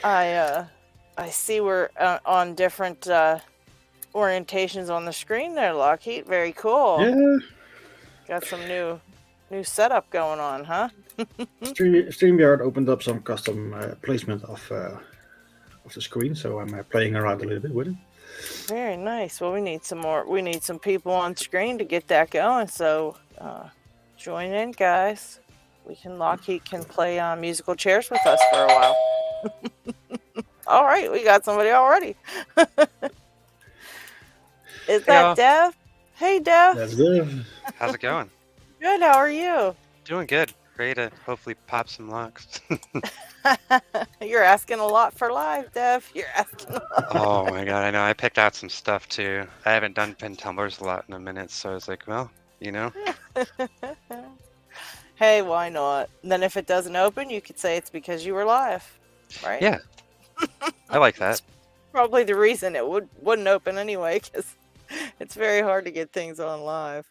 I see we're on different orientations on the screen there, LockHeat. Very cool. Yeah. Got some new setup going on, huh? StreamYard opened up some custom placement of the screen, so I'm playing around a little bit with it. Very nice. Well, we need some more. We need some people on screen to get that going. So join in, guys. LockHeat can play musical chairs with us for a while. All right, we got somebody already. Is that Dev? Hey, Dev. That's Dev. How's it going? Good. How are you? Doing good. Ready to hopefully pop some locks. You're asking a lot for live, Dev. You're asking a lot. Oh my god, I know. I picked out some stuff too. I haven't done pin tumblers a lot in a minute, so I was like, well, you know. Hey, why not? And then if it doesn't open, you could say it's because you were live, right? Yeah. I like that. Probably the reason it wouldn't open anyway, because it's very hard to get things on live.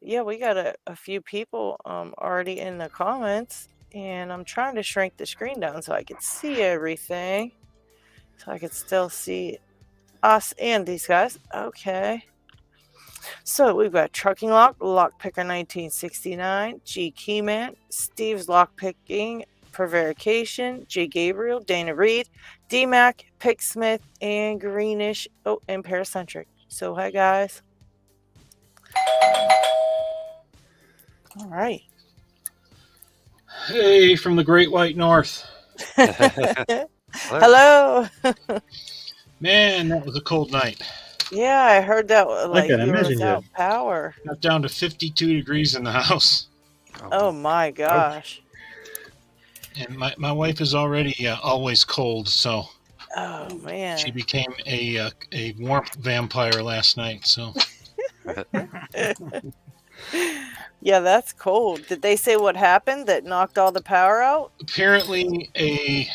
Yeah, we got a few people already in the comments, and I'm trying to shrink the screen down so I can see everything, so I can still see us and these guys. Okay. So we've got Trucking Lock, Lockpicker 1969, G Keyman, Steve's Lockpicking, Prevarication, J Gabriel, Dana Reed, DMAC, Picksmith, and Greenish, and Paracentric. So hi guys. All right. Hey, from the Great White North. Hello. Man, that was a cold night. Yeah, I heard that. Like you were imagine without power. Got down to 52 degrees in the house. Oh my gosh. And my wife is already always cold, so. Oh man. She became a warmth vampire last night. So. Yeah, that's cold. Did they say what happened that knocked all the power out? Apparently, a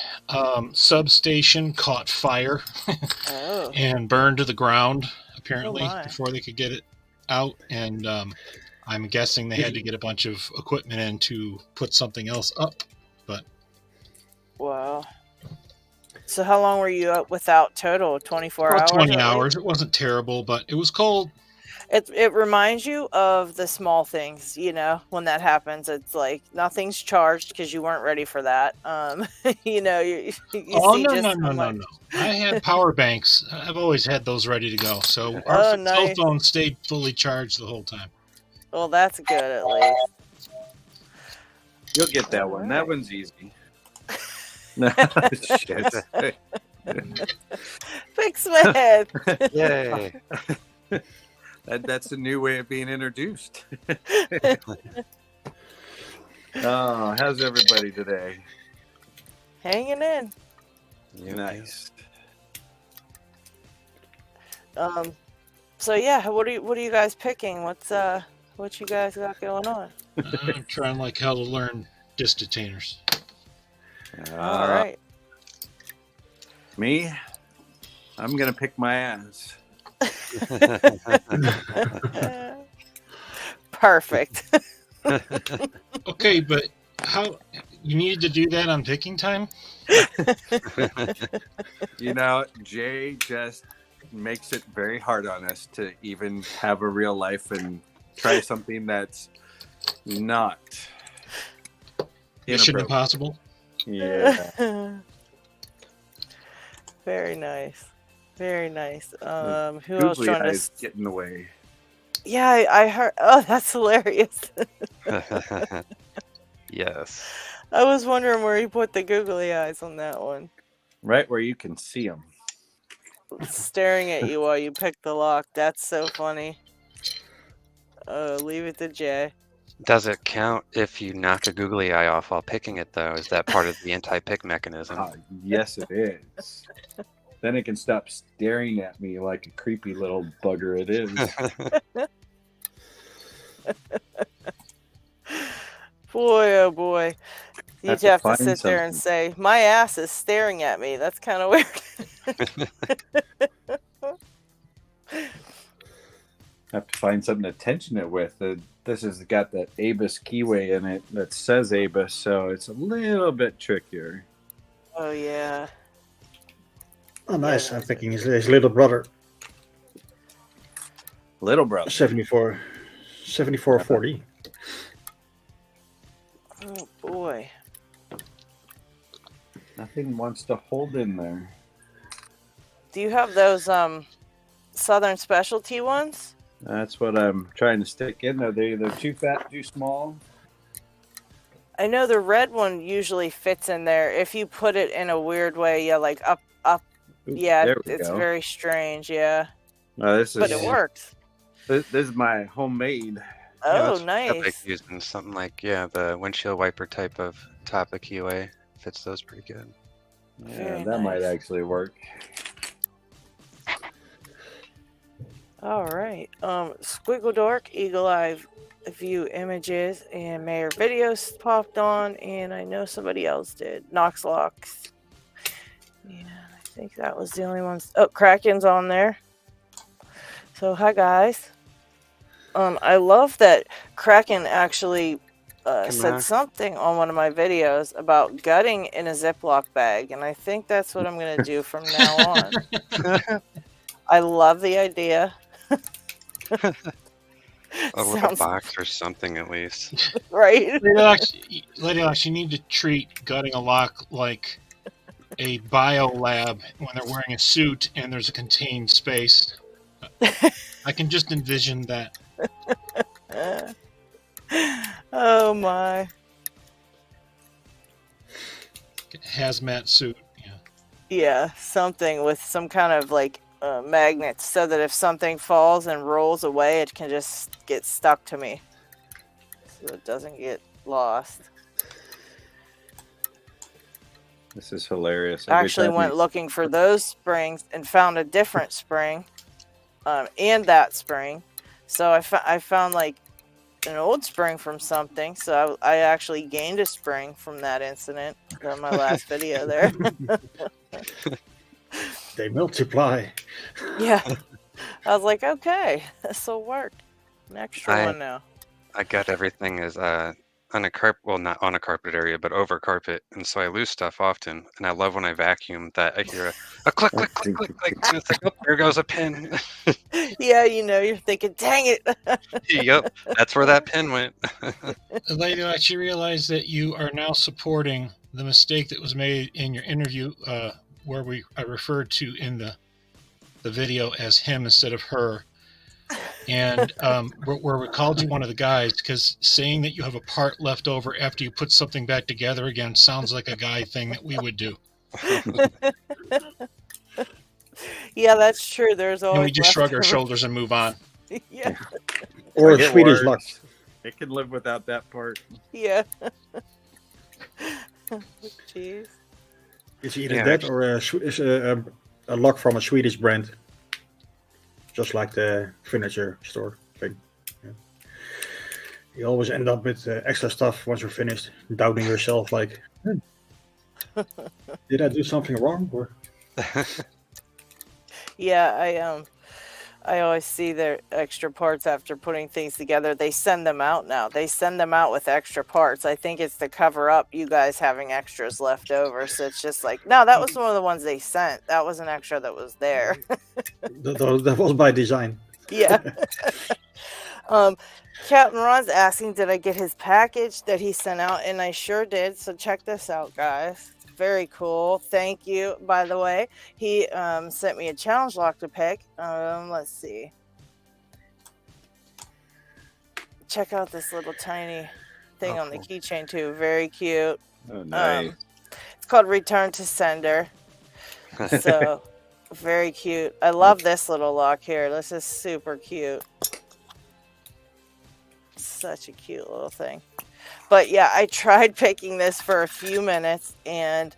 substation caught fire and burned to the ground, apparently, before they could get it out. And I'm guessing they had to get a bunch of equipment in to put something else up. But wow. So how long were you up without total? 24 hours? 20 hours. It wasn't terrible, but it was cold. It reminds you of the small things, you know, when that happens. It's like nothing's charged because you weren't ready for that. You know, you no. I had power banks. I've always had those ready to go. So our cell phone stayed fully charged the whole time. Well, that's good at least. You'll get that one. That one's easy. Shit. Picksmith. Yay. That's a new way of being introduced. Oh, how's everybody today? Hanging in. Nice. So yeah, what are you guys picking? What you guys got going on? I'm trying like hell to learn disc detainers. All right. Me? I'm gonna pick my ass. Perfect. Okay, but how you needed to do that on picking time? You know, Jay just makes it very hard on us to even have a real life and try something that's not Mission Impossible. Yeah. Very nice. Very nice. Who else trying to get in the way? Yeah, I heard. Oh, that's hilarious. Yes. I was wondering where he put the googly eyes on that one. Right where you can see them. Staring at you while you pick the lock. That's so funny. Leave it to Jay. Does it count if you knock a googly eye off while picking it, though? Is that part of the anti-pick mechanism? Yes, it is. Then it can stop staring at me like a creepy little bugger it is. Boy, oh boy. You'd have to sit there and say, my ass is staring at me. That's kind of weird. Have to find something to tension it with. This has got that ABUS keyway in it that says ABUS, so it's a little bit trickier. Oh yeah. Oh, nice. Yeah, I'm thinking his little brother. Little brother. 7440. Oh boy. Nothing wants to hold in there. Do you have those Southern specialty ones? That's what I'm trying to stick in there. They're either too fat, too small. I know the red one usually fits in there if you put it in a weird way. Yeah, like up. Ooh, Yeah, there we it's go. very strange. Yeah, This but is it works. this is my homemade. Oh, that's nice. Like using something like the windshield wiper type of topic QA fits those pretty good. Yeah, Very that might nice. actually work. All right. Squiggle Dork, Eagle Eye View Images, and Mayor Videos popped on, and I know somebody else did. Knox Locks. Yeah, I think that was the only ones. Oh, Kraken's on there. So hi guys. I love that Kraken actually said something on one of my videos about gutting in a Ziploc bag, and I think that's what I'm gonna do from now on. I love the idea. A little box or something at least. Right. Lady Locks, you need to treat gutting a lock like a bio lab when they're wearing a suit and there's a contained space. I can just envision that. Oh my. Hazmat suit. Yeah. Yeah, something with some kind of like magnets so that if something falls and rolls away, it can just get stuck to me. So it doesn't get lost. This is hilarious. I actually went looking for those springs and found a different spring and that spring. So I found like an old spring from something. So I actually gained a spring from that incident on my last video there. They multiply. Yeah. I was like, okay, this will work. An extra one now. I got everything as on a carpet, well, not on a carpet area, but over carpet, and so I lose stuff often. And I love when I vacuum that I hear a click, click, click, click, click, and it's like, oh, there goes a pin. Yeah, you're thinking, dang it. Yep, that's where that pin went. Lady Locks, you realize that you are now supporting the mistake that was made in your interview, where I referred to in the video as him instead of her. And where we called you one of the guys, because saying that you have a part left over after you put something back together again sounds like a guy thing that we would do. Yeah, that's true. There's always. And we just shrug our shoulders and move on. Yeah. Or a Swedish lock. It can live without that part. Yeah. Jeez. It's either that or a lock from a Swedish brand. Just like the furniture store thing. Yeah. You always end up with extra stuff once you're finished, doubting yourself like, did I do something wrong? Or... Yeah, I always see their extra parts after putting things together. They send them out now. They send them out with extra parts. I think it's to cover up you guys having extras left over. So it's just like, no, that was one of the ones they sent. That was an extra that was there. that was by design. Yeah. Captain Ron's asking, did I get his package that he sent out? And I sure did. So check this out, guys. Very cool. Thank you, by the way. He sent me a challenge lock to pick. Let's see. Check out this little tiny thing on the keychain too. Very cute. Oh, nice. It's called Return to Sender. So very cute. I love this little lock here. This is super cute. Such a cute little thing. But yeah, I tried picking this for a few minutes and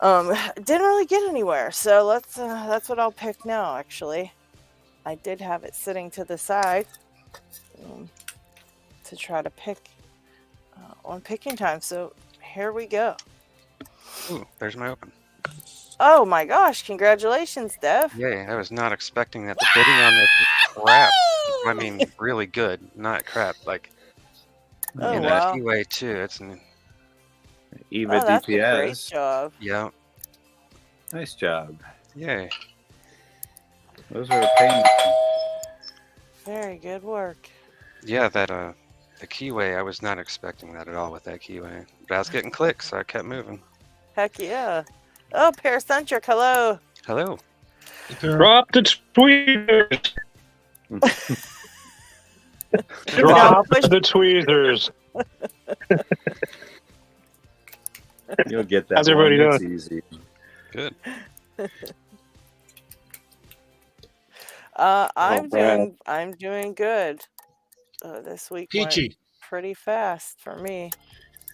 didn't really get anywhere. So that's what I'll pick now, actually. I did have it sitting to the side to try to pick on picking time. So here we go. Ooh, there's my open. Oh my gosh, congratulations, Dev. Yay, I was not expecting that. The bidding on this is crap. I mean, really good, not crap. Like, Oh, in wow. a way too. Eva Oh, that's a great DPS. job. Yeah. Nice job. Yay. Those are a pain. Very good work. Yeah, that the keyway, I was not expecting that at all with that keyway. But I was getting clicks, so I kept moving. Heck yeah. Oh, Paracentric, hello. Hello. Drop the tweezers. Drop the tweezers. You'll get that. How's everybody one. doing? It's easy. Good. I'm doing good. This week Peachy. went pretty fast for me.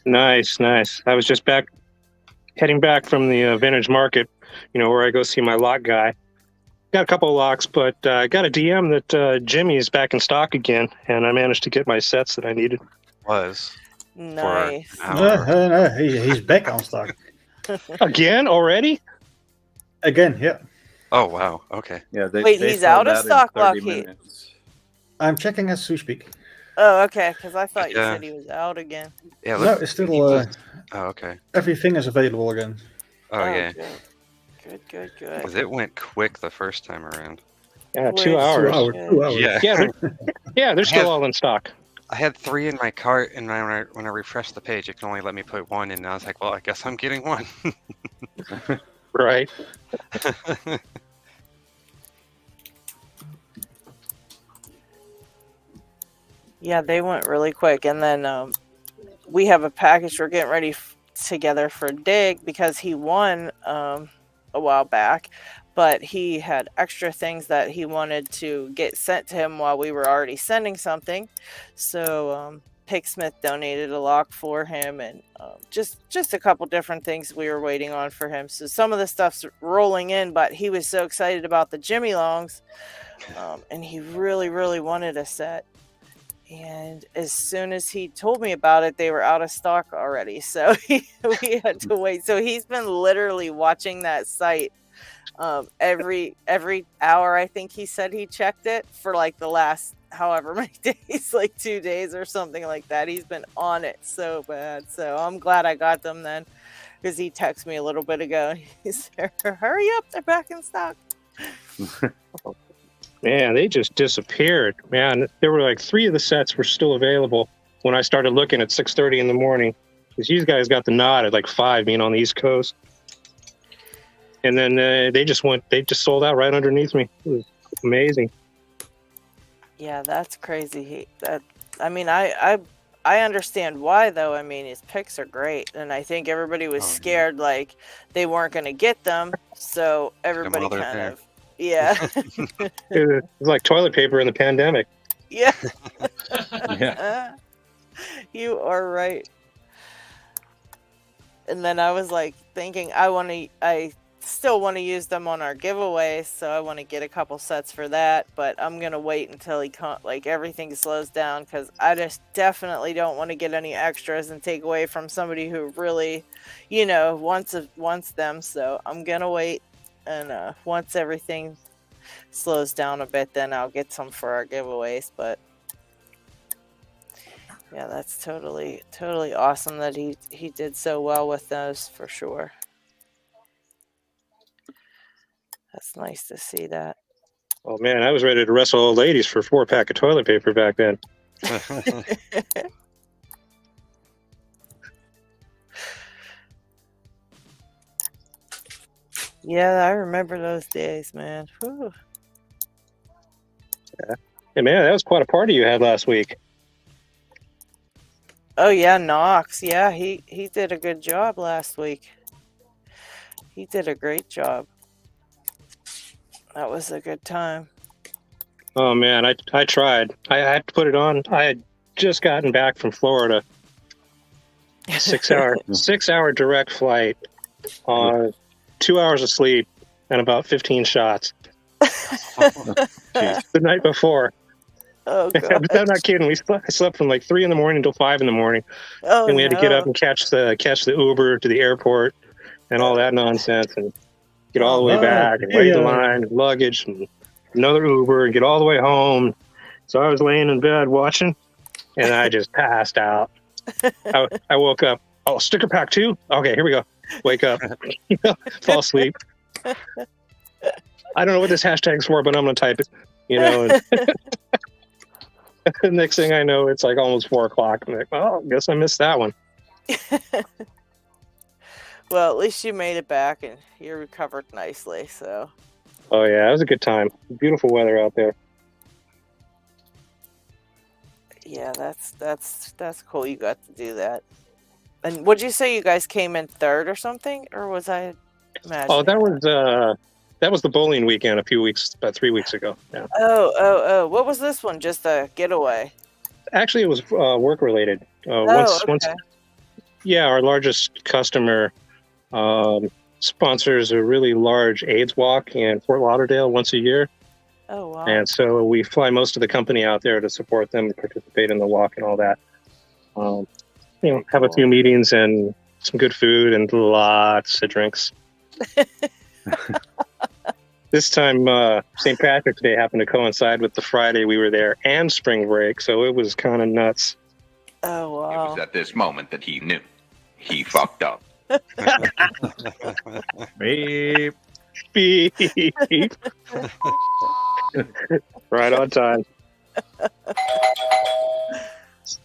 Nice, nice. I was just heading back from the vintage market, where I go see my lock guy. Got a couple of locks, but I got a DM that Jimmy is back in stock again, and I managed to get my sets that I needed. Nice. He's back on stock. Again already? Again, yeah. Oh, wow. Okay. Yeah. Wait, he's out of stock, Locky? I'm checking as we speak. Oh, okay, because I thought you said he was out again. Yeah. No, it's still. Oh, okay. Everything is available again. Oh, yeah. Good. Because it went quick the first time around. Yeah, 2 hours. 2 hours. Yeah, they're still all in stock. I had 3 in my cart, and when I refreshed the page, it can only let me put 1, and I was like, well, I guess I'm getting 1. Right. Yeah, they went really quick. And then we have a package we're getting ready together for Dig because he won a while back, but he had extra things that he wanted to get sent to him while we were already sending something. So Picksmith donated a lock for him, and just a couple different things we were waiting on for him. So some of the stuff's rolling in, but he was so excited about the Jimmy Longs, and he really, really wanted a set. And as soon as he told me about it, they were out of stock already. So we had to wait. So he's been literally watching that site every hour. I think he said he checked it for like the last however many days, like 2 days or something like that. He's been on it so bad. So I'm glad I got them then, because he texted me a little bit ago and he said, hurry up, they're back in stock. Man, they just disappeared. Man, there were like 3 of the sets were still available when I started looking at 6:30 in the morning. Because these guys got the nod at like 5, being on the East Coast. And then they just sold out right underneath me. It was amazing. Yeah, that's crazy. I understand why, though. I mean, his picks are great, and I think everybody was scared like they weren't going to get them, so everybody kind of, yeah. It was like toilet paper in the pandemic. Yeah. Yeah. You are right. And then I was like thinking, I still want to use them on our giveaways, so I want to get a couple sets for that, but I'm gonna wait until everything slows down, because I just definitely don't want to get any extras and take away from somebody who really, wants them. So I'm gonna wait, and once everything slows down a bit, then I'll get some for our giveaways. But yeah, that's totally awesome that he did so well with those, for sure. That's nice to see that. Oh man, I was ready to wrestle old ladies for 4-pack of toilet paper back then. Yeah, I remember those days, man. Whew. Yeah. Hey man, that was quite a party you had last week. Oh yeah, Knox. Yeah, he did a good job last week. He did a great job. That was a good time. Oh man, I tried. I had to put it on. I had just gotten back from Florida. 6-hour direct flight, 2 hours of sleep, and about 15 shots. The night before. Oh god! I'm not kidding. I slept from like 3 in the morning until 5 in the morning, and we had to get up and catch the Uber to the airport and all that nonsense, and get all the way back and wait in line and luggage and another Uber and get all the way home. So I was laying in bed watching, and I just passed out. I woke up Oh, sticker pack 2? Okay, here we go. Wake up. Fall asleep. I don't know what this hashtag's for, but I'm going to type it. And next thing I know, it's like almost 4 o'clock. I'm like, I guess I missed that one. Well, at least you made it back and you recovered nicely. So. Oh yeah, it was a good time. Beautiful weather out there. Yeah, that's cool. You got to do that. And would you say you guys came in 3rd or something, or was I imagining? Oh, that was the bowling weekend about 3 weeks ago. Yeah. Oh! What was this one? Just a getaway? Actually, it was work related. Once, our largest customer sponsors a really large AIDS walk in Fort Lauderdale once a year. Oh, wow. And so we fly most of the company out there to support them, participate in the walk and all that. Have a few meetings and some good food and lots of drinks. This time, St. Patrick's Day happened to coincide with the Friday we were there and spring break, so it was kind of nuts. Oh, wow. It was at this moment that he knew. He fucked up. Beep. Beep. Right on time.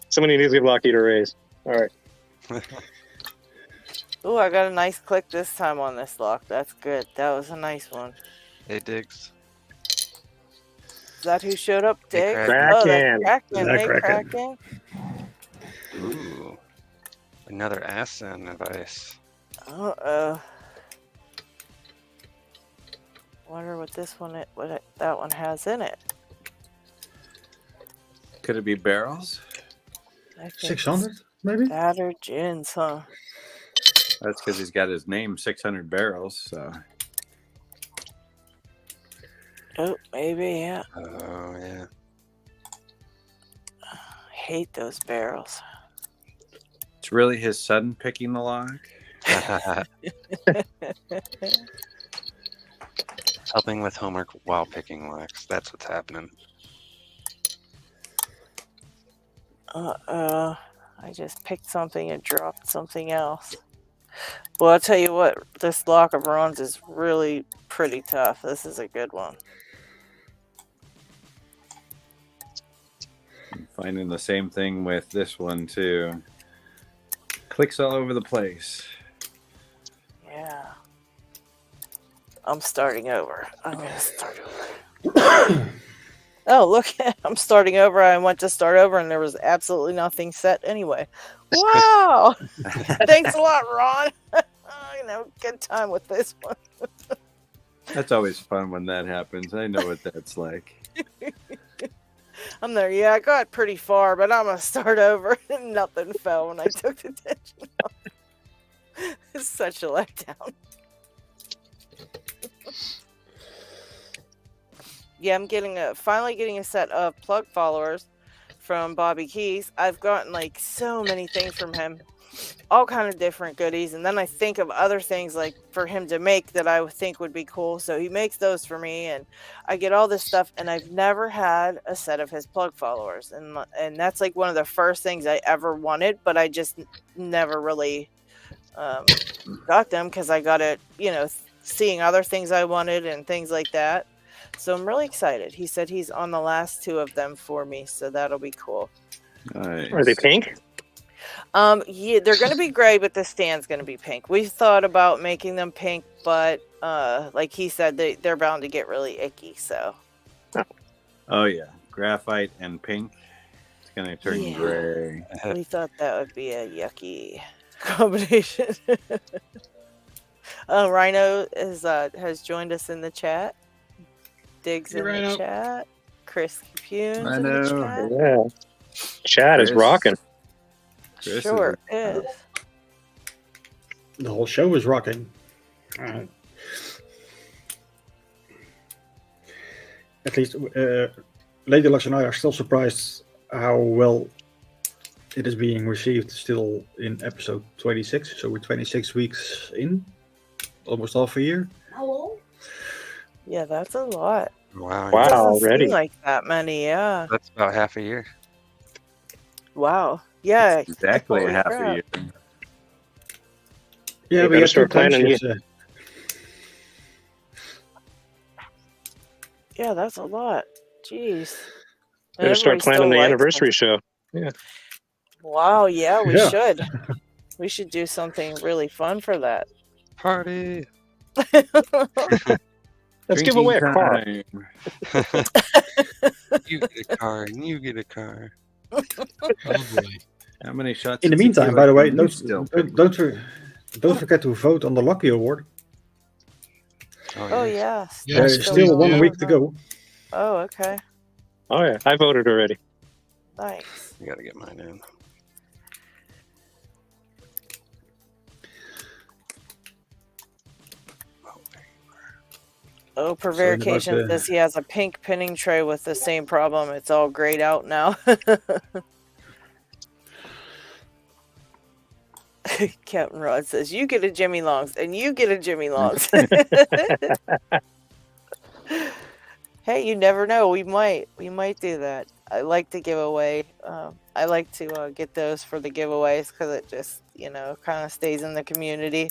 Somebody needs to give Lockheat a raise. All right. Oh, I got a nice click this time on this lock. That's good. That was a nice one. Hey, Diggs. Is that who showed up, Diggs? Kraken. Oh, that's Kraken. Yeah, Hey, Kraken. Kraken. Ooh. Another Ascend device. Uh-oh. Wonder what that one has in it. Could it be barrels? I think 600, maybe? that or gins, huh? That's because he's got his name 600 barrels. So Oh, maybe, yeah. Oh, yeah. I hate those barrels. it's really his son picking the lock. Helping with homework while picking locks. That's what's happening. I just picked something and dropped something else. Well, I'll tell you what, this lock of Ron's is really pretty tough. This is a good one. I'm finding the same thing with this one too. Clicks all over the place. Yeah. I'm starting over. I'm going to start over. Oh, look, I'm starting over. I went to start over and there was absolutely nothing set anyway. Wow. Thanks a lot, Ron. Good time with this one. That's always fun when that happens. I know what that's like. I'm there. Yeah, I got pretty far, but I'm going to start over. Nothing fell when I took the tension off. It's such a letdown. Yeah, I'm finally getting a set of plug followers from Bobby Keys. I've gotten like so many things from him, all kind of different goodies, and then I think of other things like for him to make that I would think would be cool. So he makes those for me, and I get all this stuff. And I've never had a set of his plug followers, and that's like one of the first things I ever wanted, but I just never really got them because I got it, seeing other things I wanted and things like that. So I'm really excited. He said he's on the last 2 of them for me, so that'll be cool. Nice. Are they pink? Yeah, they're going to be gray, but the stand's going to be pink. We thought about making them pink, but like he said, they're bound to get really icky. So. Oh yeah, graphite and pink. It's gonna turn gray. We thought that would be a yucky combination. Rhino has joined us in the chat. Diggs in the chat. Chris Punes in the chat. Yeah. Chat is rocking. Chris Sure is. The whole show is rocking. At least Lady Locks and I are still surprised how well it is being received still in episode 26. So we're 26 weeks in. Almost half a year. Hello? Yeah, that's a lot. Wow. Doesn't Already. seem like that many, yeah. That's about half a year. Wow. Yeah. Exactly Holy half crap. a year. Yeah, You we gotta have start planning. Yeah, that's a lot. Jeez. And Better start everybody still planning the likes anniversary it. show. Yeah. Wow, yeah, we Yeah. should. We should do something really fun for that. Party. Let's give away a car. time. You get a car, and you get a car. Oh boy. How many shots? In the of meantime, tequila by the way, can you still pick? don't forget to vote on the Locky Award. Oh, yeah. Yeah, There's still still 1 do. week to go. Oh, okay. Oh yeah, I voted already. Nice. I gotta get mine in. Oh, So in Prevarication about, says he has a pink pinning tray with the same problem. It's all grayed out now. Captain Rod says, you get a Jimmy Longs, and you get a Jimmy Longs. Hey, you never know. We might do that. I like to give away. I like to get those for the giveaways because it just, kind of stays in the community.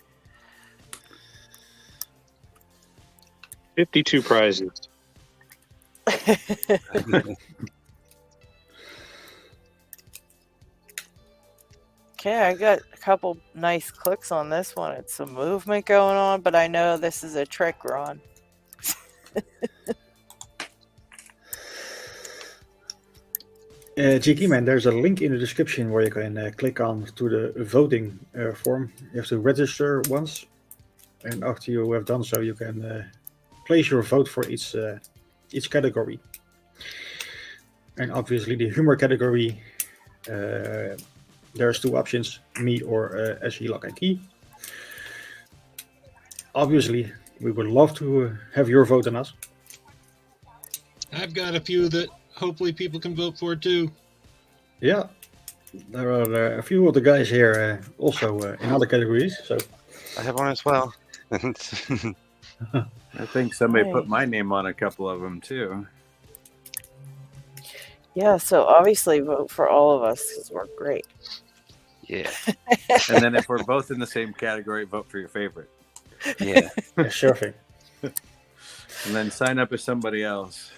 52 prizes. Okay, I got a couple nice clicks on this one. It's some movement going on, but I know this is a trick, Ron. Cheeky man, there's a link in the description where you can click on to the voting form. You have to register once, and after you have done so, you can place your vote for each category. And obviously, the humor category, there's 2 options: me or SE Lock and Key. Obviously, we would love to have your vote on us. I've got a few that hopefully people can vote for too. Yeah, there are a few of the guys here also in other categories. So I have one as well. I think somebody put my name on a couple of them too. Yeah, so obviously vote for all of us because we're great. Yeah. And then if we're both in the same category, vote for your favorite. Yeah. yeah, sure thing. And then sign up as somebody else.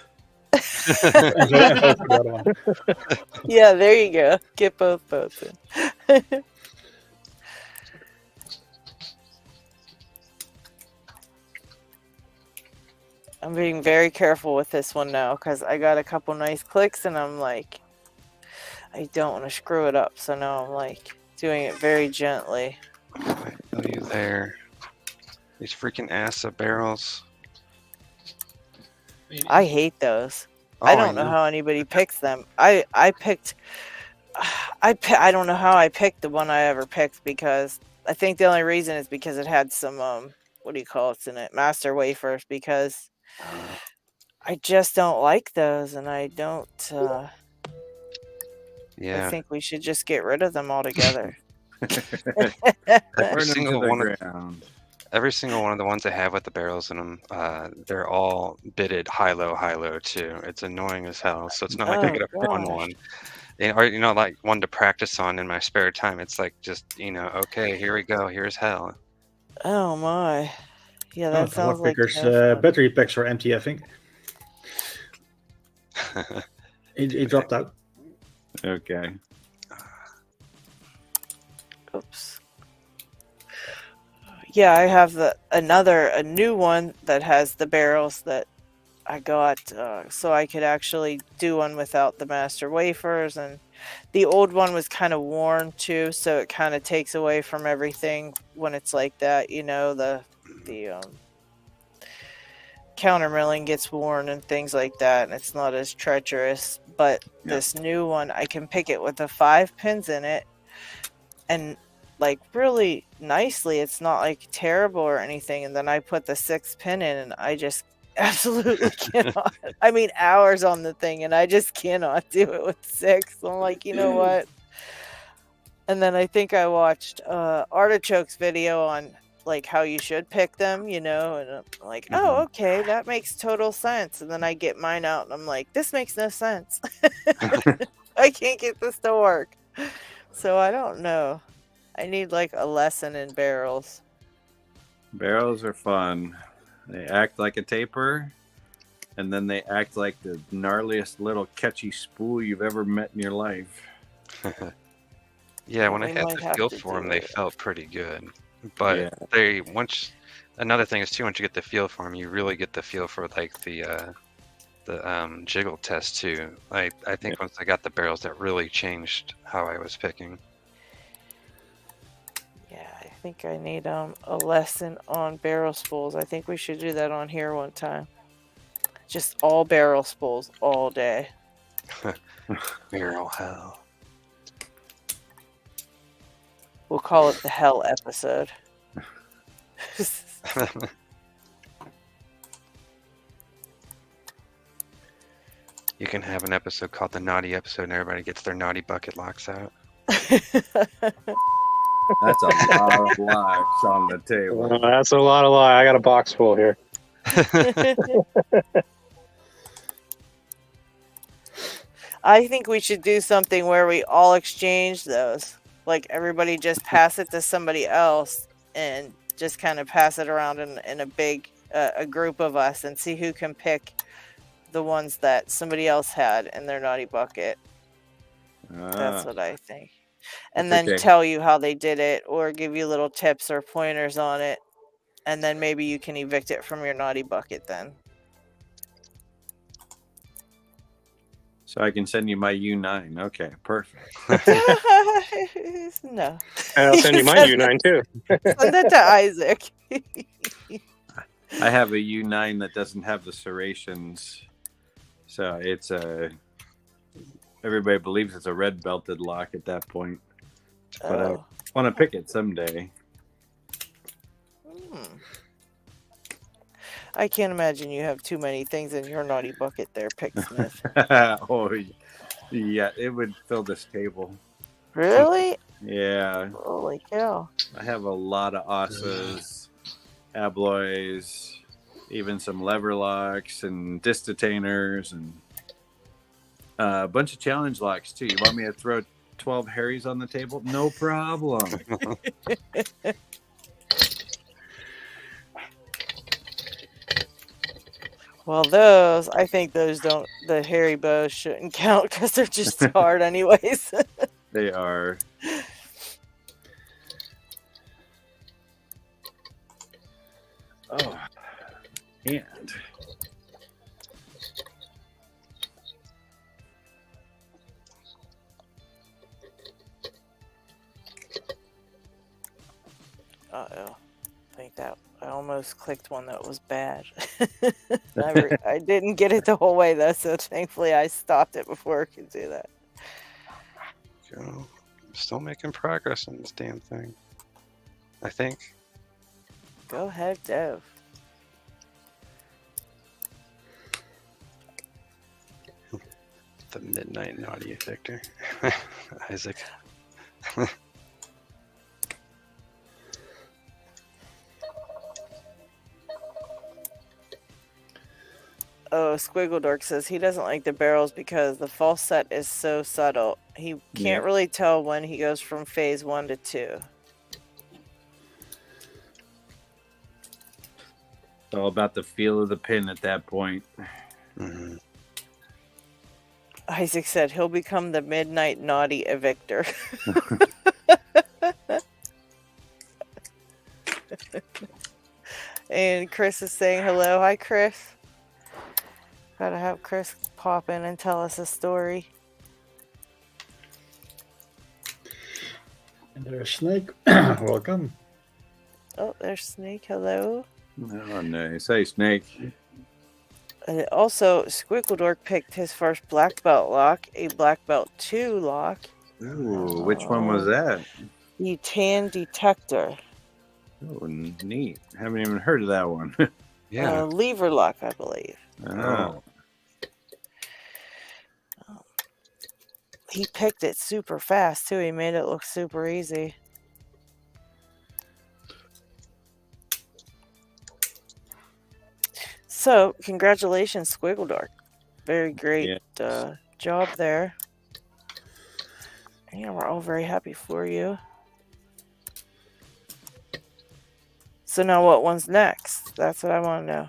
Yeah, there you go. Get both votes in. I'm being very careful with this one now because I got a couple nice clicks and I'm like, I don't want to screw it up. So now I'm like doing it very gently. I tell you there. These freaking Asa barrels. I hate those. Oh, I don't know how anybody picks them. I don't know how I picked the one I ever picked because I think the only reason is because it had some what do you call it in it? Master wafers because I just don't like those and I don't yeah. I think we should just get rid of them altogether. Every single one of the ones I have with the barrels in them, they're all bidded high-low too. It's annoying as hell. So it's not like I get a fun one. Or, like one to practice on in my spare time. It's like just, okay, here we go. Here's hell. Oh my. Yeah, that sounds like battery packs are empty, I think. It dropped out. Okay. Oops. Yeah, I have a new one that has the barrels that I got, so I could actually do one without the master wafers, and the old one was kind of worn too, so it kind of takes away from everything when it's like that, the counter milling gets worn and things like that, and it's not as treacherous. But this new one, I can pick it with the 5 pins in it, and like really nicely. It's not like terrible or anything. And then I put the 6 pin in, and I just absolutely cannot. I mean, hours on the thing, and I just cannot do it with 6. I'm like, you know what? And then I think I watched Artichoke's video on like how you should pick them, and I'm like, oh, okay, that makes total sense. And then I get mine out, and I'm like, this makes no sense. I can't get this to work. So I don't know. I need like a lesson in barrels. Barrels are fun. They act like a taper, and then they act like the gnarliest little catchy spool you've ever met in your life. Yeah, when I We had might the have feel to for them, do they it. felt pretty good. But another thing is too, once you get the feel for them, you really get the feel for like the jiggle test too. I think once I got the barrels, that really changed how I was picking. Yeah, I think I need a lesson on barrel spools. I think we should do that on here one time. Just all barrel spools all day. Barrel hell. We'll call it the hell episode. You can have an episode called the naughty episode, and everybody gets their naughty bucket locks out. That's a lot of locks on the table. That's a lot of lie. I got a box full here. I think we should do something where we all exchange those. Like everybody just pass it to somebody else and just kind of pass it around in a big a group of us and see who can pick the ones that somebody else had in their naughty bucket. That's what I think. And then tell you how they did it or give you little tips or pointers on it. And then maybe you can evict it from your naughty bucket then. So I can send you my U9. Okay, perfect. No. And I'll send you my U9 too. Send it to Isaac. I have a U9 that doesn't have the serrations. So it's everybody believes it's a red belted lock at that point. But I want to pick it someday. I can't imagine you have too many things in your naughty bucket there, Picksmith. Oh, yeah, it would fill this table. Really? Yeah. Holy cow. I have a lot of Asas, Abloys, even some lever locks and distainers and a bunch of challenge locks too. You want me to throw 12 Harrys on the table? No problem. Well, I think the hairy bows shouldn't count because they're just hard anyways. They are. Oh, and uh-oh. I almost clicked one that was bad. I didn't get it the whole way though, so thankfully I stopped it before it could do that. I'm still making progress on this damn thing. I think. Go ahead, Dev. The midnight naughty Victor. Isaac. Oh, Squiggle Dork says he doesn't like the barrels because the false set is so subtle. He can't really tell when he goes from phase 1 to 2. It's all about the feel of the pin at that point. Mm-hmm. Isaac said he'll become the midnight naughty evictor. And Chris is saying hello. Hi, Chris. Gotta have Chris pop in and tell us a story. And there's Snake. Welcome. Oh, there's Snake. Hello. Oh, nice. Hey, Snake. And also, Squiggledork picked his first black belt lock, a black belt 2 lock. Ooh, which one was that? The Tan Detector. Oh, neat. Haven't even heard of that one. Yeah. Lever lock, I believe. Oh. He picked it super fast, too. He made it look super easy. So, congratulations, Squiggledork. Very great job there. Yeah, we're all very happy for you. So now what one's next? That's what I want to know.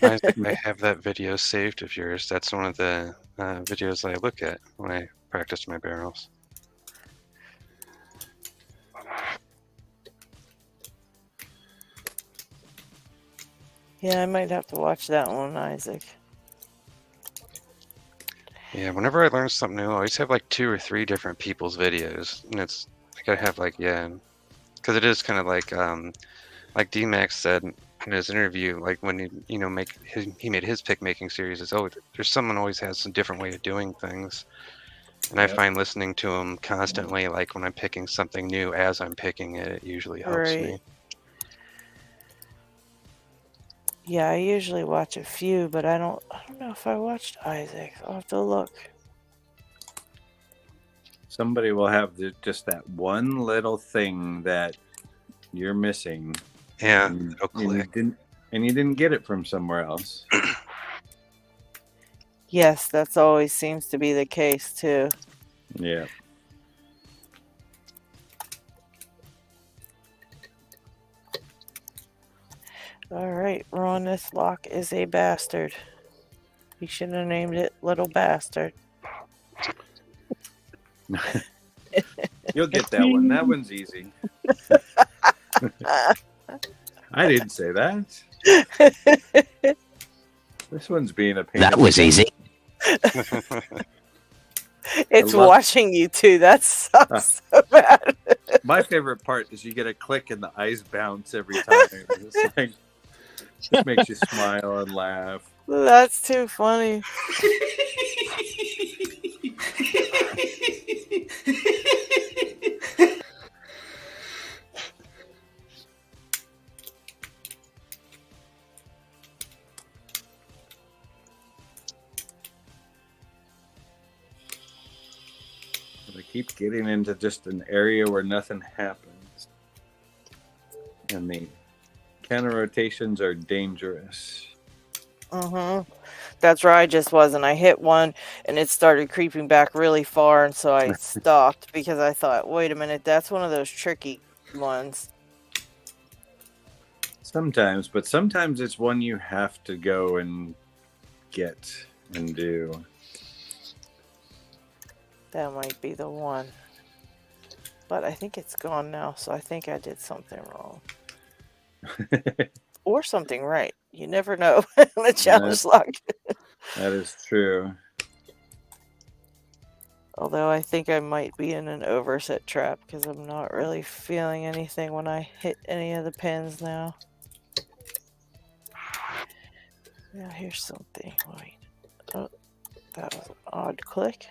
Isaac, I have that video saved of yours. That's one of the videos I look at when I practice my barrels. Yeah, I might have to watch that one, Isaac. Yeah, whenever I learn something new, I always have like 2 or 3 different people's videos, and it's I gotta have like because it is kind of like D-Max said in his interview, like when he made his pick making series, it's there's someone always has a different way of doing things, and I find listening to him constantly, like when I'm picking something new as I'm picking it, it usually helps me. Yeah, I usually watch a few, but I don't know if I watched Isaac. I'll have to look. Somebody will have just that one little thing that you're missing. Yeah, and you didn't get it from somewhere else. Yes, that's always seems to be the case too. Yeah. All right, Ron, this lock is a bastard. You should have named it Little Bastard. You'll get that one. That one's easy. I didn't say that. This one's being a pain. That was easy. It's watching you too. That sucks so bad. My favorite part is you get a click and the eyes bounce every time. It's like, it makes you smile and laugh. That's too funny. I keep getting into just an area where nothing happens. And the counter rotations are dangerous. That's where I just was, and I hit one and it started creeping back really far, and so I stopped because I thought, wait a minute, that's one of those tricky ones. Sometimes, but sometimes it's one you have to go and get and do. That might be the one. But I think it's gone now, so I think I did something wrong. Or something right. You never know in the challenge lock. That is true. Although I think I might be in an overset trap because I'm not really feeling anything when I hit any of the pins now. Now here's something. Wait. Oh, that was an odd click.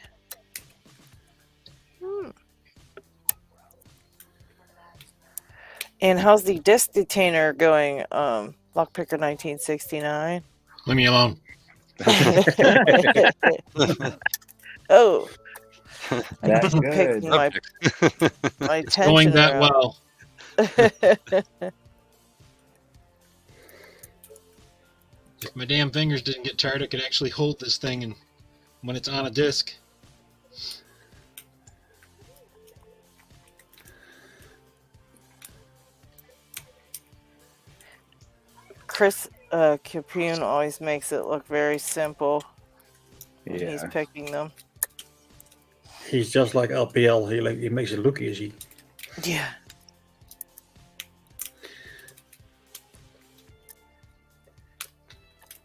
And how's the disc detainer going, Lockpicker 1969? Leave me alone. Oh. That's good. My it's going that well. If my damn fingers didn't get tired, I could actually hold this thing and when it's on a disc. Chris Capune always makes it look very simple when he's picking them. He's just like LPL. He makes it look easy. Yeah.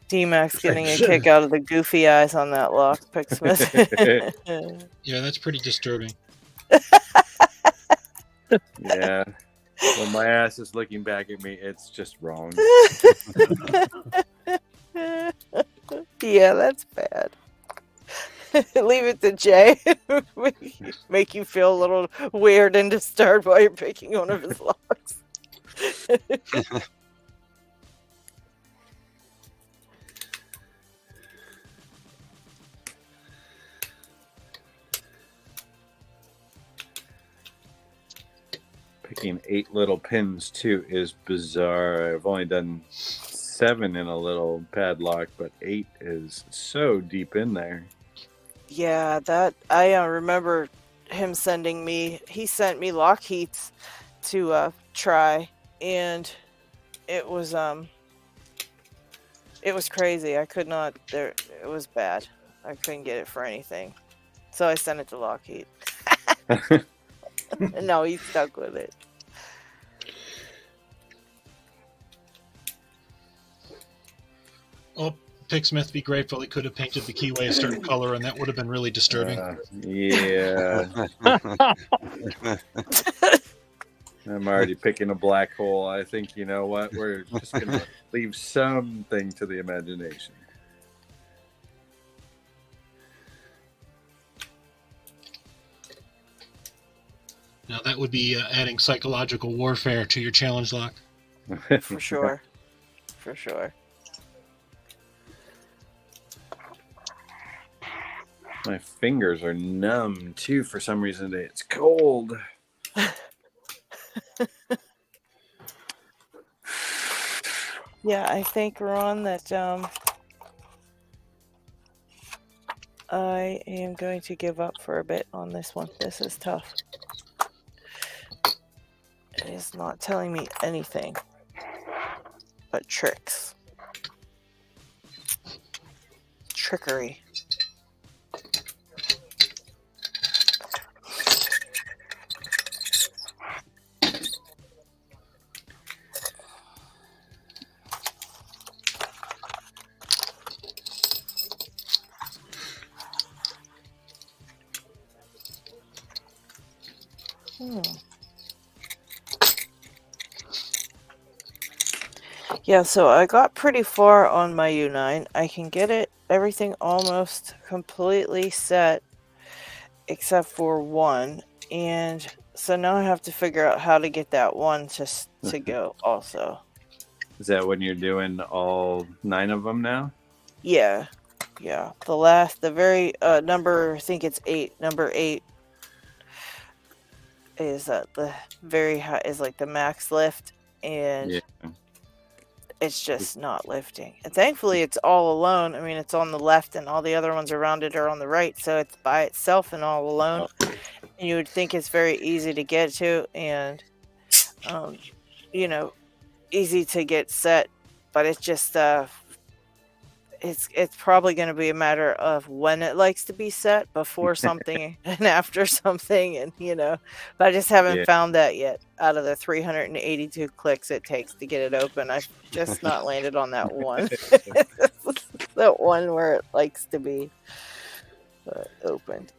D-Max getting a kick out of the goofy eyes on that Lockpick Smith. Yeah, that's pretty disturbing. Yeah. When my ass is looking back at me, it's just wrong. Yeah, that's bad. Leave it to Jay. Make you feel a little weird and disturbed while you're picking one of his locks. Picking 8 little pins too is bizarre. I've only done 7 in a little padlock, but 8 is so deep in there. Yeah, that I remember him sending me. He sent me LockHeats to try, and it was crazy. I could not. It was bad. I couldn't get it for anything, so I sent it to Lockheat. And no, he's stuck with it. Oh, Picksmith, be grateful he could have painted the keyway a certain color, and that would have been really disturbing. Yeah. I'm already picking a black hole. I think, you know what? We're just going to leave something to the imagination. Now, that would be adding psychological warfare to your challenge lock. For sure. For sure. My fingers are numb, too, for some reason today. It's cold. Yeah, I think, Ron, that I am going to give up for a bit on this one. This is tough. It is not telling me anything but tricks. Trickery. Yeah, so I got pretty far on my U9. I can get everything almost completely set except for one. And so now I have to figure out how to get that one to go also. Is that when you're doing all 9 of them now? Yeah. Yeah. The very number, I think it's 8. Number 8 is the very high, is like the max lift. And yeah. It's just not lifting. And thankfully, it's all alone. I mean, it's on the left, and all the other ones around it are on the right. So it's by itself and all alone. And you would think it's very easy to get to and, easy to get set. But it's just, it's probably going to be a matter of when it likes to be set, before something and after something. And, but I just haven't found that yet. Out of the 382 clicks it takes to get it open, I've just not landed on that one. That one where it likes to be opened.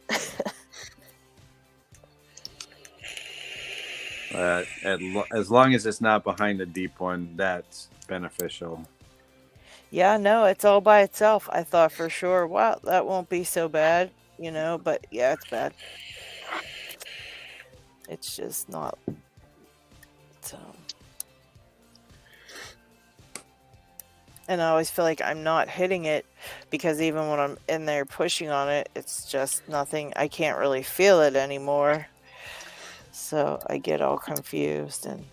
As long as it's not behind a deep one, that's beneficial. Yeah, no, it's all by itself. I thought for sure, wow, that won't be so bad, but yeah, it's bad. It's just not. And I always feel like I'm not hitting it, because even when I'm in there pushing on it, it's just nothing. I can't really feel it anymore. So I get all confused. And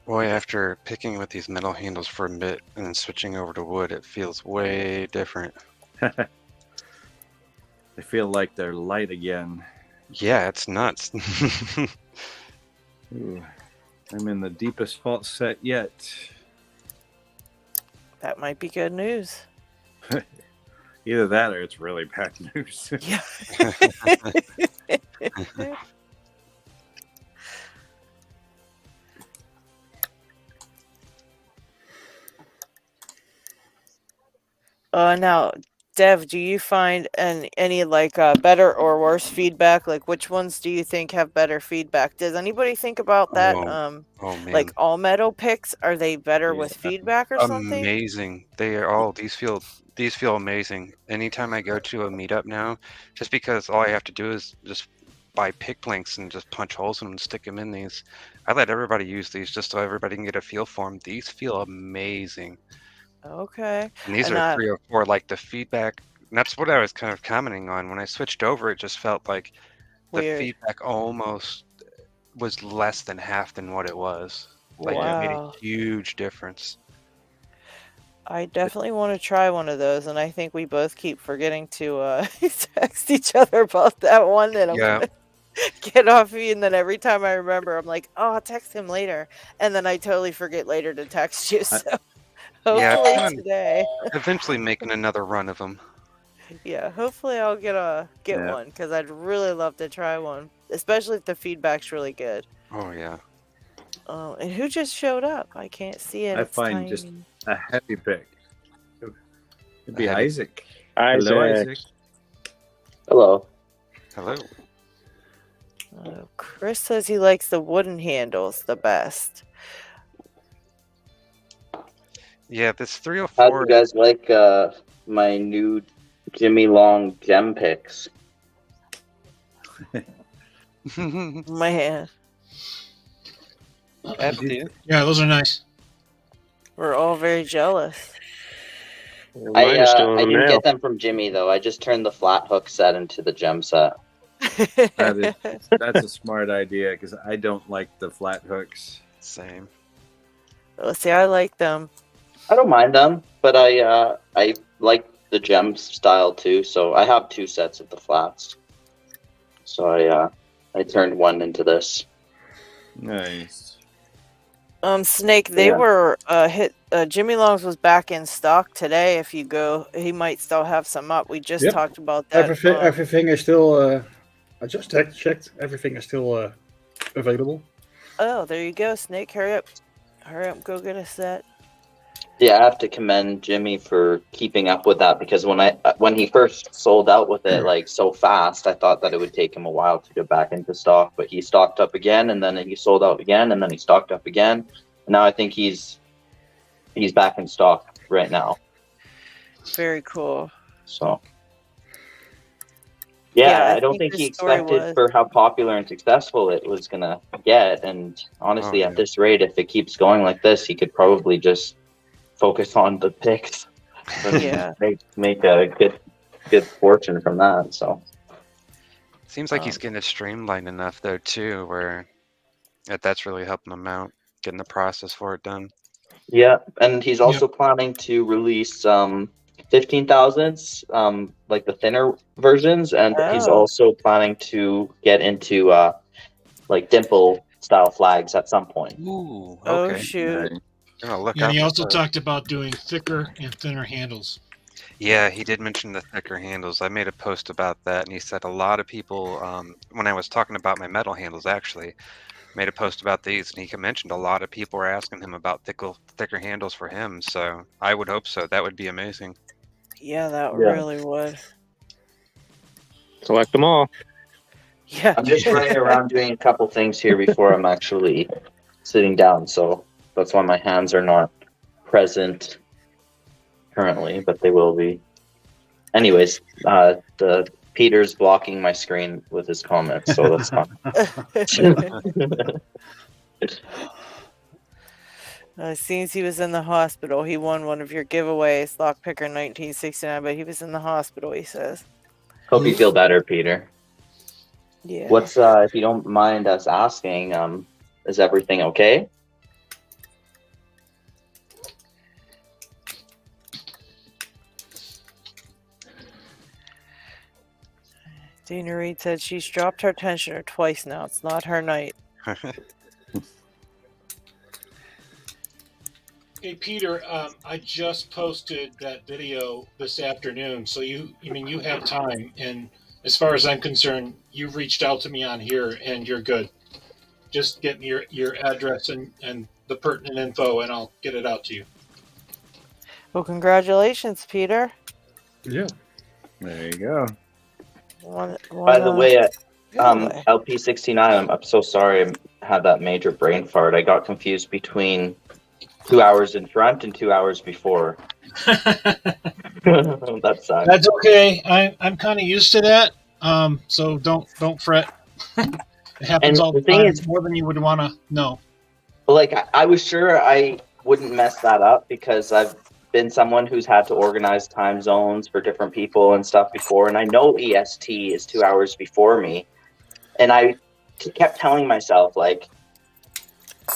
boy, after picking with these metal handles for a bit and then switching over to wood, it feels way different. They feel like they're light again. Yeah, it's nuts. Ooh, I'm in the deepest fault set yet. That might be good news. Either that or it's really bad news. Yeah. Now, Dev, do you find any better or worse feedback? Like, which ones do you think have better feedback? Does anybody think about that? Oh, man. Like all metal picks, are they better with feedback or something? Amazing. They are all these feel amazing. Anytime I go to a meetup now, just because all I have to do is just buy pick links and just punch holes in them and stick them in these. I let everybody use these just so everybody can get a feel for them. These feel amazing. Okay. And these are 3 or 4, like the feedback. And that's what I was kind of commenting on. When I switched over, it just felt like weird. The feedback almost was less than half than what it was. Like wow. It made a huge difference. I definitely want to try one of those, and I think we both keep forgetting to text each other about that one. That get off me, and then every time I remember, I'm like, oh, I'll text him later, and then I totally forget later to text you. So hopefully today. Eventually making another run of them. Yeah, hopefully I'll get one, because I'd really love to try one, especially if the feedback's really good. Oh yeah. Oh, and who just showed up? I can't see it. I It's find tiny. just a heavy pick. It'd be A heavy- Isaac. Hello, Isaac. Isaac. Hello. Hello. Chris says he likes the wooden handles the best. Yeah, this How 304. do you guys like my new Jimmy Long gem picks? Man, Yeah, those are nice. we're all very jealous. Mine is still in I the didn't mail. get them from Jimmy though. I just turned the flat hook set into the gem set. That's a smart idea because I don't like the flat hooks. Same. Let's see, I like them. I don't mind them, but I like the gem style too. So I have 2 sets of the flats. So I turned one into this. Nice. Snake, they Yeah. were hit. Jimmy Long's was back in stock today. If you go, he might still have some up. We just Yep. talked about that. Everything is still. I just checked. Everything is still available. Oh, there you go, Snake. Hurry up, go get a set. Yeah, I have to commend Jimmy for keeping up with that because when he first sold out with it like so fast, I thought that it would take him a while to get back into stock. But he stocked up again, and then he sold out again, and then he stocked up again. And now I think he's back in stock right now. Very cool. So yeah, I don't think think he the story expected was- for how popular and successful it was gonna get. And honestly, at this rate, if it keeps going like this, he could probably just focus on the picks. And Yeah. make a good fortune from that. So Seems like he's getting it streamlined enough though too, where that's really helping him out, getting the process for it done. yeah, and he's also planning to release 15,000s, like the thinner versions, and he's Oh. also planning to get into like dimple style flags at some point. Ooh, Oh okay. shoot! Gonna look Yeah, out and he for also that. talked about doing thicker and thinner handles. Yeah, he did mention the thicker handles. I made a post about that, and he said a lot of people, when I was talking about my metal handles, actually, made a post about these, and he mentioned a lot of people were asking him about thicker handles for him. So I would hope so. That would be amazing. Yeah, that Yeah. really would. Select them all. Yeah. I'm just running around doing a couple things here before I'm actually sitting down, so that's why my hands are not present currently, but they will be. Anyways, the Peter's blocking my screen with his comments, so that's fine. Since he was in the hospital, he won one of your giveaways, Lockpicker 1969, but he was in the hospital, he says. Hope you feel better, Peter. Yeah. What's if you don't mind us asking, is everything okay? Dana Reed said she's dropped her tensioner twice now. It's not her night. Hey Peter, I just posted that video this afternoon, so you have time. And as far as I'm concerned, you've reached out to me on here, and you're good. Just get me your address and the pertinent info, and I'll get it out to you. Well, congratulations, Peter. Yeah. There you go. By the way, LP69, I'm so sorry I had that major brain fart. I got confused between 2 hours in front and 2 hours before. That sucks. That's okay. I'm kind of used to that. So don't fret. It happens And all the the thing time. is- More than you would want to know. But like, I was sure I wouldn't mess that up because I've been someone who's had to organize time zones for different people and stuff before, and I know EST is 2 hours before me, and I kept telling myself like,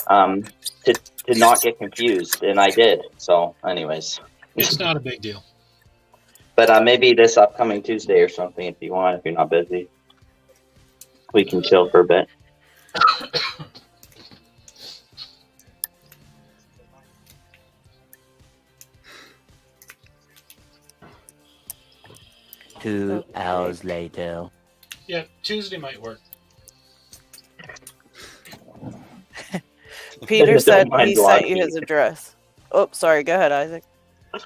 to not get confused, and I did. So, anyways, It's not a big deal. but maybe this upcoming Tuesday or something if you want, if you're not busy. We can chill for a bit. Two hours later. Yeah, Tuesday might work. Peter said Don't mind he sent you Lockheed. his address. Oh, sorry. Go ahead, Isaac.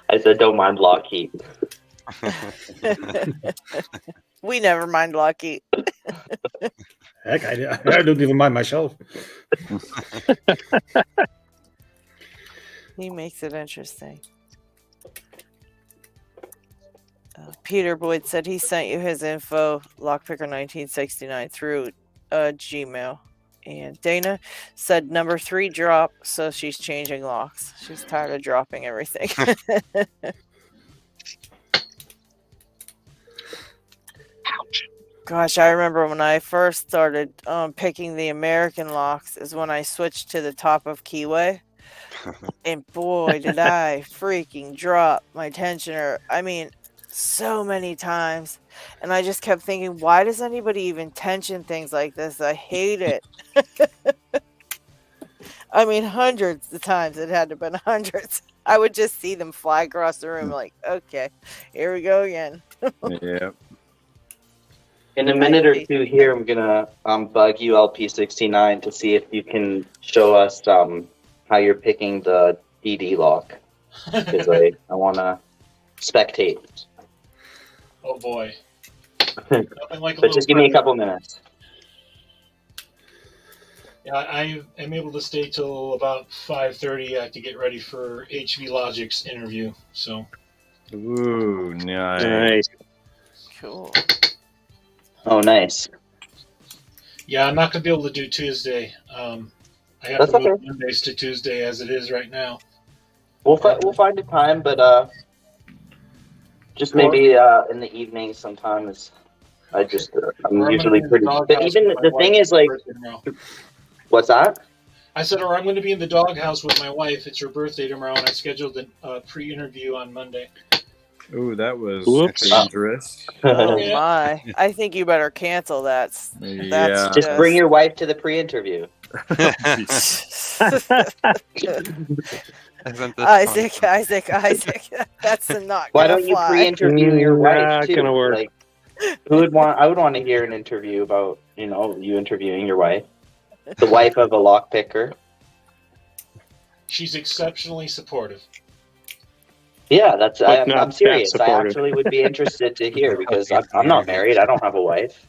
I said, don't mind Lockheed. We never mind Lockheed. Heck, I don't even mind myself. He makes it interesting. Peter Boyd said he sent you his info, Lockpicker1969, through Gmail. And Dana said number 3 drop, so she's changing locks. She's tired of dropping everything. Gosh, I remember when I first started picking the American locks is when I switched to the top of keyway. And boy, did I freaking drop my tensioner. I mean, so many times. And I just kept thinking, why does anybody even tension things like this? I hate it. I mean, hundreds of times. It had to have been hundreds. I would just see them fly across the room like, okay, here we go again. Yeah. In a minute or two here, I'm gonna bug you, LP69, to see if you can show us how you're picking the DD lock, because I want to spectate. Oh boy! Like but just give me a couple minutes. Yeah, I am able to stay till about 5:30 to get ready for HV Logic's interview. So. Ooh, nice. Nice. Cool. Oh, nice. Yeah, I'm not gonna be able to do Tuesday. I have That's to move okay. Mondays to Tuesday as it is right now. We'll find a time, but just maybe in the evening sometime is. I'm usually pretty. But even the thing is, like, what's that? I said, or I'm going to be in the doghouse with my wife. It's her birthday tomorrow, and I scheduled a pre-interview on Monday. Ooh, that was Whoops. dangerous. Oh my! I think you better cancel that. Yeah. Just bring your wife to the pre-interview. Isaac. That's not. Why don't you pre-interview your wife Not too? gonna work. Like, I would want to hear an interview about you interviewing your wife, the wife of a lockpicker. She's exceptionally supportive. Yeah, But not I'm serious. that I supportive. actually would be interested to hear because I'm not married. I don't have a wife.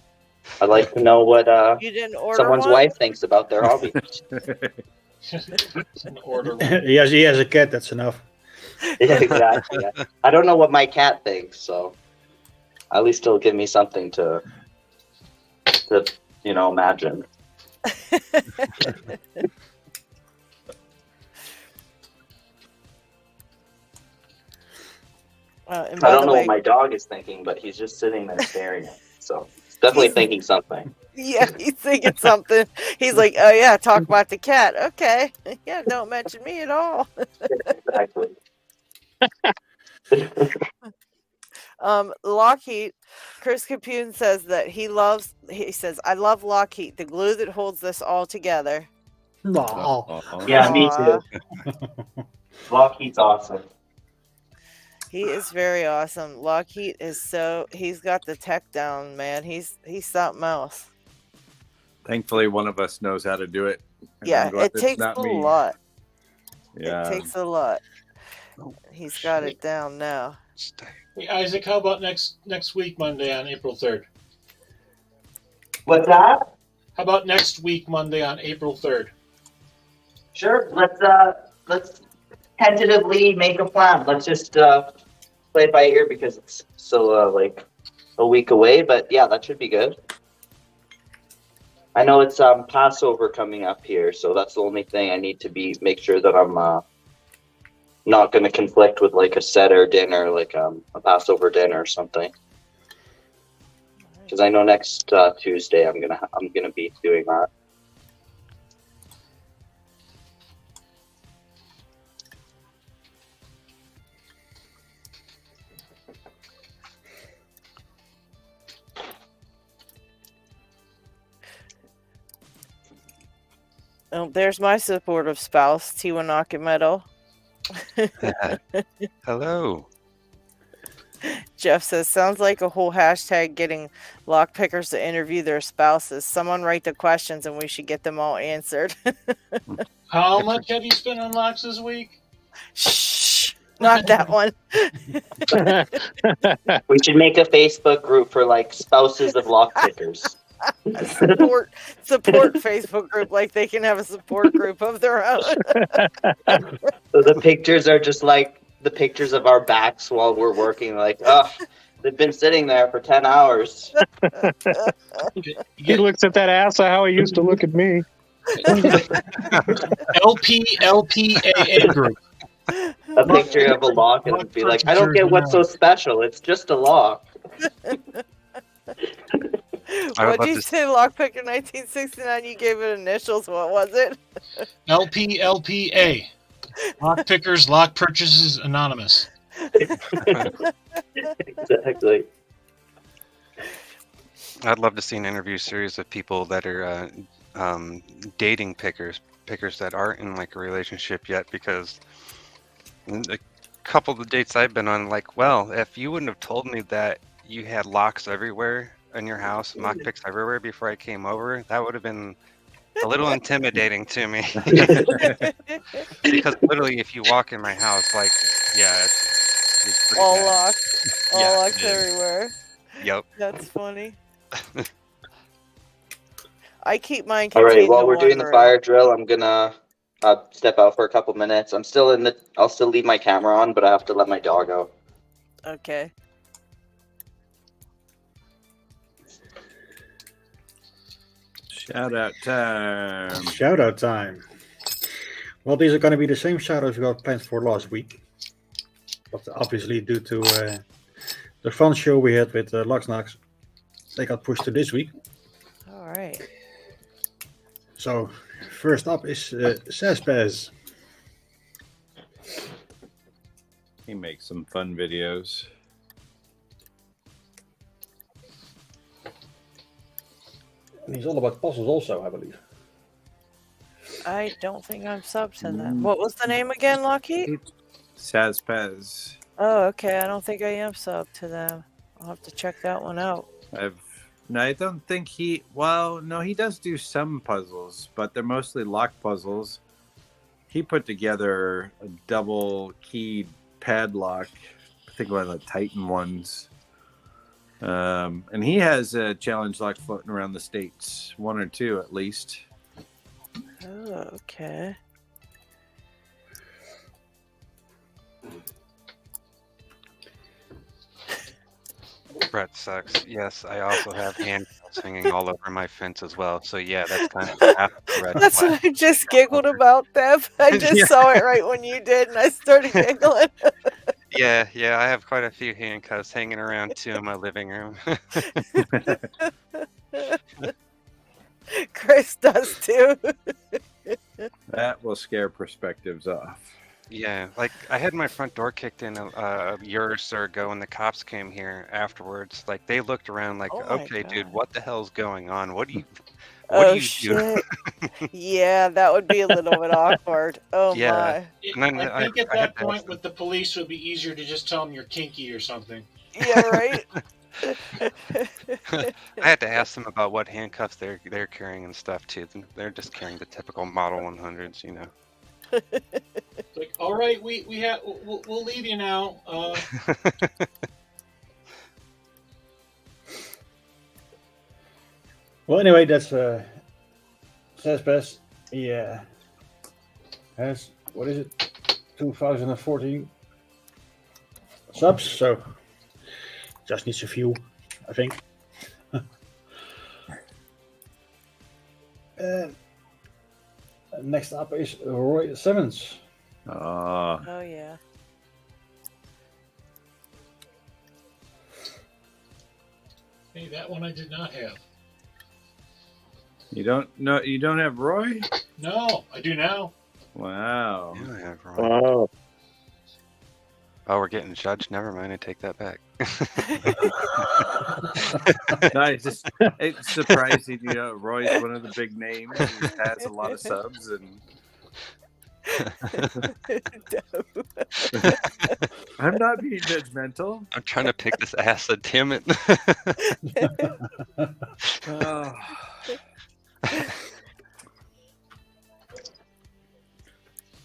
I'd like to know what You didn't order someone's one? wife thinks about their hobby. An order. He has a cat. That's enough. Yeah, exactly. Yeah. I don't know what my cat thinks, so at least it'll give me something to imagine. And I by don't the know way, what my dog is thinking, but he's just sitting there staring at me. So he's definitely thinking something. yeah, he's thinking something. He's like, oh yeah, talk about the cat. Okay. Yeah, don't mention me at all. Exactly. LockHeat, Chris Capune says that he says, I love LockHeat, the glue that holds this all together. No. Yeah, me too. Locky's awesome. He is very awesome. LockHeat is he's got the tech down, man. He's something else. Thankfully, one of us knows how to do it. Yeah, it takes a lot. Yeah. It takes a lot. He's got it down now. Hey, Isaac, how about next week, Monday on April 3rd? What's that? How about next week, Monday on April 3rd? Sure. Let's tentatively make a plan. Let's just play it by ear because it's still like a week away. But yeah, that should be good. I know it's Passover coming up here, so that's the only thing I need to make sure that I'm not going to conflict with like a Seder dinner, like a Passover dinner or something. Because I know next Tuesday I'm gonna be doing that. Oh, there's my supportive spouse, Tiwanaka Metal. Hello. Jeff says, sounds like a whole hashtag getting lockpickers to interview their spouses. Someone write the questions and we should get them all answered. How much have you spent on locks this week? Shh, not that one. We should make a Facebook group for like spouses of lockpickers. support Facebook group, like they can have a support group of their own. So the pictures are just like the pictures of our backs while we're working. Like, oh, they've been sitting there for 10 hours. He looks at that ass of how he used to look at me. LPAA group. A picture of a lock and be like, I don't get what's so special. It's just a lock. What did you say, Lockpicker 1969? You gave it initials. What was it? LPA. Lock Pickers, Lock Purchases Anonymous. Exactly. I'd love to see an interview series of people that are dating pickers that aren't in like a relationship yet, because a couple of the dates I've been on, like, well, if you wouldn't have told me that you had locks everywhere in your house, lock picks everywhere before I came over, that would have been a little intimidating to me. Because literally, if you walk in my house, like, yeah, it's pretty all bad. locks, all locks everywhere. Yep. That's funny. I keep mine. All right, while we're doing the fire drill, I'm gonna step out for a couple minutes. I'll still leave my camera on, but I have to let my dog out. Okay. Shout out time. Shout out time. Well, these are going to be the same shout outs we got planned for last week. But obviously, due to the fun show we had with Locks Knocks, they got pushed to this week. All right. So, first up is Sazbaz. He makes some fun videos. And he's all about puzzles also, I believe. I don't think I'm subbed to them. What was the name again, Locky? Sazpez. Oh, okay. I don't think I am subbed to them. I'll have to check that one out. No, I don't think he... Well, no, he does do some puzzles, but they're mostly lock puzzles. He put together a double-keyed padlock. I think one of the Titan ones. And he has a challenge lock floating around the States. One or two, at least. Oh, okay. Brett sucks. Yes, I also have handcuffs hanging all over my fence as well. So yeah, that's kind of half Brett. That's what I just giggled about, Dev. I just saw it right when you did, and I started giggling. Yeah, I have quite a few handcuffs hanging around too in my living room. Chris does too. That will scare perspectives off. Yeah, like I had my front door kicked in a year or so ago, and the cops came here afterwards. Like they looked around, like, okay, dude, what the hell's going on? What do you do? Shit. Yeah, that would be a little bit awkward. Oh yeah. my. I think at that point with the police, it would be easier to just tell them you're kinky or something. Yeah, right. I had to ask them about what handcuffs they're carrying and stuff too. They're just carrying the typical Model 100s, you know. Like, all right, we'll leave you now. Well, anyway, that's Sazbaz. He has, what is it, 2014 subs, so just needs a few, I think. Next up is Roy Simmons. Oh yeah. Hey, that one I did not have. You don't have Roy? No, I do now. Wow. Yeah, I have Roy. Wow. Oh, we're getting judged. Never mind. I take that back. No, it's surprising. Roy's one of the big names. He has a lot of subs, and I'm not being judgmental. I'm trying to pick this acid. Damn it. Oh.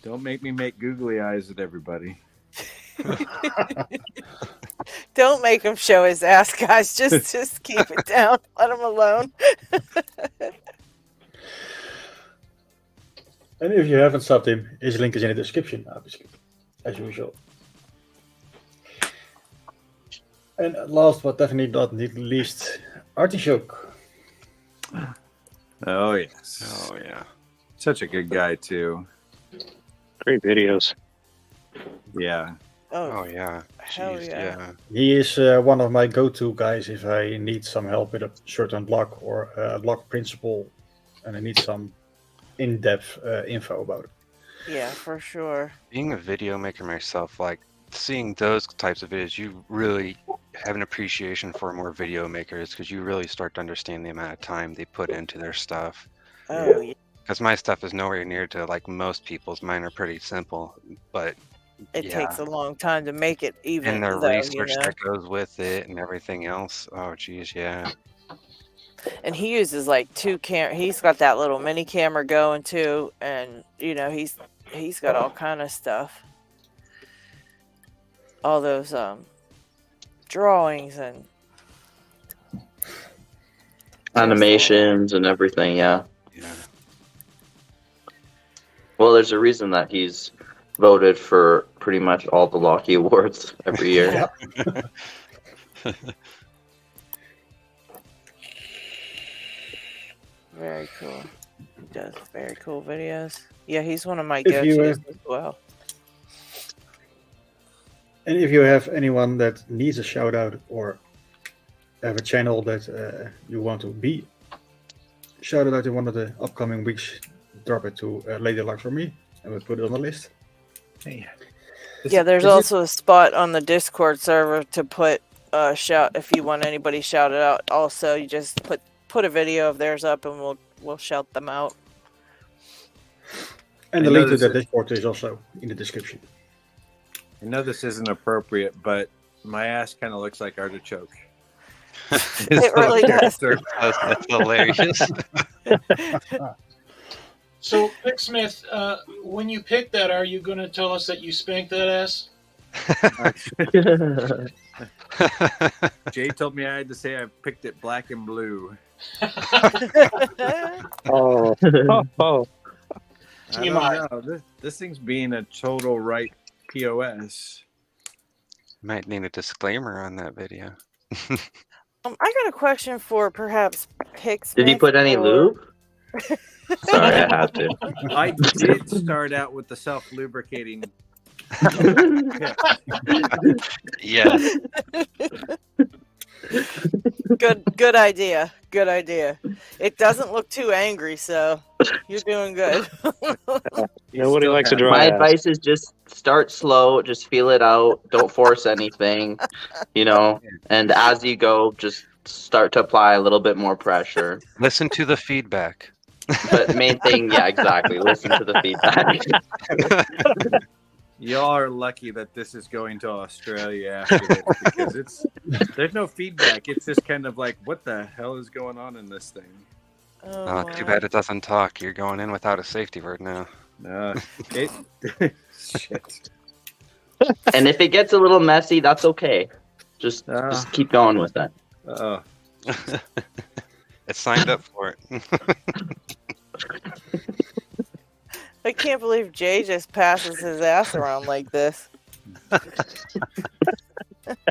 Don't make me make googly eyes at everybody. Don't make him show his ass, guys. Just keep it down. Let him alone. And if you haven't subbed him, his link is in the description, obviously, as usual. And last but definitely not least, Artichoke. Oh, yes. Oh, yeah. Such a good guy, too. Great videos. Yeah. Oh, yeah. Hell Jeez, yeah. He is one of my go-to guys if I need some help with a certain block or a block principle, and I need some in-depth info about it. Yeah, for sure. Being a video maker myself, like seeing those types of videos, you really have an appreciation for more video makers because you really start to understand the amount of time they put into their stuff. Oh, yeah. Because my stuff is nowhere near to like most people's. Mine are pretty simple, but It takes a long time to make it even. and the though, research that goes with it and everything else. Oh, geez, yeah. And he uses like two he's got that little mini camera going too, and he's got all kind of stuff. All those drawings and animations and everything. Yeah. Yeah. Well, there's a reason that he's voted for pretty much all the Locky Awards every year. Very cool. He does very cool videos. Yeah, he's one of my go-tos as well. And if you have anyone that needs a shout out or have a channel that you want to be shouted out in one of the upcoming weeks, drop it to LadyLocks for me and we'll put it on the list. Yeah, there's also a spot on the Discord server to put shout if you want anybody shouted out. Also, you just put a video of theirs up and we'll shout them out. And the link to the Discord is also in the description. I know this isn't appropriate, but my ass kind of looks like Artichoke. It really does. That's hilarious. So, Picksmith, when you pick that, are you going to tell us that you spanked that ass? Jay told me I had to say I picked it black and blue. Oh. I don't know. This thing's being a total right POS. Might need a disclaimer on that video. I got a question for perhaps Picksmith. Did he put any lube? Sorry, I had to. I did start out with the self-lubricating. Yes. Good idea. Good idea. It doesn't look too angry, so you're doing good. Nobody likes a dry My ass. advice is just start slow, just feel it out, don't force anything, and as you go, just start to apply a little bit more pressure. Listen to the feedback. But main thing, yeah, exactly. Listen to the feedback. Y'all are lucky that this is going to Australia after this because there's no feedback. It's just kind of like, what the hell is going on in this thing? Oh, too bad it doesn't talk. You're going in without a safety word now. Shit. And if it gets a little messy, that's okay. Just keep going with that. It signed up for it. I can't believe Jay just passes his ass around like this.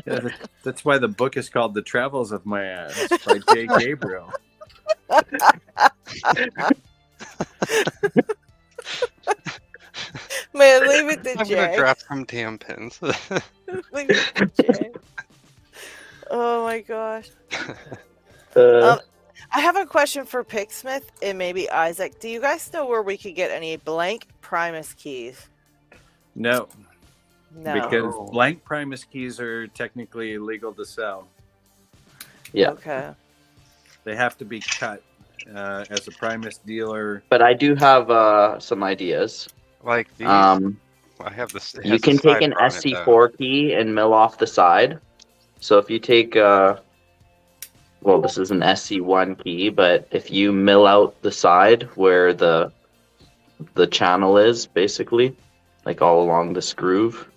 Yeah, that's why the book is called The Travels of My Ass by Jay Gabriel. Man, leave it to I'm Jay. gonna drop some damn pins. Leave it to Jay. Oh my gosh. I have a question for Picksmith and maybe Isaac. Do you guys know where we could get any blank Primus keys? No. No. Because blank Primus keys are technically illegal to sell. Yeah. Okay. They have to be cut as a Primus dealer. But I do have some ideas. Like these, I have this. You can take an SC4 key and mill off the side. So if you take, well, this is an SC1 key, but if you mill out the side where the channel is, basically, like all along this groove,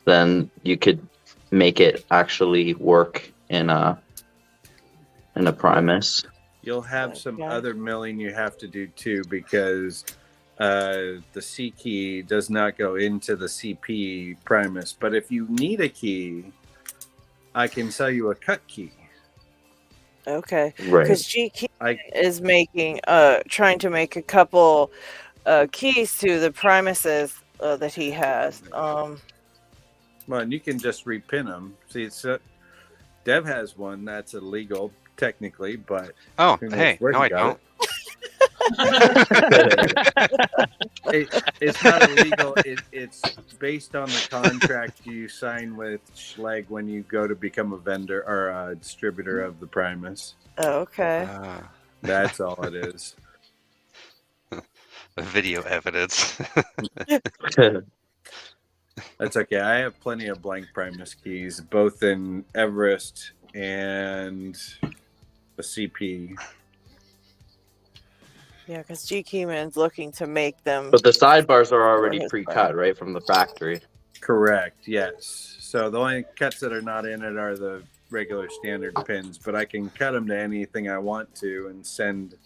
then you could make it actually work in a Primus. You'll have some other milling you have to do too, because the C key does not go into the CP Primus. But if you need a key, I can sell you a cut key. Okay. Right. Because G-Key is making, trying to make a couple keys to the Primuses that he has. Well, and you can just repin them. See, it's Dev has one that's illegal technically, but hey, no, I don't. It's not illegal. It's based on the contract you sign with Schleg when you go to become a vendor or a distributor of the Primus. Oh, okay. That's all it is. Video evidence. That's okay. I have plenty of blank Primus keys, both in Everest and the CP. Yeah, because G-Keyman's looking to make them. But the sidebars are already pre-cut, right, from the factory? Correct, yes. So the only cuts that are not in it are the regular standard pins, but I can cut them to anything I want to and send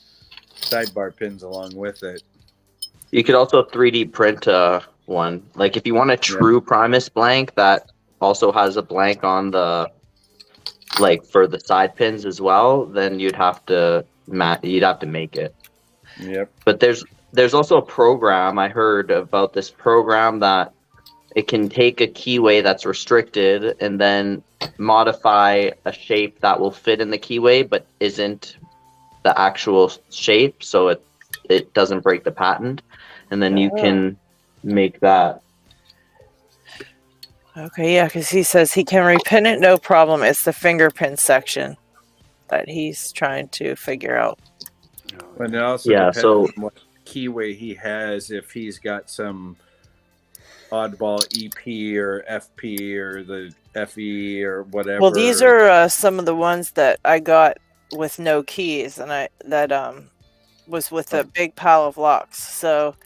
sidebar pins along with it. You could also 3D print one. Like if you want a true Primus blank that also has a blank on the, like for the side pins as well, then you'd have to make it. Yep. But there's also a program. I heard about this program that it can take a keyway that's restricted and then modify a shape that will fit in the keyway but isn't the actual shape, so it doesn't break the patent, and then you can make that. Okay, yeah, because he says he can repin it, no problem. It's the finger pin section that he's trying to figure out. And it also depends on what keyway he has. If he's got some oddball EP or FP or the FE or whatever. Well, these are some of the ones that I got with no keys, and was with a big pile of locks. So,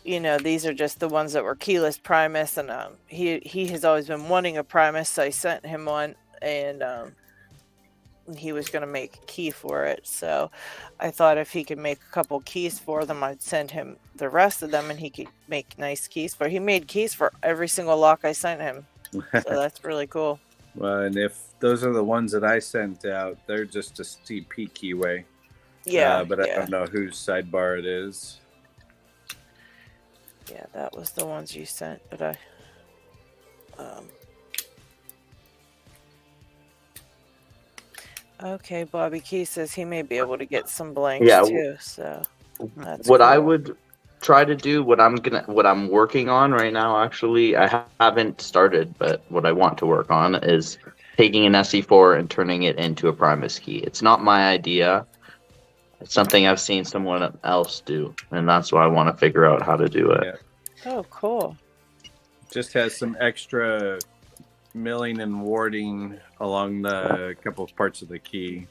these are just the ones that were keyless Primus, and he has always been wanting a Primus, so I sent him one, and he was going to make a key for it. So I thought if he could make a couple keys for them, I'd send him the rest of them, and he could make nice keys for. He made keys for every single lock I sent him, so that's really cool. Well, and if those are the ones that I sent out, they're just a CP keyway. Yeah, but I don't know whose sidebar it is. Yeah, that was the ones you sent, but I. Okay, Bobby Key says he may be able to get some blanks too. So that's what cool. I would try to do, what I'm working on right now. Actually, I haven't started, but what I want to work on is taking an SE4 and turning it into a Primus key. It's not my idea. It's something I've seen someone else do, and that's why I want to figure out how to do it. Yeah. Oh, cool. Just has some extra milling and warding along the couple of parts of the key.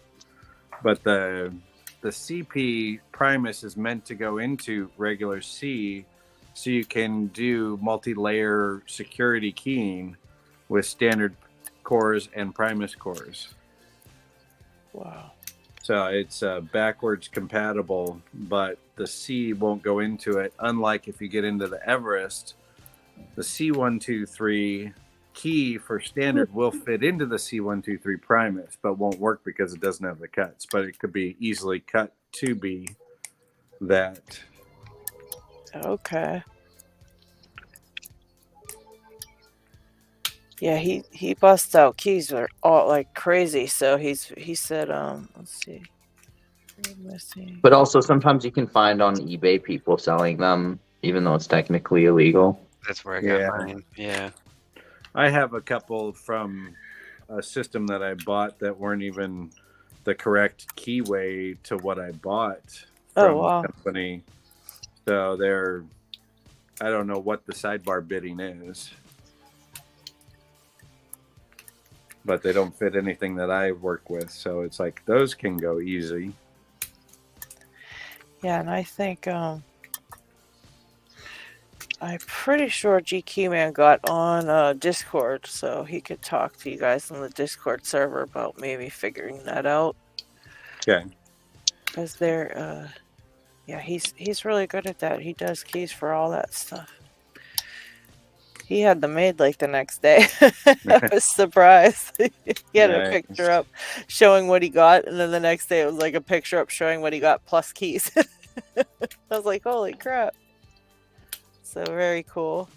But the CP Primus is meant to go into regular C, so you can do multi-layer security keying with standard cores and Primus cores. Wow. So it's backwards compatible, but the C won't go into it. Unlike if you get into the Everest, the C123 key for standard will fit into the C123 Primus, but won't work because it doesn't have the cuts. But it could be easily cut to be that. Okay. Yeah, he busts out keys are all like crazy. So he said, let's see. But also sometimes you can find on eBay people selling them, even though it's technically illegal. That's where I got mine. Yeah. I have a couple from a system that I bought that weren't even the correct keyway to what I bought from the company. So I don't know what the sidebar bidding is, but they don't fit anything that I work with. So it's like those can go easy. Yeah, and I think I'm pretty sure GQ Man got on Discord, so he could talk to you guys on the Discord server about maybe figuring that out. Okay. Because they're, yeah, he's really good at that. He does keys for all that stuff. He had them made like the next day. I was surprised. He had a picture up showing what he got, and then the next day it was like a picture up showing what he got plus keys. I was like, holy crap. So very cool.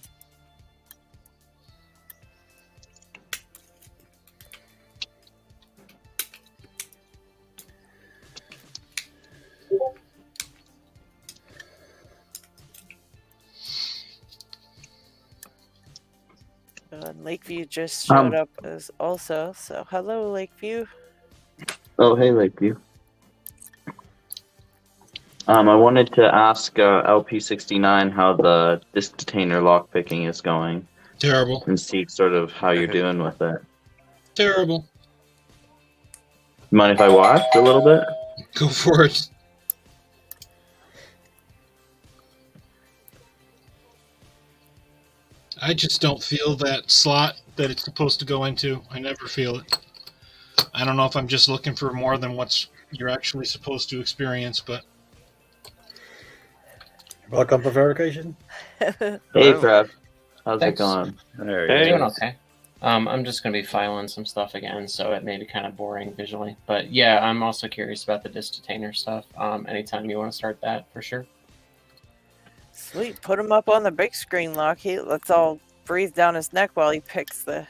And Lakeview just showed up as also. So hello, Lakeview. Oh, hey, Lakeview. I wanted to ask LP69 how the disk detainer lockpicking is going. Terrible. And see sort of how you're doing with it. Terrible. Mind if I watch a little bit? Go for it. I just don't feel that slot that it's supposed to go into. I never feel it. I don't know if I'm just looking for more than what you're actually supposed to experience, but... Welcome for verification. Hey, Trev. How's Thanks. it going? Hey. Doing okay. I'm just going to be filing some stuff again, so it may be kind of boring visually. But yeah, I'm also curious about the disk detainer stuff. Anytime you want to start that, for sure. Sweet. Put him up on the big screen, LockHeat. Let's all breathe down his neck while he picks the...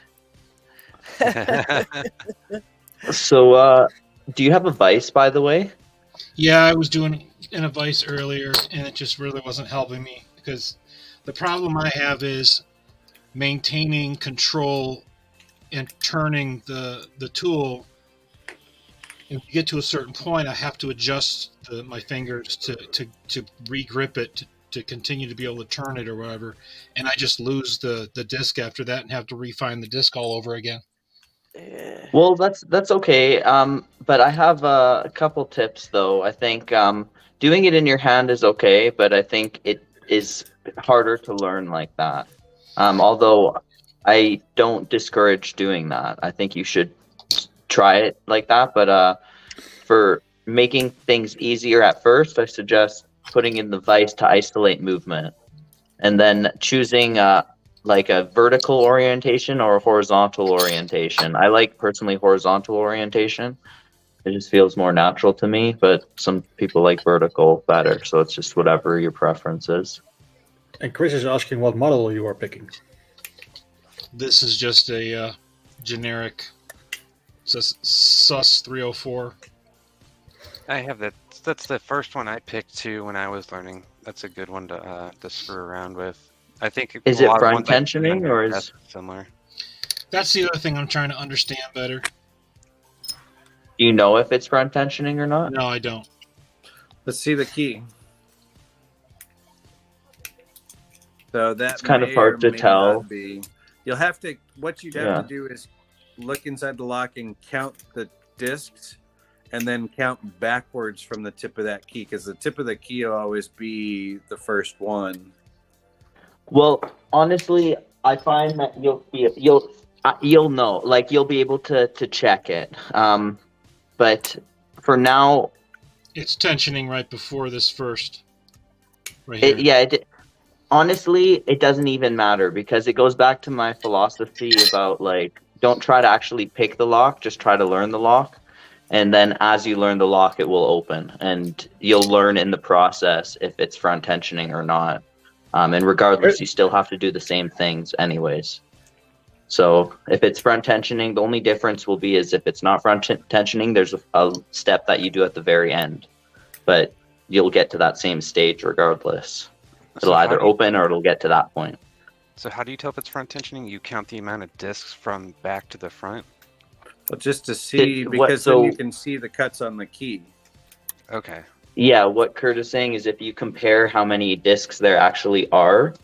So, do you have a Vice, by the way? Yeah, I was doing in a Vice earlier, and it just really wasn't helping me, because the problem I have is maintaining control and turning the tool. And if you get to a certain point, I have to adjust my fingers to re-grip it to continue to be able to turn it or whatever, and I just lose the disc after that and have to refine the disc all over again. Well, that's okay. But I have a couple tips though. I think doing it in your hand is okay, but I think it is harder to learn like that. Although I don't discourage doing that. I think you should try it like that. But for making things easier at first, I suggest putting in the Vice to isolate movement, and then choosing like a vertical orientation or a horizontal orientation. I like personally horizontal orientation. It just feels more natural to me, but some people like vertical better. So it's just whatever your preference is. And Chris is asking what model you are picking. This is just a generic SUS 304. I have that. That's the first one I picked too when I was learning. That's a good one to screw around with. I think is it front tensioning or is similar? That's the other thing I'm trying to understand better. Do you know if it's front tensioning or not? No, I don't. Let's see the key. So that's kind of hard to tell. You'll have to. What you'd have to do is look inside the lock and count the discs, and then count backwards from the tip of that key, because the tip of the key will always be the first one. Well, honestly, I find that you'll know, like you'll be able to check it. But for now, it's tensioning right before this first. Right here. Honestly, it doesn't even matter, because it goes back to my philosophy about like, don't try to actually pick the lock, just try to learn the lock. And then as you learn the lock, it will open, and you'll learn in the process if it's front tensioning or not. And regardless, you still have to do the same things anyways. So if it's front tensioning, the only difference will be is if it's not front tensioning, there's a step that you do at the very end. But you'll get to that same stage regardless. It'll either open or it'll get to that point. So how do you tell if it's front tensioning? You count the amount of discs from back to the front? Well, just to see, because then you can see the cuts on the key. Okay. Yeah, what Kurt is saying is if you compare how many discs there actually are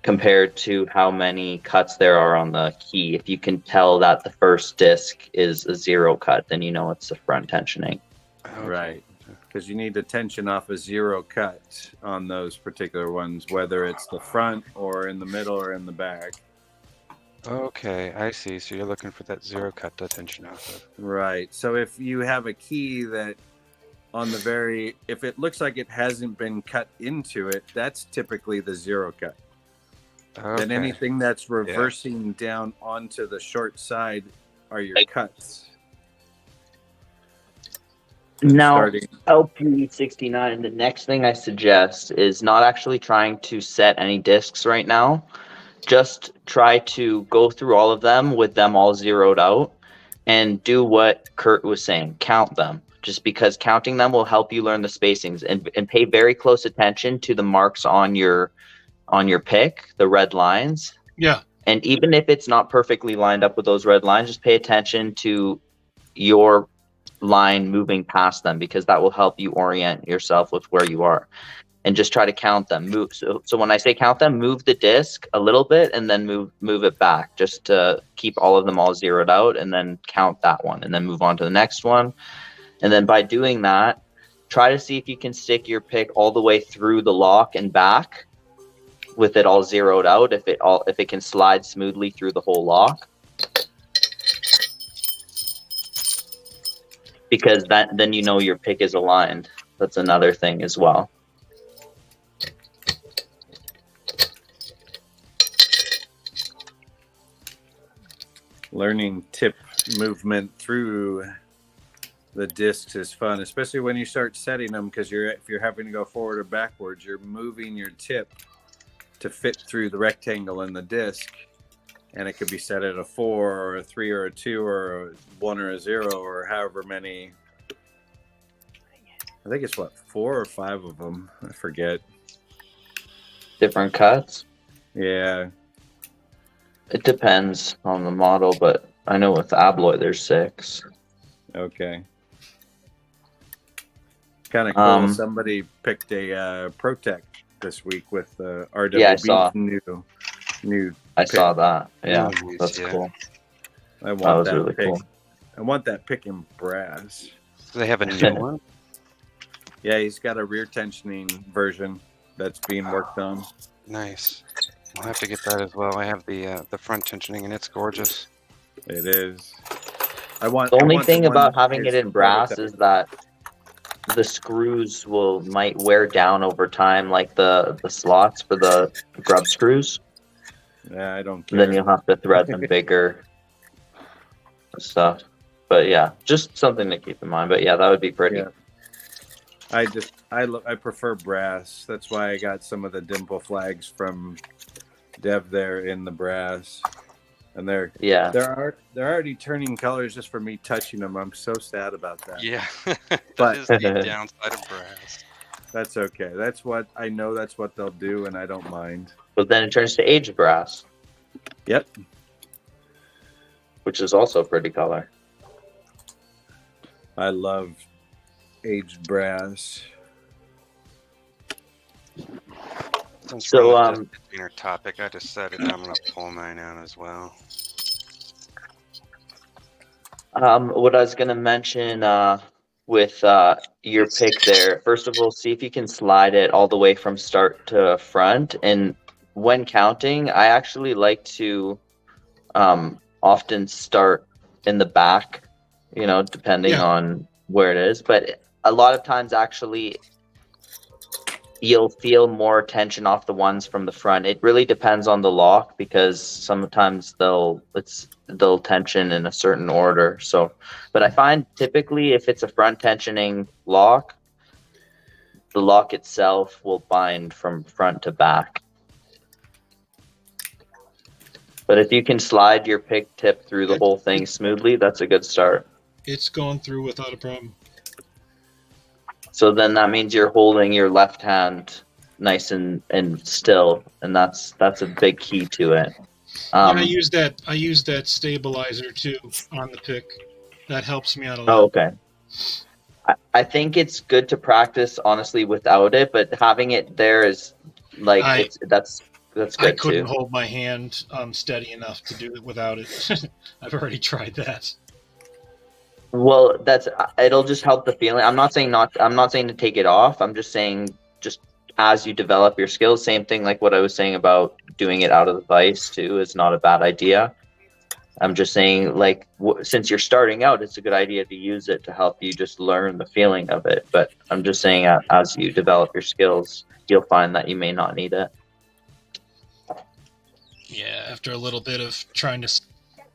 compared to how many cuts there are on the key, if you can tell that the first disc is a 0 cut, then you know it's a front tensioning. Okay. Right. Because you need to tension off a 0 cut on those particular ones, whether it's the front or in the middle or in the back. Okay, I see. So you're looking for that 0 cut to tension off of. Right. So if you have a key that on the very, if it looks like it hasn't been cut into it, that's typically the 0 cut. Okay. Then anything that's reversing down onto the short side are your cuts. Now, LP69, the next thing I suggest is not actually trying to set any discs right now. Just try to go through all of them with them all zeroed out and do what Kurt was saying, count them. Just because counting them will help you learn the spacings and pay very close attention to the marks on your pick, the red lines. Yeah. And even if it's not perfectly lined up with those red lines, just pay attention to your line moving past them, because that will help you orient yourself with where you are. And just try to count them. So when I say count them, move the disc a little bit and then move it back, just to keep all of them all zeroed out, and then count that one and then move on to the next one. And then by doing that, try to see if you can stick your pick all the way through the lock and back with it all zeroed out, if it can slide smoothly through the whole lock. Because then you know your pick is aligned. That's another thing as well. Learning tip movement through the discs is fun, especially when you start setting them, because if you're having to go forward or backwards, you're moving your tip to fit through the rectangle in the disc, and it could be set at a 4 or a 3 or a 2 or a 1 or a 0 or however many. I think it's 4 or 5 of them. I forget. Different cuts? Yeah. It depends on the model, but I know with Abloy there's 6. Okay. Kind of cool. Somebody picked a Protect this week with RWB's yeah, I saw. new. I saw that. Yeah, that's cool. I want that really pick. cool. I want that pick in brass. Do they have a new one? Yeah, he's got a rear tensioning version that's being worked on. Nice. I'll have to get that as well. I have the front tensioning, and it's gorgeous. It is. The only thing about having it in brass is that the screws might wear down over time, like the slots for the grub screws. Yeah, I don't care. And then you'll have to thread them bigger and stuff. But yeah, just something to keep in mind. But yeah, that would be pretty. Yeah. I prefer brass. That's why I got some of the dimple flags from Dev there in the brass. And they're already turning colors just for me touching them. I'm so sad about that. Yeah, but is the downside of brass. That's okay. That's what I know. That's what they'll do, and I don't mind. But then it turns to aged brass. Yep. Which is also a pretty color. I love aged brass. Since So, we're on the dinner topic, I decided I'm going to pull mine out as well. What I was going to mention with your pick there, first of all, see if you can slide it all the way from start to front. And when counting, I actually like to often start in the back, depending on where it is. But a lot of times, actually, you'll feel more tension off the ones from the front. It really depends on the lock, because sometimes they'll tension in a certain order. So, but I find typically if it's a front tensioning lock, the lock itself will bind from front to back. But if you can slide your pick tip through the whole thing smoothly, that's a good start. It's going through without a problem. So then that means you're holding your left hand nice and still, and that's a big key to it. I use that stabilizer too on the pick. That helps me out a lot. Oh, okay. I think it's good to practice honestly without it, but having it there is like that's good I couldn't too. hold my hand steady enough to do it without it. I've already tried that. Well, it'll just help the feeling. I'm not saying to take it off. I'm just saying just as you develop your skills, same thing like what I was saying about doing it out of the vise too is not a bad idea. I'm just saying like since you're starting out, it's a good idea to use it to help you just learn the feeling of it. But I'm just saying as you develop your skills, you'll find that you may not need it. Yeah, after a little bit of trying to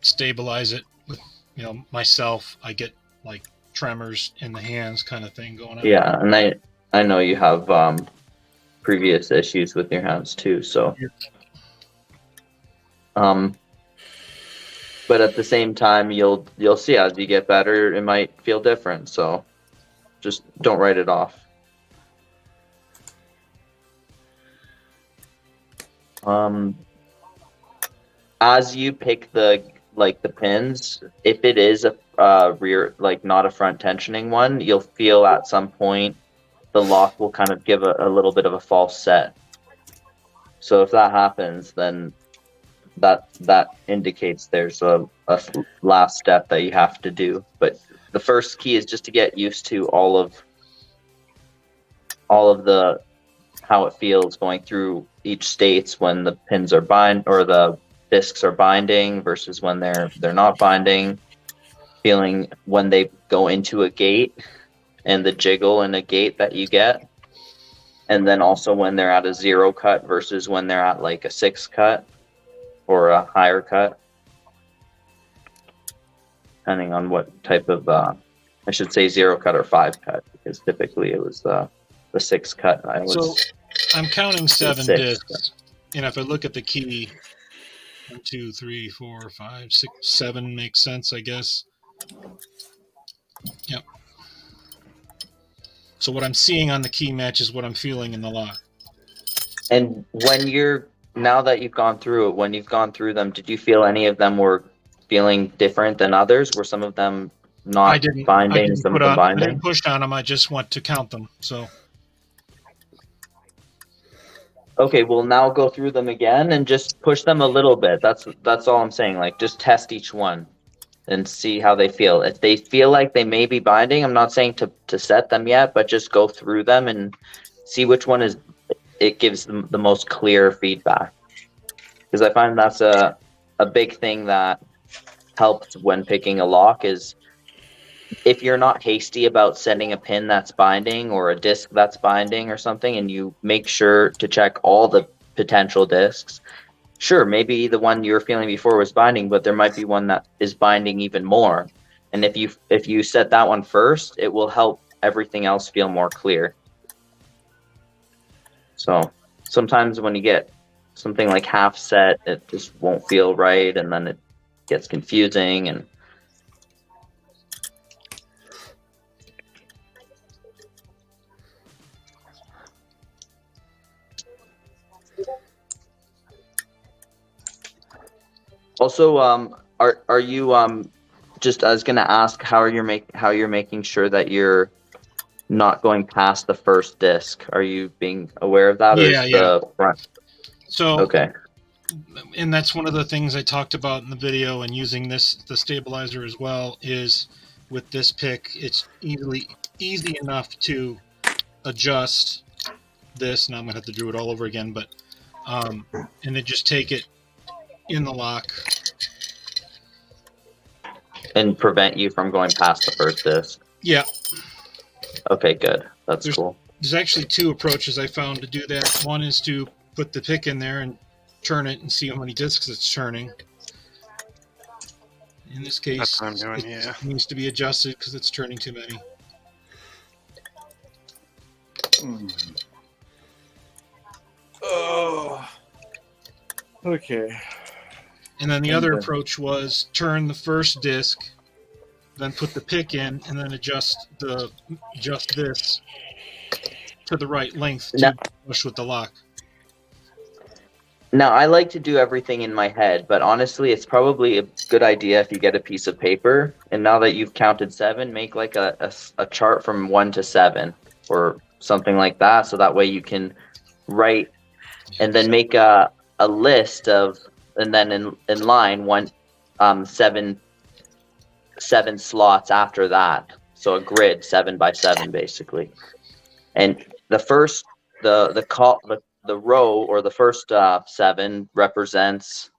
stabilize it with myself, I get like tremors in the hands kind of thing going on. Yeah, and I know you have previous issues with your hands too, so but at the same time you'll see as you get better it might feel different, so just don't write it off. As you pick the pins, if it is a rear, like not a front tensioning one, you'll feel at some point the lock will kind of give a little bit of a false set. So if that happens, then that indicates there's a last step that you have to do. But the first key is just to get used to all of the how it feels going through each states when the pins are or the discs are binding versus when they're not binding, feeling when they go into a gate and the jiggle in a gate that you get, and then also when they're at a 0 cut versus when they're at like a 6 cut or a higher cut, depending on what type of I should say 0 cut or 5 cut, because typically it was the 6 cut. So I'm counting 7 discs, and if I look at the key, 1, 2, 3, 4, 5, 6, 7 makes sense, I guess. Yep. So what I'm seeing on the key matches what I'm feeling in the lock. And now that you've gone through it, when you've gone through them, did you feel any of them were feeling different than others? Were some of them not binding, some of them binding? I didn't push on them, I just want to count them, so... Okay, well now go through them again and just push them a little bit. That's all I'm saying. Like just test each one and see how they feel. If they feel like they may be binding, I'm not saying to set them yet, but just go through them and see which one it gives them the most clear feedback. Because I find that's a big thing that helps when picking a lock is if you're not hasty about setting a pin that's binding or a disc that's binding or something, and you make sure to check all the potential discs, sure, maybe the one you were feeling before was binding, but there might be one that is binding even more. And if you set that one first, it will help everything else feel more clear. So sometimes when you get something like half set, it just won't feel right, and then it gets confusing. And also, are you just I was gonna ask how you're making sure that you're not going past the first disc. Are you being aware of that? Yeah, the front? So okay, and that's one of the things I talked about in the video, and using the stabilizer as well is with this pick, it's easy enough to adjust this. Now I'm gonna have to do it all over again, but and then just take it in the lock and prevent you from going past the first disc. Yeah. Okay, good. That's cool. There's actually 2 approaches I found to do that. One is to put the pick in there and turn it and see how many discs it's turning. In this case, that's what I'm doing, it needs to be adjusted because it's turning too many. Oh. Okay. And then the other approach was turn the first disc, then put the pick in, and then adjust this to the right length to push with the lock. Now, I like to do everything in my head, but honestly, it's probably a good idea if you get a piece of paper. And now that you've counted 7, make like a chart from 1 to 7 or something like that. So that way you can write and then make a list of, and then in line 7 slots after that. So a grid 7 by 7 basically. And the first, the row or the first 7 represents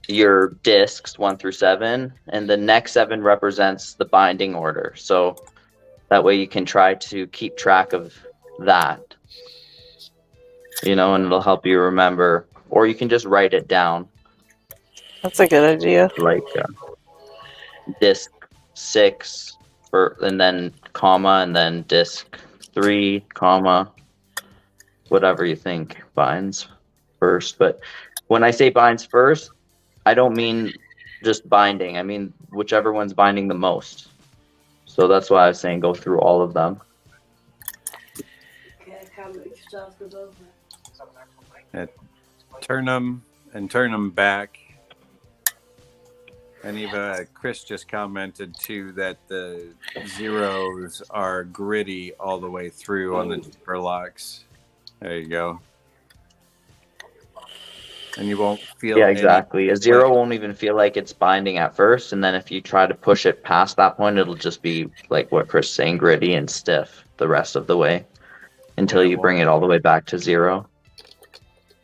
your discs 1 through 7, and the next 7 represents the binding order. So that way you can try to keep track of that, and it'll help you remember, or you can just write it down. That's a good idea. Like disc 6 and then comma, and then disc 3 comma, whatever you think binds first. But when I say binds first, I don't mean just binding. I mean whichever one's binding the most. So that's why I was saying go through all of them. Turn them back. And Chris just commented too that the zeros are gritty all the way through on the deeper locks. There you go. And you won't feel. Yeah, exactly. A 0 won't even feel like it's binding at first, and then if you try to push it past that point, it'll just be like what Chris is saying, gritty and stiff the rest of the way until you bring it all the way back to 0.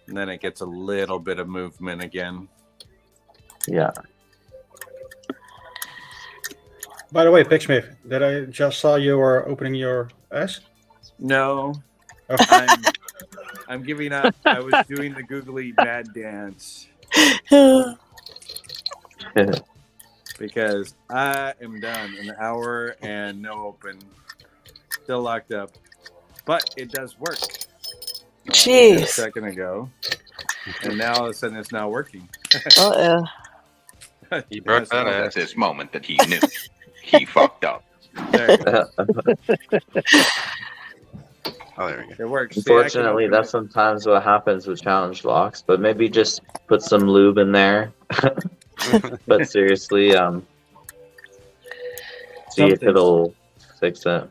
And then it gets a little bit of movement again. Yeah. By the way, Picksmith, did I just saw you were opening your ass? No. I'm giving up. I was doing the googly mad dance. Because I am done. An hour and no open. Still locked up. But it does work. Jeez. A second ago. And now all of a sudden it's not working. Uh-oh. He broke that At ass. this moment that he knew he fucked up. Oh, there we go. It works. Unfortunately, that's sometimes what happens with challenge locks, but maybe just put some lube in there. But seriously, see if it'll fix it.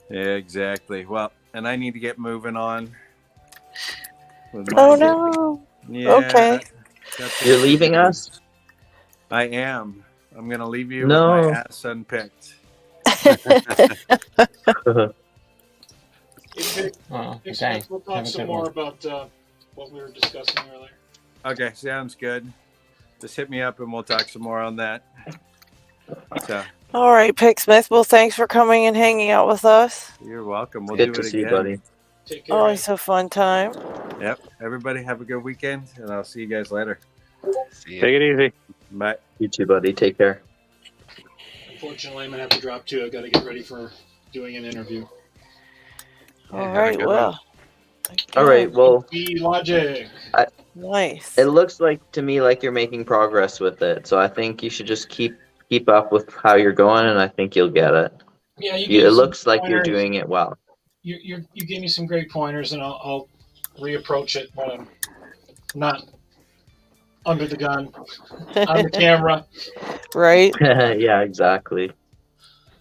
Yeah, exactly. Well, and I need to get moving on. Oh no. Yeah, okay. You're leaving us? I am. I'm going to leave you No. with my ass unpicked. Okay. We'll talk some more about what we were discussing earlier. Okay, sounds good. Just hit me up and we'll talk some more on that. So, All right, Picksmith. Well, thanks for coming and hanging out with us. you're welcome. We'll Good do to it see you, again. buddy. Take care. Always a fun time. Yep. Everybody have a good weekend, and I'll see you guys later. See ya. Take it easy. Bye. You too, buddy. Take care. Unfortunately, I'm going to have to drop too. I've got to get ready for doing an interview. All have a right, good well. All right, well, Logic. Nice. it looks like to me like you're making progress with it, so I think you should just keep up with how you're going, and I think you'll get it. Yeah, you It looks like you're doing it well. You gave me some great pointers, and I'll reapproach it when I'm not under the gun on the camera. Right? Yeah, exactly.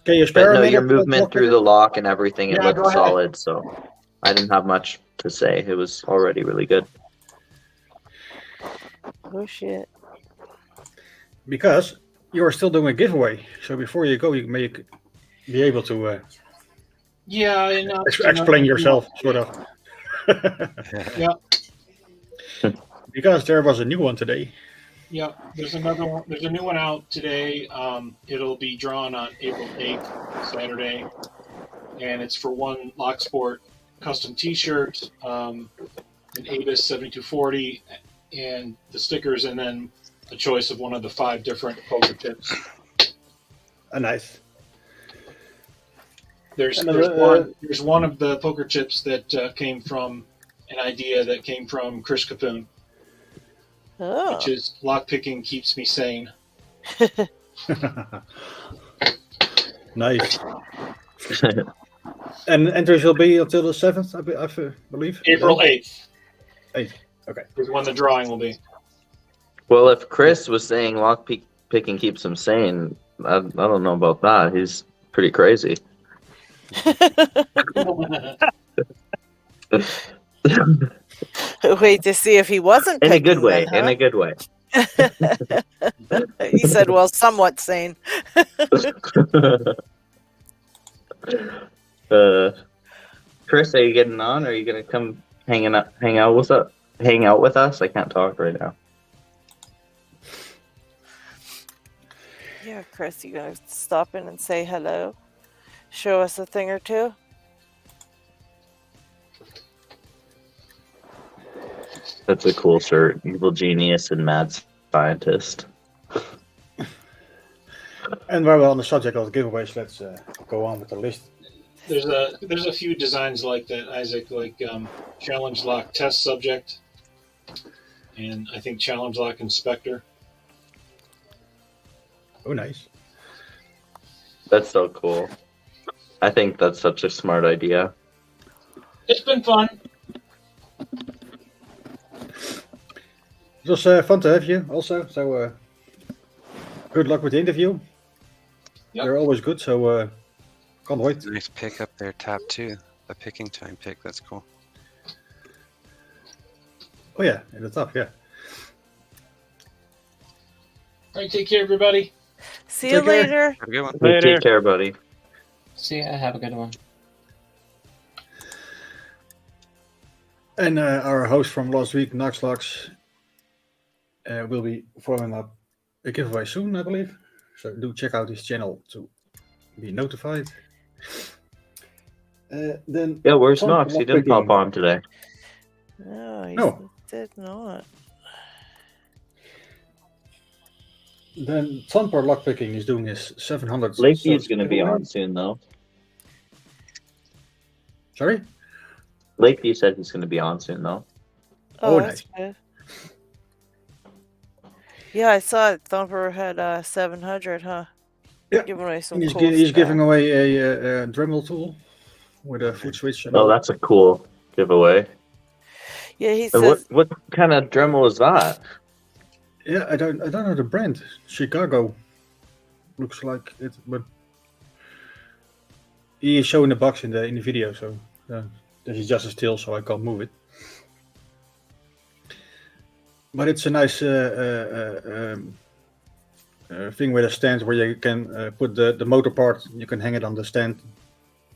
Can you But spare a no, minute? your movement through the lock and everything, it Yeah, looked go ahead. solid, so I didn't have much to say. It was already really good. Oh, shit. Because you are still doing a giveaway, so before you go, you may be able to Yeah, and explain yourself, sort of. Yeah. Because there was a new one today. Yeah, there's another one. There's a new one out today. It'll be drawn on April 8th, Saturday, and it's for one Locksport custom T-shirt, an Avis 7240, and the stickers, and then a choice of one of the 5 different poker chips. Nice. There's one of the poker chips that came from an idea that came from Chris Capoon, Oh. which is lockpicking keeps me sane. Nice. And entries will be until the 7th, I believe. April 8th. 8th. Okay. Is when the drawing will be. Well, if Chris was saying lock picking keeps him sane, I don't know about that. He's pretty crazy. Wait to see if he wasn't in a picking good way. then, huh? In a good way. He said, well, somewhat sane. Chris, are you getting on? Or are you gonna come hang out with us? I can't talk right now. Yeah, Chris, you gonna stop in and say hello? Show us a thing or two? That's a cool shirt. Evil genius and mad scientist. And while we're on the subject of the giveaways, let's go on with the list. There's a few designs like that, Isaac, like Challenge Lock Test Subject, and I think Challenge Lock Inspector. Oh, nice. That's so cool. I think that's such a smart idea. It's been fun. It was fun to have you also, so good luck with the interview. Yep. They're always good, so can't wait. Nice pick up there, top 2. The picking time pick, that's cool. Oh yeah, in the top, yeah. All right, take care, everybody. See you later. Have a good one. Take care, buddy. See ya. Have a good one. And our host from last week, LadyLocks, will be forming up a giveaway soon, I believe. So do check out his channel to be notified. Then Yeah, where's Knox? He didn't pop on today. No, he did not. Then Thumper Lockpicking is doing his 700. Lakey is going to be on soon, though. Sorry? Lakey said he's going to be on soon, though. Oh, nice. Good. Yeah, I saw it. Thumper had 700, huh? Yeah. Giving away some He's, cool he's stuff. giving away a Dremel tool with a foot switch. And Oh, all. that's a cool giveaway. Yeah, he And says. what kind of Dremel is that? Yeah, I don't know the brand. Chicago looks like it, but he is showing the box in the video, so this is just a still, so I can't move it. But it's a nice thing with a stand where you can put the motor part. You can hang it on the stand,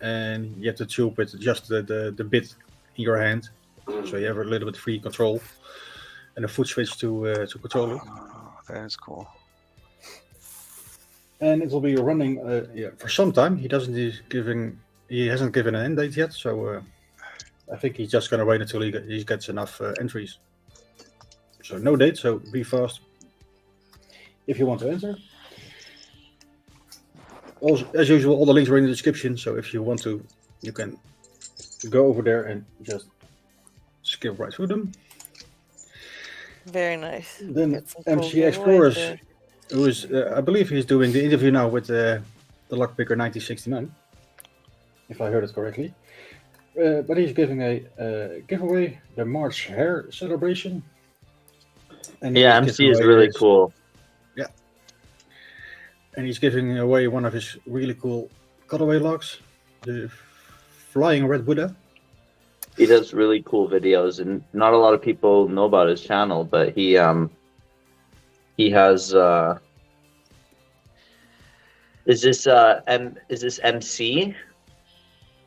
and you have to tube with just the bit in your hand, so you have a little bit free control. And a foot switch to control it. Oh, that is cool. And it will be running for some time. He hasn't given an end date yet, so I think he's just going to wait until he gets enough entries. So no date, so be fast if you want to enter. Also, as usual, all the links are in the description, so if you want to, you can go over there and just skip right through them. Very nice. Then MC Explorers, who is, I believe he's doing the interview now with the Lockpicker 1969, if I heard it correctly. But he's giving a giveaway, the March Hair Celebration. And yeah, MC is really cool. Yeah. And he's giving away one of his really cool cutaway locks, the Flying Red Buddha. He does really cool videos, and not a lot of people know about his channel, but he has is this MC?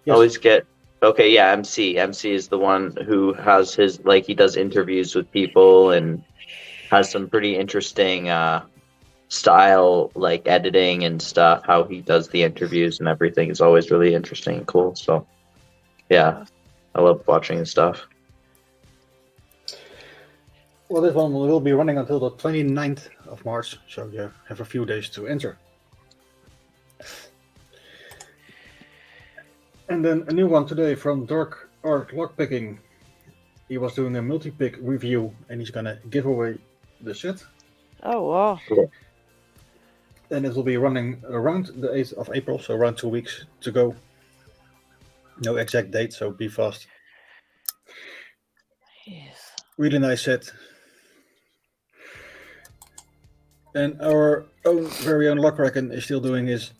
Yes. Always get okay, yeah, MC. MC is the one who has his, like, he does interviews with people and has some pretty interesting style, like editing and stuff. How he does the interviews and everything is always really interesting and cool. So yeah, I love watching his stuff. Well, this one will be running until the 29th of March, so you have a few days to enter. And then a new one today from Dark Art Lockpicking. He was doing a multi-pick review, and he's gonna give away the set. Oh, wow. Cool. And it will be running around the 8th of April, so around 2 weeks to go. No exact date, so be fast. Yes. Really nice set. And our own very own Lockracken is still doing his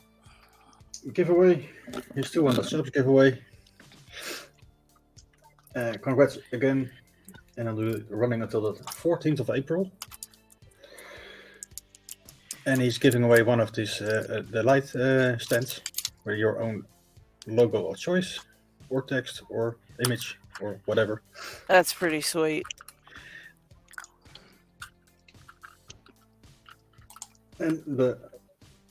giveaway. His 200 subs giveaway. Congrats again. And I'll do it running until the 14th of April. And he's giving away one of these the light stands with your own logo of choice, or text, or image, or whatever. That's pretty sweet. And the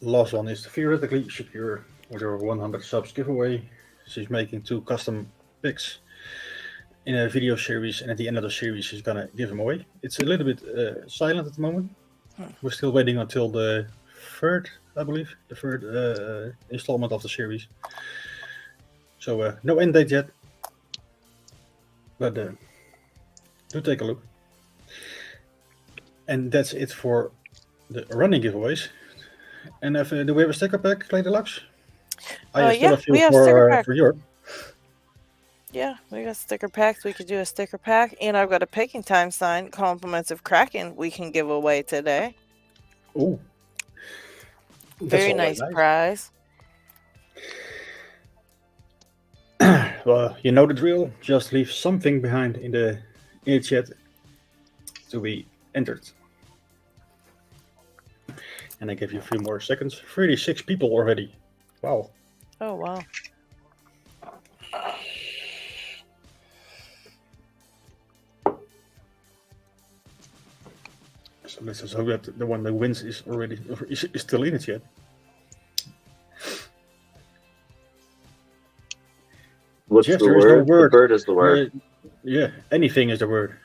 last one is theoretically secure with her 100 subs giveaway. She's making 2 custom picks in a video series, and at the end of the series she's gonna give them away. It's a little bit silent at the moment. We're still waiting until the 3rd, I believe, the 3rd installment of the series. So no end date yet, but do take a look. And that's it for the running giveaways. And do we have a sticker pack, Lady Locks? Yeah, we have sticker pack for Europe. Yeah, we got sticker packs. We could do a sticker pack, and I've got a Picking Time sign, compliments of Kraken, we can give away today. Oh, very nice prize. Well, you know the drill. Just leave something behind in the chat to be entered. And I give you a few more seconds. 36 people already. Wow. Oh, wow. So let's just hope that the one that wins is already is still in it yet. What's Jeff, the there word? is no word. The bird is the word. Yeah, anything is the word.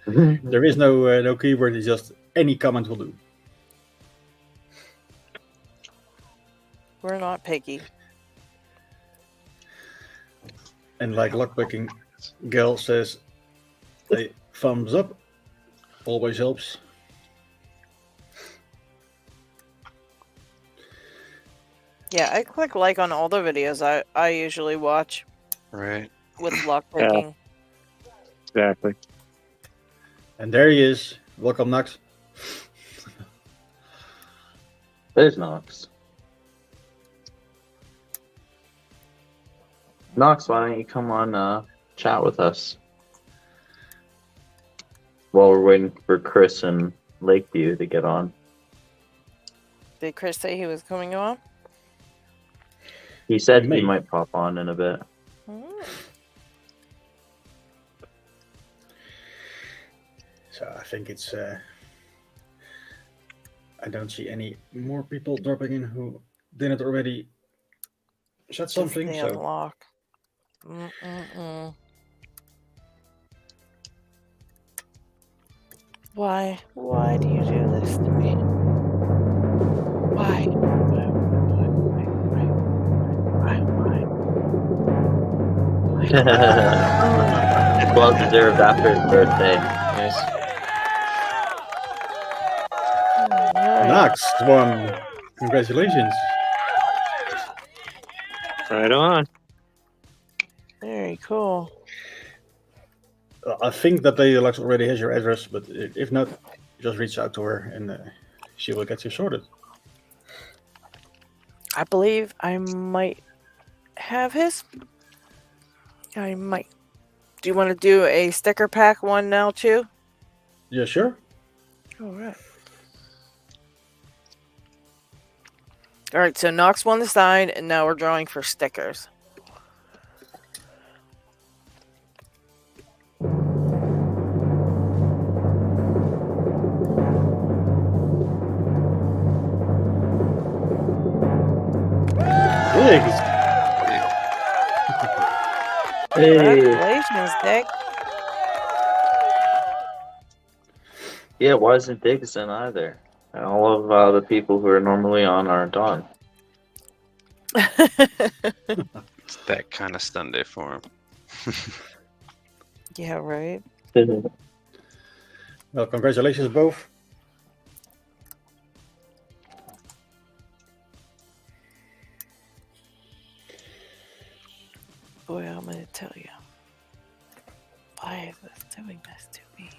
There is no keyword. It's just any comment will do. We're not picky. And like Lockpicking Gal says, a thumbs up always helps. Yeah, I click like on all the videos I usually watch. Right. With lockpicking. Yeah. Exactly. And there he is. Welcome, Nox. There's Nox. Nox, why don't you come on chat with us? While we're waiting for Chris and Lakeview to get on. Did Chris say he was coming on? He said he might pop on in a bit. So I think it's I don't see any more people dropping in who didn't already said something. It's the unlock. Why? Why do you do this to me? Why? Well deserved after his birthday. Nice. Nox won. Congratulations. Right on. Very cool. I think that Lady Locks already has your address, but if not, just reach out to her and she will get you sorted. I believe I might have his. I might. Do you want to do a sticker pack one now too? Yeah, sure. All right. All right, so Nox won the sign, and now we're drawing for stickers. Diggs. Congratulations, Dick. Yeah, why isn't Diggs in either? And all of the people who are normally on aren't on. It's that kind of Sunday for him. Yeah, right. Well, congratulations both. Boy, I'm going to tell you. Why is this doing this to me?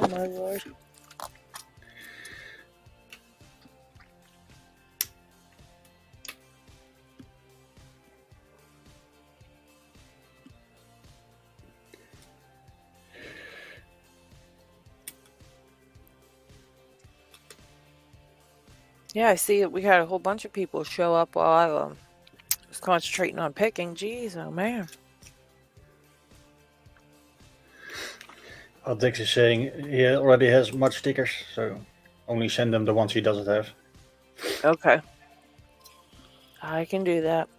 Oh my lord. Yeah, I see it. We had a whole bunch of people show up while I was concentrating on picking. Jeez, oh man. Well, Dix is saying he already has much stickers, so only send them the ones he doesn't have. Okay. I can do that.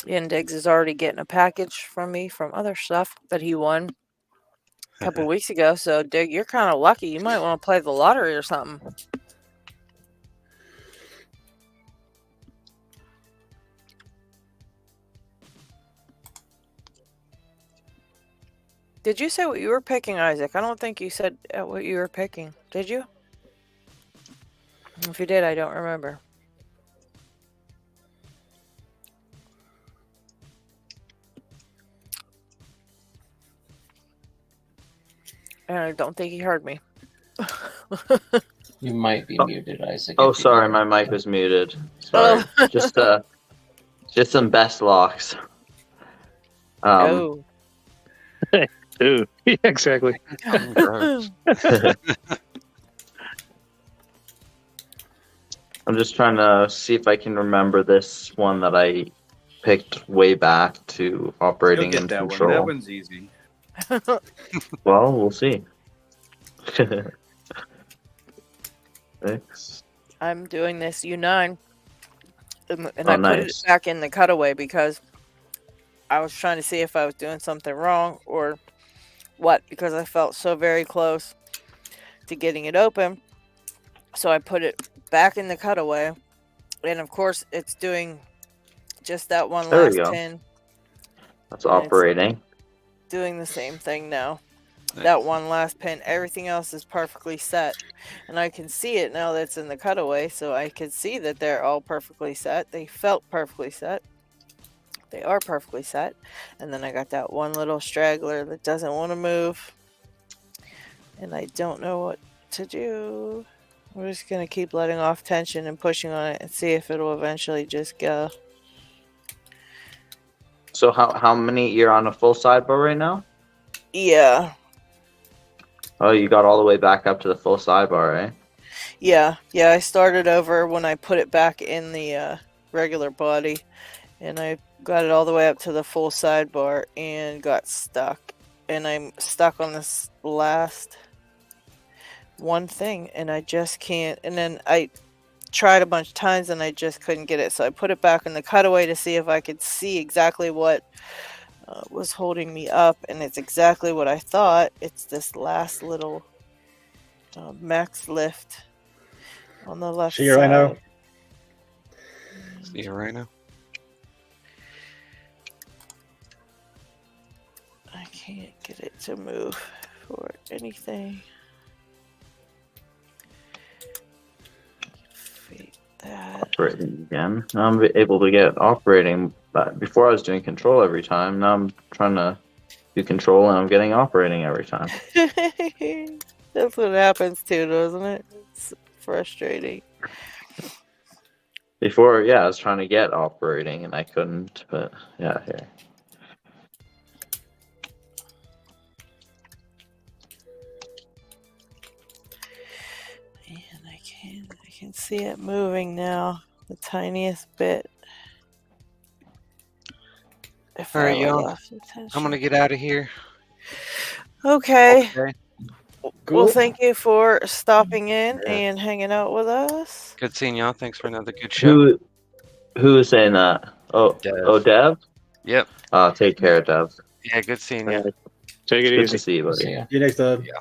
And Diggs is already getting a package from me from other stuff that he won a couple weeks ago. So, Dig, you're kind of lucky. You might want to play the lottery or something. Did you say what you were picking, Isaac? I don't think you said what you were picking. Did you? If you did, I don't remember. And I don't think he heard me. You might be muted, Isaac. Oh, sorry, my mic was muted. Sorry. Oh. Just some best locks. Oh. Ooh, yeah, exactly. I'm just trying to see if I can remember this one that I picked way back to operating You'll and get that control. one. That one's easy. Well, we'll see. Six. I'm doing this U9. And Oh, I put nice. it back in the cutaway because I was trying to see if I was doing something wrong or what, because I felt so very close to getting it open. So I put it back in the cutaway. And of course, it's doing just that one There last we go. pin. That's operating. Doing the same thing now. Nice. That one last pin. Everything else is perfectly set. And I can see it now that it's in the cutaway. So I can see that they're all perfectly set. They felt perfectly set. They are perfectly set. And then I got that one little straggler that doesn't want to move. And I don't know what to do. We're just going to keep letting off tension and pushing on it and see if it'll eventually just go. So how many? You're on a full sidebar right now? Yeah. Oh, you got all the way back up to the full sidebar, eh? Yeah. Yeah, I started over when I put it back in the regular body. And I got it all the way up to the full sidebar and got stuck. And I'm stuck on this last one thing. And I just can't. And then I tried a bunch of times and I just couldn't get it. So I put it back in the cutaway to see if I could see exactly what was holding me up. And it's exactly what I thought. It's this last little max lift on the left See you side. right now. See you right now. I can't get it to move for anything. Feed that. Operating again. Now I'm able to get operating. But before I was doing control every time. Now I'm trying to do control and I'm getting operating every time. That's what happens too, doesn't it? It's frustrating. Before, yeah, I was trying to get operating and I couldn't. But yeah, here. And I can see it moving now, the tiniest bit. All right, y'all. I'm gonna get out of here. Okay. Well, thank you for stopping in and hanging out with us. Good seeing y'all. Thanks for another good show. Who is saying that? Dev? Yep. Take care, Dev. Yeah, good seeing you. Take it Good easy. to see you, buddy. See ya. See you next time. Yeah.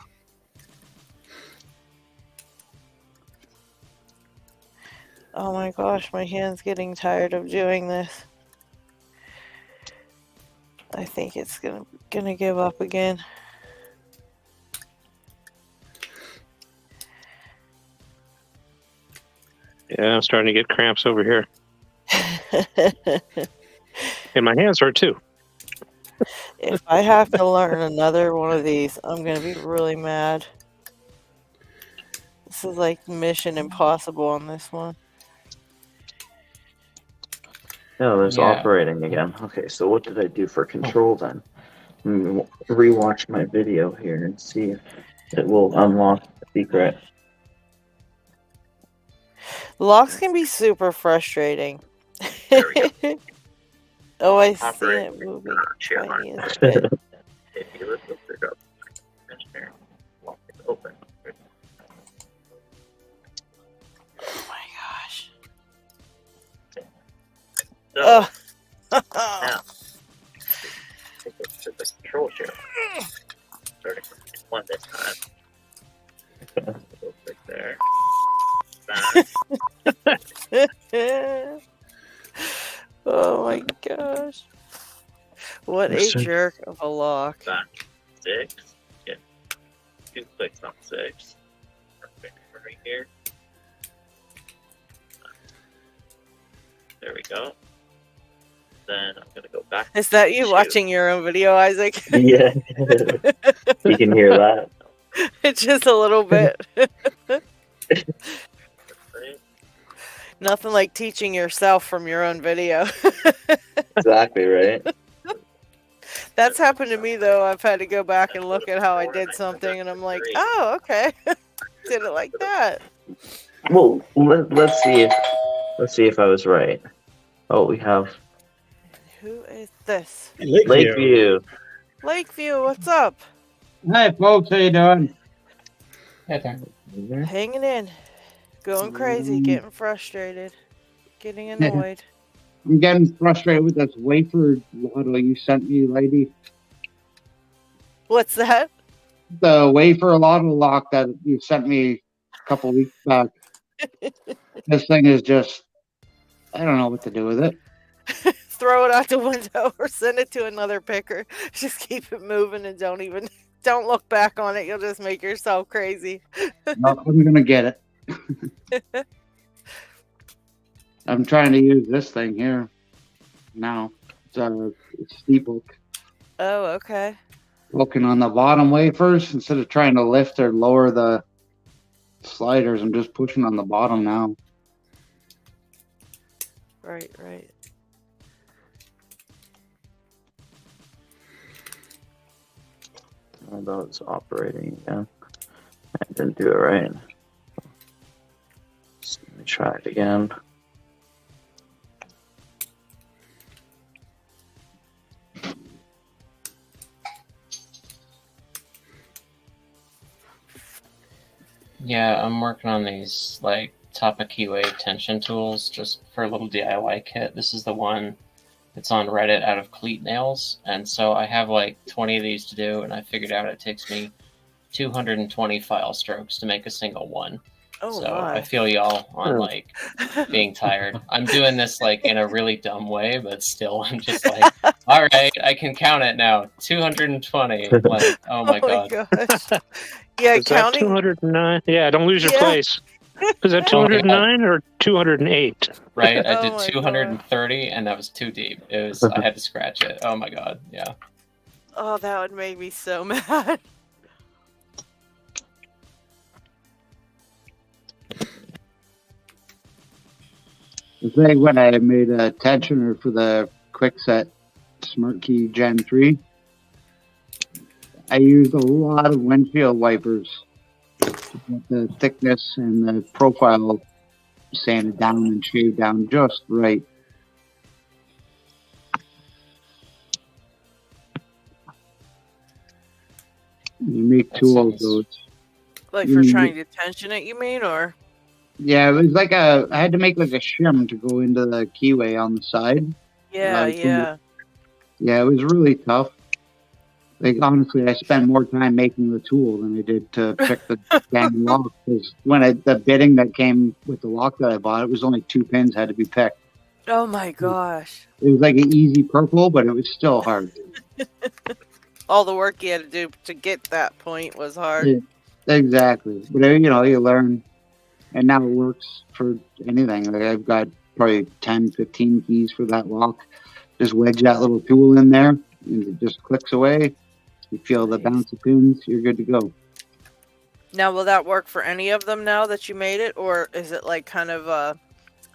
Oh my gosh, my hand's getting tired of doing this. I think it's gonna give up again. Yeah, I'm starting to get cramps over here. And my hands hurt too. If I have to learn another one of these, I'm gonna be really mad. This is like Mission Impossible on this one. No, there's Yeah. operating again. Okay, so what did I do for control then? Rewatch my video here and see if it will unlock the secret. Locks can be super frustrating. There we go. Oh, I see Operating it moving. chair Tiny arm. as a bit. If you lift it up, lock it open. Oh my gosh. So, Oh. now, take it to the control chair. Starting from one this time. Go click there. Back. Oh my gosh. What a jerk of a lock. Back. 6. Get 2 clicks on 6. Perfect. Right here. There we go. Then I'm gonna go back. Is that you watching your own video, Isaac? Yeah. You can hear that. It's just a little bit. Nothing like teaching yourself from your own video. Exactly, right? That's happened to me though. I've had to go back and look at how I did something and I'm like, oh, okay. Did it like that. Well, let's see if I was right. Oh, we have Who is this? Lakeview. Lakeview, what's up? Hey folks, how you doing? Hey there. Hanging in. Going crazy, getting frustrated, getting annoyed. I'm getting frustrated with this wafer lotto you sent me, lady. What's that? The wafer lotto lock that you sent me a couple weeks back. This thing is just, I don't know what to do with it. Throw it out the window or send it to another picker. Just keep it moving and don't look back on it. You'll just make yourself crazy. No, I'm gonna get it. I'm trying to use this thing here now. It's steepbook. Oh, okay. Looking on the bottom wafers instead of trying to lift or lower the sliders. I'm just pushing on the bottom now. Right. Although it's operating again. I didn't do it right. So let me try it again. Yeah, I'm working on these like Tapa Keyway tension tools just for a little DIY kit. This is the one that's on Reddit out of cleat nails, and so I have like 20 of these to do, and I figured out it takes me 220 file strokes to make a single one. Oh, so my. I feel y'all on like being tired. I'm doing this like in a really dumb way, but still I'm just like, all right, I can count it now. 220. Like, oh my god. Gosh. Yeah, Is that 209? Yeah, don't lose your place. Is that 209 or 208? Right, I Oh did my 230, and that was too deep. It was I had to scratch it. Oh my god, yeah. Oh, that would make me so mad. Today when I made a tensioner for the Quickset Smart Key Gen 3, I used a lot of windshield wipers to get the thickness and the profile sanded down and shaved down just right. You make two of those. Like for trying to tension it, you mean, or? Yeah, it was like I had to make like a shim to go into the keyway on the side. Yeah, yeah. Yeah, it was really tough. Like, honestly, I spent more time making the tool than I did to pick the dang lock. Because the bidding that came with the lock that I bought, it was only 2 pins had to be picked. Oh my gosh. It was like an easy purple, but it was still hard. All the work you had to do to get that point was hard. Yeah, exactly. But, you learn. And now it works for anything. Like, I've got probably 10, 15 keys for that lock. Just wedge that little tool in there, and it just clicks away. You feel the bounce of pins, you're good to go. Now, will that work for any of them now that you made it, or is it like kind of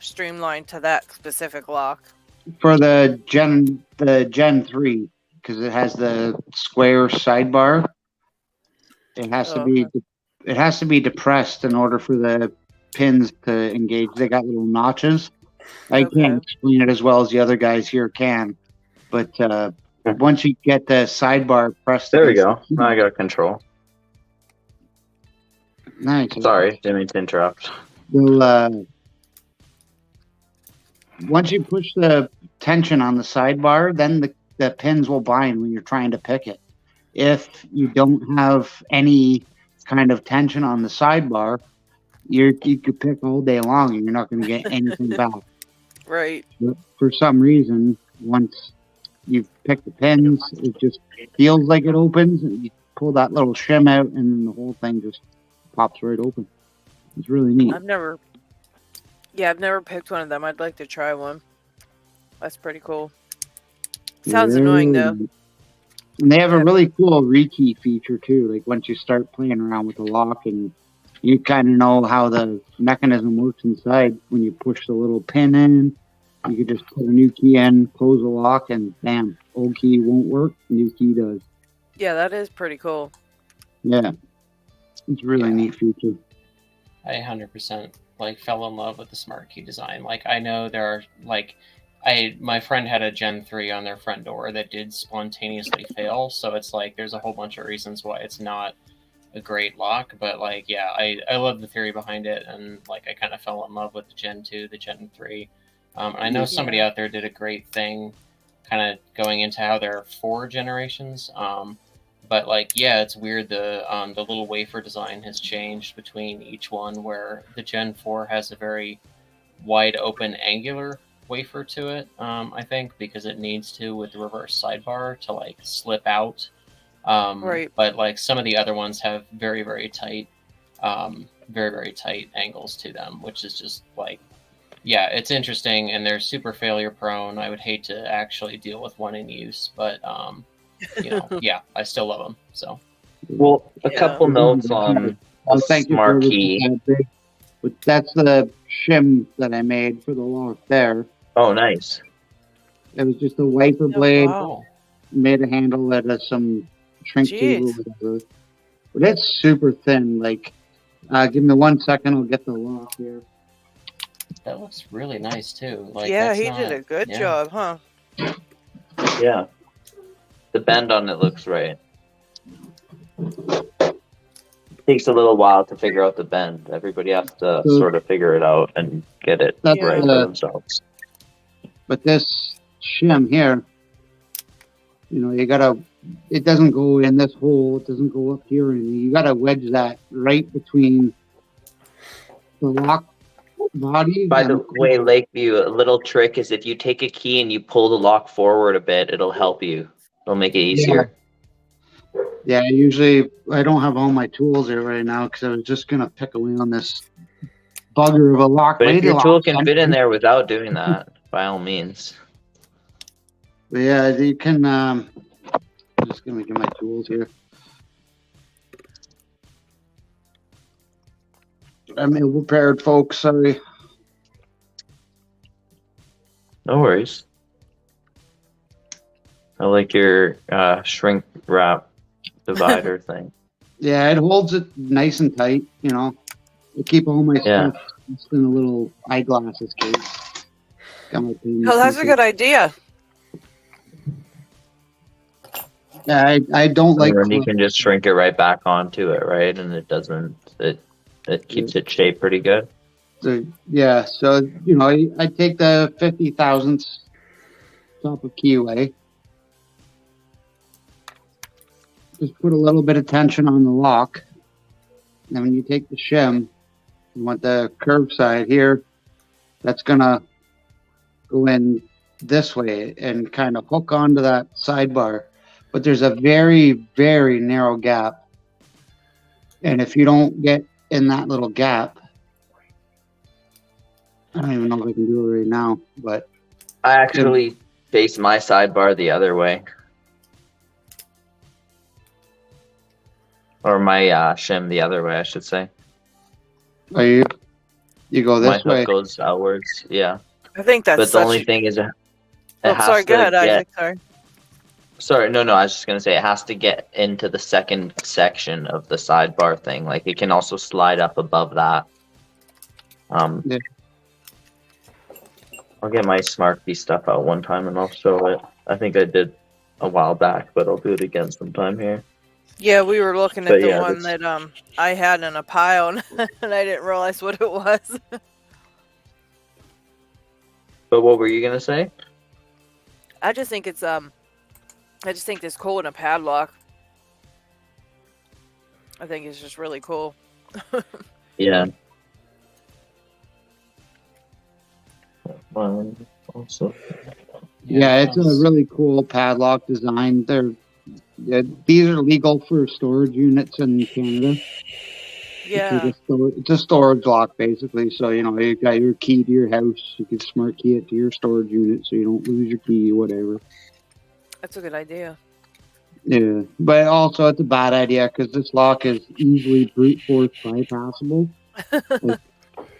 streamlined to that specific lock? For the Gen 3, because it has the square sidebar, it has to be depressed in order for the pins to engage. They got little notches. I can't explain it as well as the other guys here can, but once you get the sidebar pressed, there we go. Now I got control. Nice. Sorry, didn't mean to interrupt. Once you push the tension on the sidebar, then the pins will bind when you're trying to pick it. If you don't have any kind of tension on the sidebar, you could pick all day long and you're not going to get anything back. Right. But for some reason, once you've picked the pins, it just feels like it opens, and you pull that little shim out, and then the whole thing just pops right open. It's really neat. I've never picked one of them. I'd like to try one. That's pretty cool. Sounds annoying though. And they have a really cool rekey feature too. Like once you start playing around with the lock and you kind of know how the mechanism works inside, when you push the little pin in, you could just put a new key in, close the lock, and bam, old key won't work, new key does. Yeah, that is pretty cool. Yeah, it's a really neat feature. I 100% fell in love with the smart key design. I know there are my friend had a Gen 3 on their front door that did spontaneously fail, so it's there's a whole bunch of reasons why it's not a great lock, but I love the theory behind it, and I kind of fell in love with the Gen 2, the Gen 3. I know somebody out there did a great thing kind of going into how there are 4 generations, but it's weird the little wafer design has changed between each one, where the Gen 4 has a very wide open angular wafer to it, I think, because it needs to with the reverse sidebar to slip out. Right. But some of the other ones have very, very tight angles to them, which is just it's interesting, and they're super failure prone. I would hate to actually deal with one in use, but I still love them. So, well, a couple notes on smart key. But that's the shim that I made for the lock there. Oh, nice. It was just a wiper blade. Wow. Made a handle that has some shrink tube or whatever. But it's super thin. Give me 1 second, I'll get the lock here. That looks really nice too. Yeah, he did a good job, huh? Yeah. The bend on it looks right. Takes a little while to figure out the bend. Everybody has to sort of figure it out and get it right for themselves. But this shim here, it doesn't go in this hole, it doesn't go up here, and you gotta wedge that right between the lock body. By the way, Lakeview, a little trick is if you take a key and you pull the lock forward a bit, it'll help you. It'll make it easier. Yeah, usually I don't have all my tools here right now because I was just gonna pick away on this bugger of a lock. But if your tool can fit in there without doing that, by all means. But yeah, you can. I'm just gonna get my tools here. I'm ill prepared, folks. Sorry. No worries. I like your shrink wrap divider thing. Yeah, it holds it nice and tight. I keep all my stuff just in a little eyeglasses case. Oh, that's a good idea. I don't like. And you can just shrink it right back onto it, right? And it doesn't. It keeps its shape pretty good. So, yeah, so I take the 50 thousandths top of keyway. Just put a little bit of tension on the lock. And when you take the shim, you want the curved side here, that's gonna go in this way and kind of hook onto that sidebar. But there's a very, very narrow gap. And if you don't get in that little gap, I don't even know if I can do it right now, but I actually face my sidebar the other way. Or my shim the other way, I should say. Are you go this my way? hook goes outwards, yeah. I think that's But the only thing is it has sorry, to go ahead, get... Isaac, sorry. Sorry, no, I was just going to say it has to get into the second section of the sidebar thing. Like, it can also slide up above that. Yeah. I'll get my smart key stuff out one time and I'll show it. I think I did a while back, but I'll do it again sometime here. Yeah, we were looking at But the yeah, one that I had in a pile, and I didn't realize what it was. But what were you gonna say? I just think it's I just think this cool in a padlock. I think it's just really cool. Yeah. Also. Yeah, it's a really cool padlock design. These are legal for storage units in Canada. Yeah. It's a storage lock, basically. So, you got your key to your house. You can smart key it to your storage unit so you don't lose your key or whatever. That's a good idea. Yeah, but also it's a bad idea because this lock is easily brute force bypassable. Like,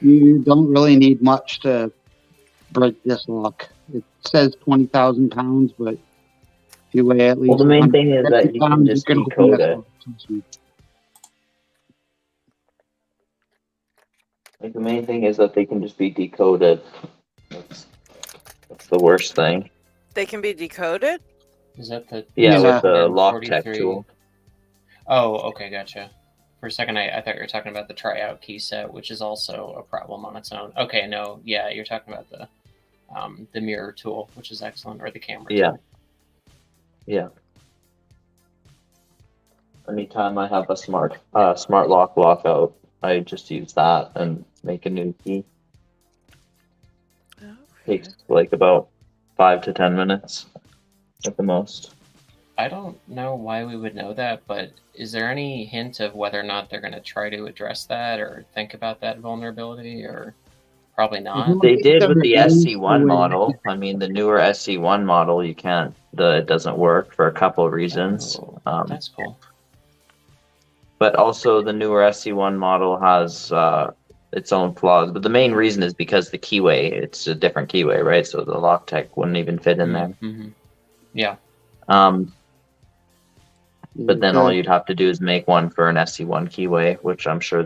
you don't really need much to break this lock. It says 20,000 pounds, but if you weigh at least... Well, the main thing is that you can just decode it. Like, the main thing is that they can just be decoded. That's the worst thing. They can be decoded? Is that the... Yeah, with the LockTech tool. Oh, okay, gotcha. For a second, I thought you were talking about the tryout key set, which is also a problem on its own. Okay, no, yeah, you're talking about the mirror tool, which is excellent, or the camera tool. Yeah. Anytime I have a smart lock lockout, I just use that and make a new key. Okay. Takes like about 5 to 10 minutes at the most. I don't know why we would know that, but is there any hint of whether or not they're going to try to address that or think about that vulnerability, or probably not? They did with the SC1 model. I mean, the newer SC1 model, you can't. It doesn't work for a couple of reasons. That's cool. But also, the newer SC1 model has its own flaws. But the main reason is because the keyway, it's a different keyway, right? So the LockTech wouldn't even fit in there. Mm-hmm. Yeah. But then all you'd have to do is make one for an SC1 keyway, which I'm sure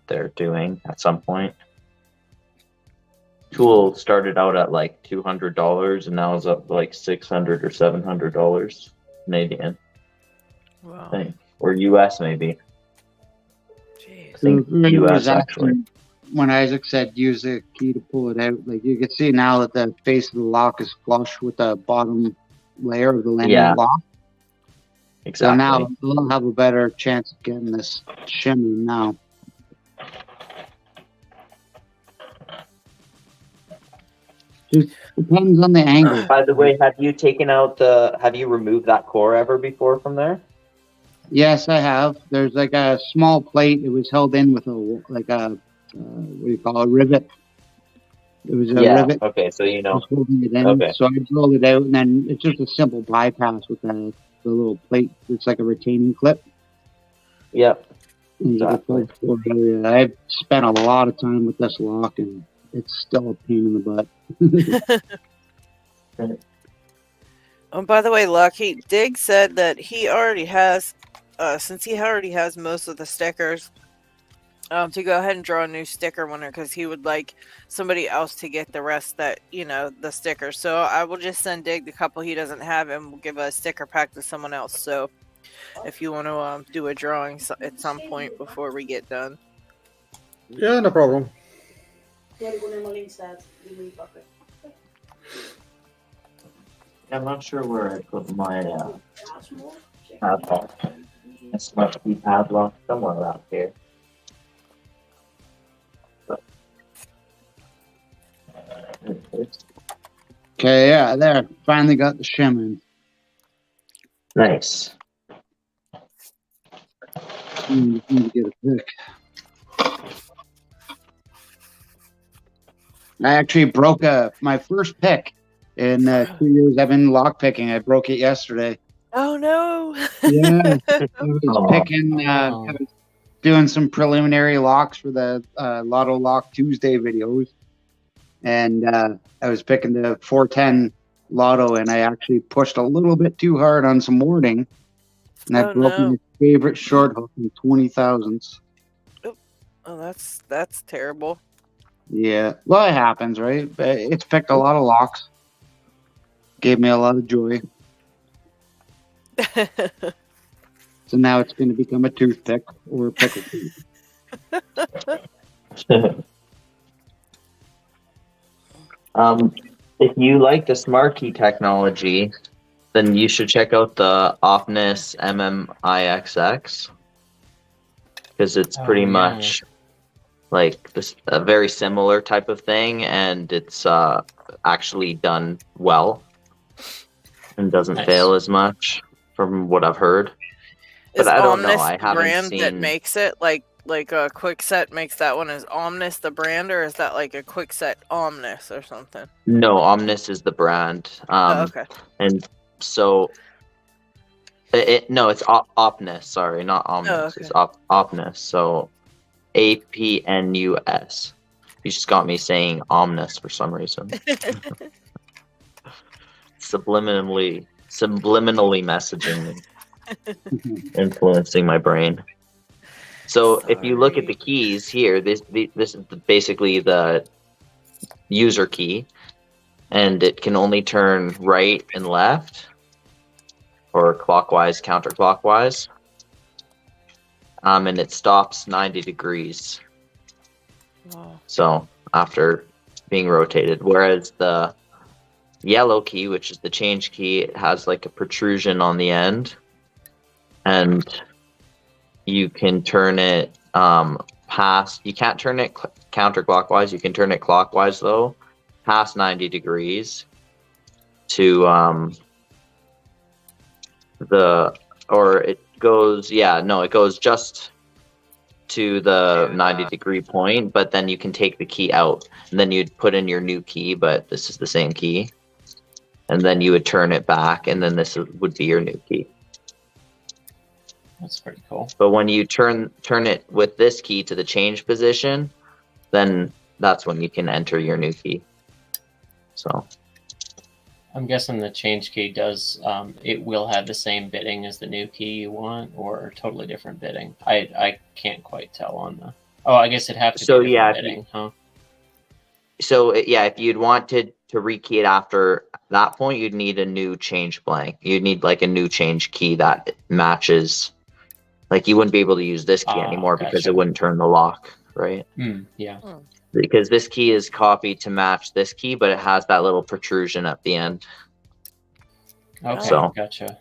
they're doing at some point. Tool started out at like $200 and now is up to like $600 or $700 Canadian. Wow. I think. Or US maybe. Jeez. I think US actually. When Isaac said use the key to pull it out, like you can see now that the face of the lock is flush with the bottom layer of the laminate lock. Exactly. So now we'll have a better chance of getting this shimmy now. Just depends on the angle. By the way, have you removed that core ever before from there? Yes, I have. There's like a small plate. It was held in with a what do you call it, a rivet. It was a rivet. Okay, so you know. Holding it in. Okay. So I rolled it out, and then it's just a simple bypass with the little plate. It's like a retaining clip. Yep. Exactly. I've spent a lot of time with this lock, and it's still a pain in the butt. By the way, LockHeat, Dig said that he already has, since he already has most of the stickers, to go ahead and draw a new sticker winner because he would like somebody else to get the rest that, the stickers. So I will just send Dig the couple he doesn't have and we'll give a sticker pack to someone else. So if you want to do a drawing at some point before we get done. Yeah, no problem. I'm not sure where I put my padlock. This must be padlock somewhere around here. Okay, yeah, there. Finally got the shim in. Nice. Need to get a pick. I actually broke my first pick in 2 years I've been lockpicking. I broke it yesterday. Oh no! Yeah, I was picking. I was doing some preliminary locks for the Lotto Lock Tuesday videos, and I was picking the 410 Lotto, and I actually pushed a little bit too hard on some wording, and I broke my favorite short hook in 20,000s. Oh, that's terrible. Yeah, well, it happens, right? But it's picked a lot of locks. Gave me a lot of joy. So now it's going to become a toothpick or a pickle tooth. If you like the smart key technology, then you should check out the Opnus MMIXX because it's pretty much like this a very similar type of thing, and it's actually done well and doesn't fail as much from what I've heard. But I don't know. I haven't brand seen that makes it like a Quickset makes that one. Is Omnis the brand, or is that like a Quickset Omnis or something? No, Omnis is the brand. Okay. And so it's Opnus. Sorry, not Omnis. Oh, okay. It's Opnus. So APNUS. You just got me saying Omnis for some reason. Subliminally messaging me. Influencing my brain. So if you look at the keys here, this is basically the user key, and it can only turn right and left, or clockwise, counterclockwise, and it stops 90 degrees. Wow. So after being rotated, whereas the yellow key, which is the change key, it has like a protrusion on the end. And you can turn it you can't turn it counterclockwise. You can turn it clockwise though, past 90 degrees to it goes just to the 90 degree point, but then you can take the key out and then you'd put in your new key, but this is the same key. And then you would turn it back and then this would be your new key. That's pretty cool. But when you turn it with this key to the change position, then that's when you can enter your new key. So I'm guessing the change key does it will have the same bidding as the new key you want, or totally different bidding. I can't quite tell on the. Oh, I guess it'd have to be different bidding, huh? So yeah, if you'd wanted to rekey it after that point, you'd need a new change blank. You'd need like a new change key that matches. Like you wouldn't be able to use this key anymore because it wouldn't turn the lock, right? Yeah. Because this key is copied to match this key, but it has that little protrusion at the end. Okay, so, gotcha.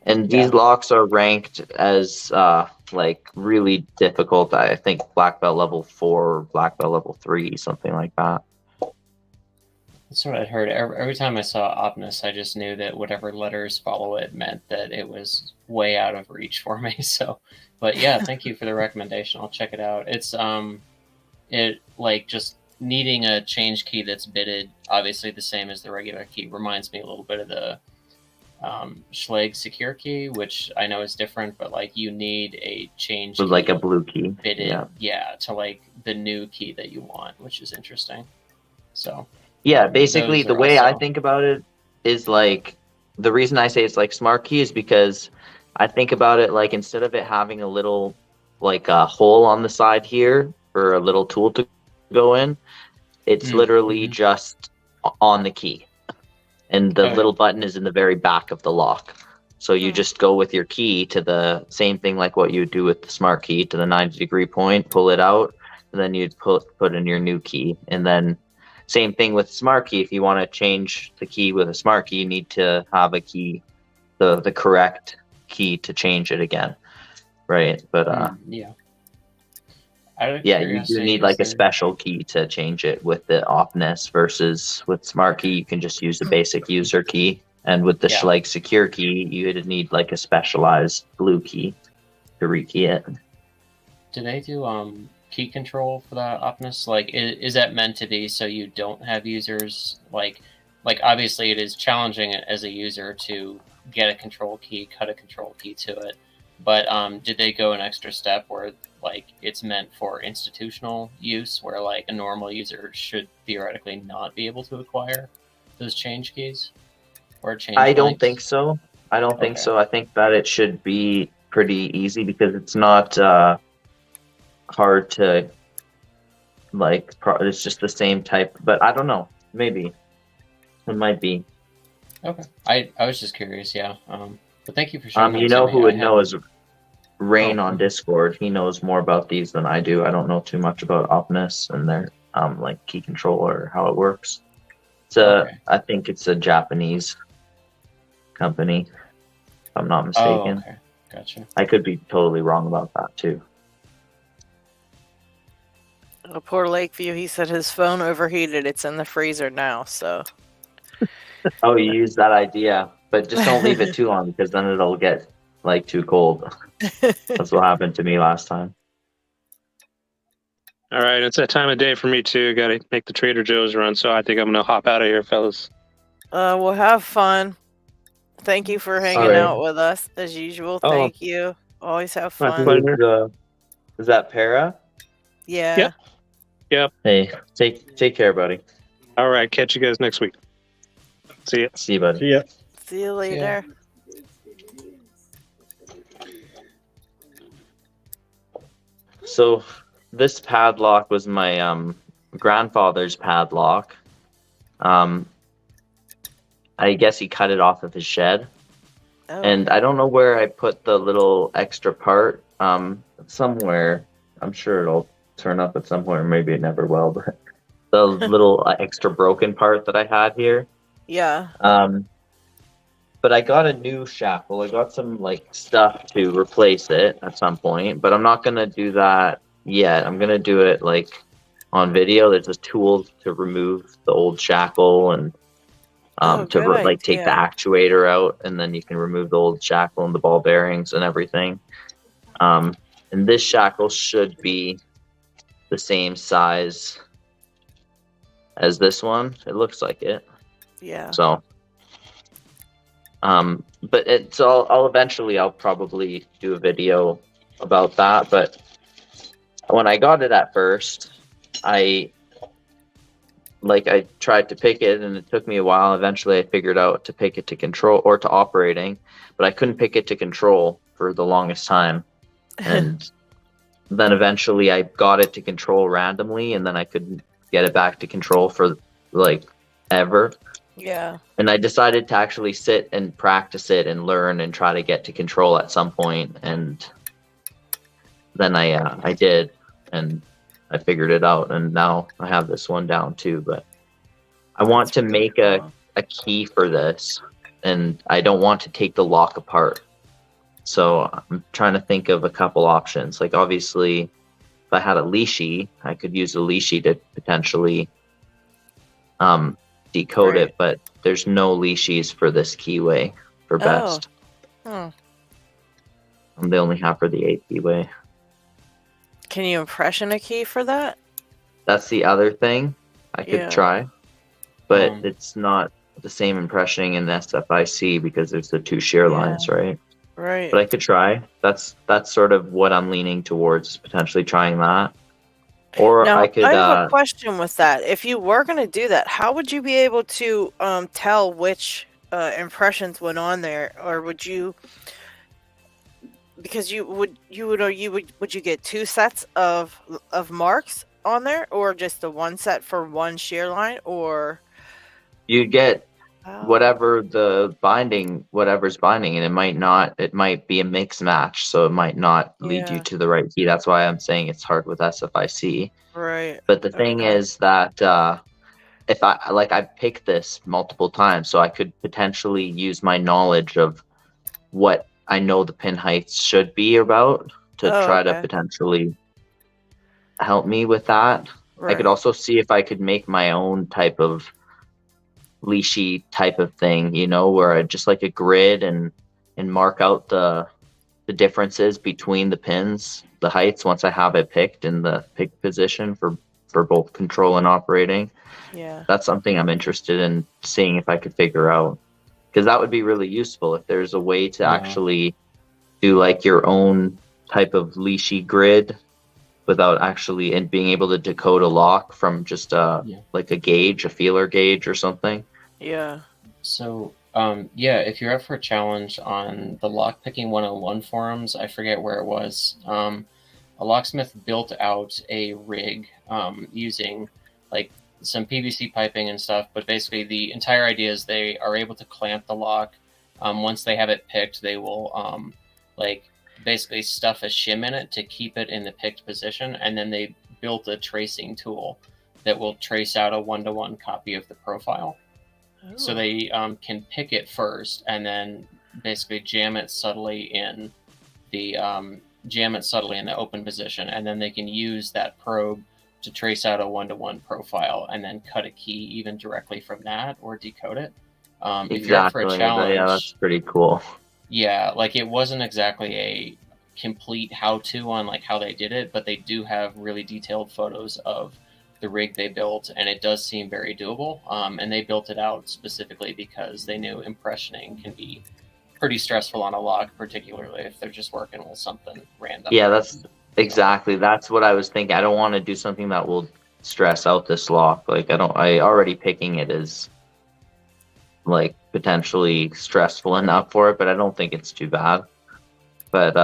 And these locks are ranked as like really difficult. I think black belt level 4, black belt level 3, something like that. That's what I'd heard. Every time I saw Opnus, I just knew that whatever letters follow it meant that it was way out of reach for me. So, but yeah, thank you for the recommendation. I'll check it out. It's it like just needing a change key that's bidded, obviously the same as the regular key, reminds me a little bit of the Schlage secure key, which I know is different, but like you need a change with like a blue key bidded, to like the new key that you want, which is interesting. So. Yeah, basically the way I think about it is like the reason I say it's like smart key is because I think about it like instead of it having a little like a hole on the side here for a little tool to go in. It's literally just on the key. And the little button is in the very back of the lock. So you just go with your key to the same thing like what you would do with the smart key, to the 90-degree point, pull it out, and then you'd put in your new key. And then same thing with smart key. If you want to change the key with a smart key, you need to have a key, the correct key to change it again. Right. But yeah, you do need like a special key to change it with the off-ness, versus with smart key you can just use the basic user key, and with the like secure key you would need like a specialized blue key to rekey it. Do they do key control for that off-ness? Like, is that meant to be so you don't have users like obviously it is challenging as a user to get a control key, cut a control key to it, but did they go an extra step where like it's meant for institutional use, where like a normal user should theoretically not be able to acquire those change keys or change I don't blanks? think so. I don't think so. I think that it should be pretty easy because it's not hard to like. It's just the same type, but I don't know. Maybe it might be. Okay, I was just curious. Yeah. But thank you for sharing. You know who would know is Rain on Discord. He knows more about these than I do. I don't know too much about Opness and their like key control or how it works. I think it's a Japanese company, if I'm not mistaken. Oh, okay. Gotcha. I could be totally wrong about that too. Oh, poor Lakeview. He said his phone overheated. It's in the freezer now, so. Oh, you use that idea, but just don't leave it too long because then it'll get like too cold. That's what happened to me last time. All right, it's that time of day for me too. Got to make the Trader Joe's run, so I think I'm gonna hop out of here, fellas. We'll have fun. Thank you for hanging out with us as usual. Thank you. Always have fun. Is that Para? Yeah. Yep. Hey, take care, buddy. All right, catch you guys next week. See ya. See you, buddy. See ya. See you later. So this padlock was my grandfather's padlock. I guess he cut it off of his shed. Oh. And I don't know where I put the little extra part. Somewhere. I'm sure it'll turn up at some point, or maybe it never will, but the little extra broken part that I had here. Yeah. But I got a new shackle. I got some like stuff to replace it at some point, but I'm not gonna do that yet. I'm gonna do it like on video. There's a tool to remove the old shackle and take the actuator out, and then you can remove the old shackle and the ball bearings and everything. And this shackle should be the same size as this one. It looks like it. Yeah. So, but I'll probably do a video about that. But when I got it at first, I tried to pick it and it took me a while. Eventually I figured out to pick it to control or to operating, but I couldn't pick it to control for the longest time. And then eventually I got it to control randomly, and then I couldn't get it back to control for like ever. Yeah. And I decided to actually sit and practice it and learn and try to get to control at some point. And then I did, and I figured it out, and now I have this one down too. But I want to make a key for this, and I don't want to take the lock apart. So I'm trying to think of a couple options. Like obviously, if I had a leashy, I could use a leashy to potentially decode it, but there's no leashies for this keyway for best. Oh. They only have for the 8 keyway. Can you impression a key for that? That's the other thing I could try, but it's not the same impressioning in SFIC because there's the 2 shear lines, right? Right. But I could try. That's sort of what I'm leaning towards, potentially trying that. Or now, I could. I have a question with that. If you were going to do that, how would you be able to tell which impressions went on there, or would you because would you get 2 sets of marks on there, or just the 1 set for one shear line, or You get whatever's binding, and it might be a mix match, so it might not lead you to the right key. That's why I'm saying it's hard with SFIC. Right. But the thing is that if I picked this multiple times, so I could potentially use my knowledge of what I know the pin heights should be about to try to potentially help me with that. Right. I could also see if I could make my own type of leashy type of thing, where I just like a grid and mark out the differences between the pins, the heights, once I have it picked in the pick position for both control and operating. Yeah. That's something I'm interested in seeing if I could figure out, because that would be really useful if there's a way to actually do like your own type of leashy grid without actually being able to decode a lock from just like a gauge, a feeler gauge or something. Yeah. So if you're up for a challenge on the Lockpicking 101 forums, I forget where it was, a locksmith built out a rig using like some PVC piping and stuff, but basically the entire idea is they are able to clamp the lock. Once they have it picked, they will basically stuff a shim in it to keep it in the picked position, and then they built a tracing tool that will trace out a 1-to-1 copy of the profile. Oh. So they can pick it first and then basically jam it subtly in the open position, and then they can use that probe to trace out a 1-to-1 profile and then cut a key even directly from that or decode it. If you're up for a challenge, yeah, that's pretty cool. Yeah, like it wasn't exactly a complete how-to on like how they did it, but they do have really detailed photos of the rig they built, and it does seem very doable. And they built it out specifically because they knew impressioning can be pretty stressful on a lock, particularly if they're just working with something random. Yeah, that's what I was thinking. I don't want to do something that will stress out this lock. Like I already picking it is like potentially stressful enough for it, but I don't think it's too bad. But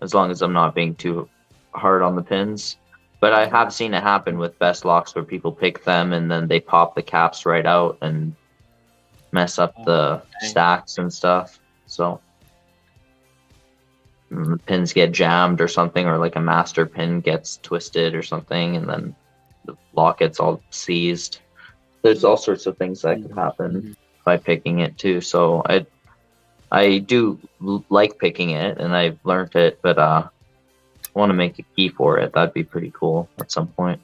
as long as I'm not being too hard on the pins. But I have seen it happen with best locks where people pick them and then they pop the caps right out and mess up the stacks and stuff. So the pins get jammed or something, or like a master pin gets twisted or something, and then the lock gets all seized. There's all sorts of things that could happen by picking it too. So I do like picking it, and I've learned it, but I want to make a key for it. That'd be pretty cool at some point.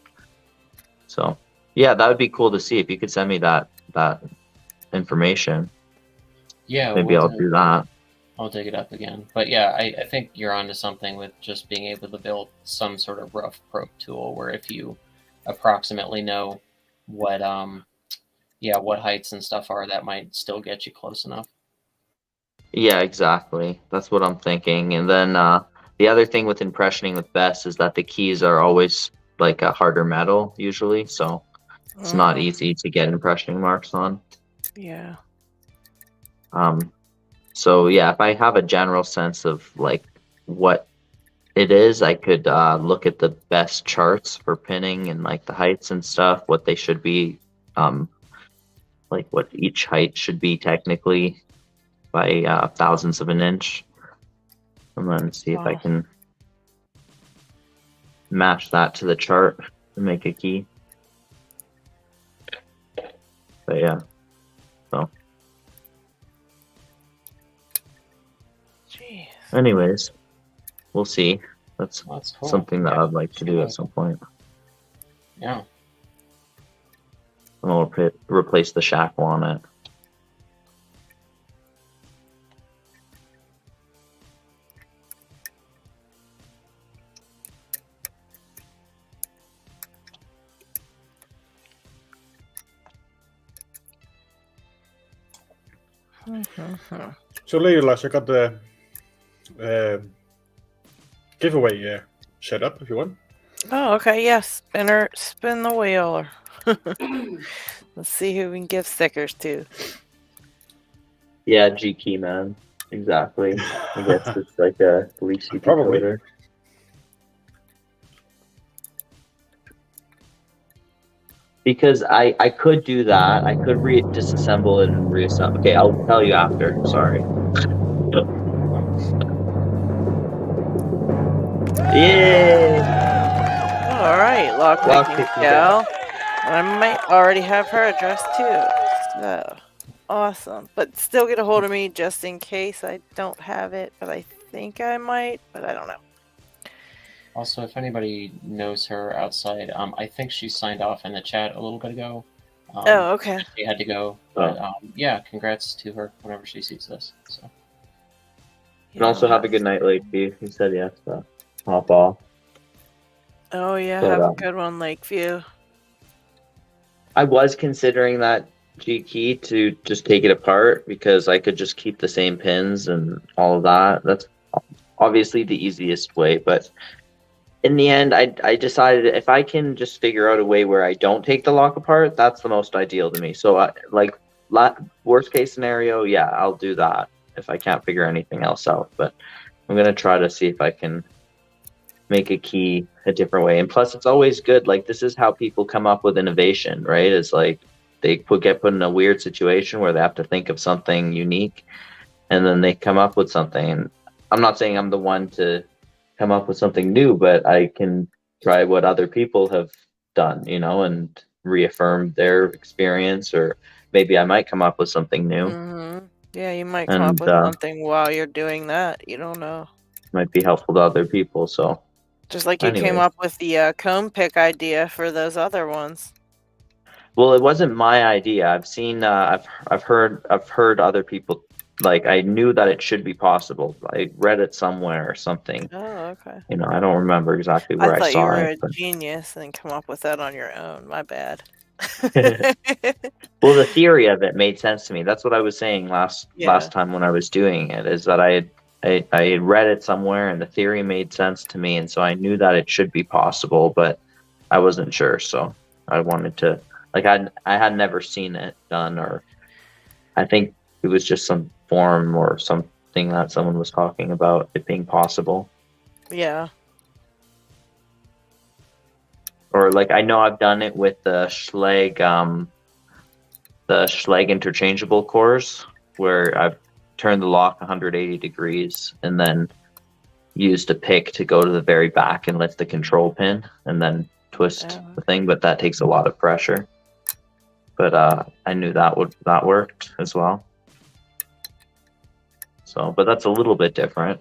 So yeah, that would be cool to see if you could send me that information. Yeah, maybe I'll do that. I'll dig it up again. But yeah, I think you're onto something with just being able to build some sort of rough probe tool where if you approximately know what heights and stuff are, that might still get you close enough. Yeah, exactly. That's what I'm thinking. And then the other thing with impressioning with best is that the keys are always like a harder metal usually, so it's not easy to get impressioning marks on. Yeah. So yeah, if I have a general sense of like what it is, I could look at the best charts for pinning and like the heights and stuff, what they should be, like what each height should be technically by thousandths of an inch, and then see if I can match that to the chart and make a key. But yeah, so. Jeez. Anyways, we'll see. That's cool. Something that I'd like to do at some point. Yeah. And I'll replace the shackle on it. So, LadyLocks, I got the giveaway set up if you want. Oh, okay. Yes. Spin the wheel. Let's see who we can give stickers to. Yeah, G Key, man. Exactly. I guess it's like a leashy Probably. decoder. Because I could do that. I could disassemble it and reassemble. Okay, I'll tell you after. Sorry. Yay! All right, lockpicking gal. I might already have her address too. So awesome. But still get a hold of me just in case I don't have it. But I think I might, but I don't know. Also, if anybody knows her outside, I think she signed off in the chat a little bit ago. Oh, okay. She had to go. But yeah, congrats to her whenever she sees this. So. And also have a good night, Lakeview. He said yes, so hop off. Oh yeah, have a good one, Lakeview. I was considering that G key to just take it apart because I could just keep the same pins and all of that. That's obviously the easiest way, but in the end, I decided if I can just figure out a way where I don't take the lock apart, that's the most ideal to me. So, worst case scenario, yeah, I'll do that if I can't figure anything else out. But I'm going to try to see if I can make a key a different way. And plus, it's always good. Like, this is how people come up with innovation, right? It's like they get put in a weird situation where they have to think of something unique, and then they come up with something. And I'm not saying I'm the one to come up with something new, but I can try what other people have done, and reaffirm their experience, or maybe I might come up with something new. Mm-hmm. Yeah, you might come up with something while you're doing that. You don't know. Might be helpful to other people. So just like you came up with the comb pick idea for those other ones. Well, it wasn't my idea. I've seen, I've heard other people. Like, I knew that it should be possible. I read it somewhere or something. Oh, okay. I don't remember exactly where I saw it. I thought you were a genius and come up with that on your own. My bad. Well, the theory of it made sense to me. That's what I was saying last time when I was doing it, is that I had read it somewhere and the theory made sense to me, and so I knew that it should be possible, but I wasn't sure. So I wanted to, I had never seen it done, or I think it was just some forum or something that someone was talking about it being possible. Yeah. Or I know I've done it with the Schlage interchangeable cores, where I've turned the lock 180 degrees and then used a pick to go to the very back and lift the control pin and then twist the thing, but that takes a lot of pressure. But I knew that worked as well. So, but that's a little bit different.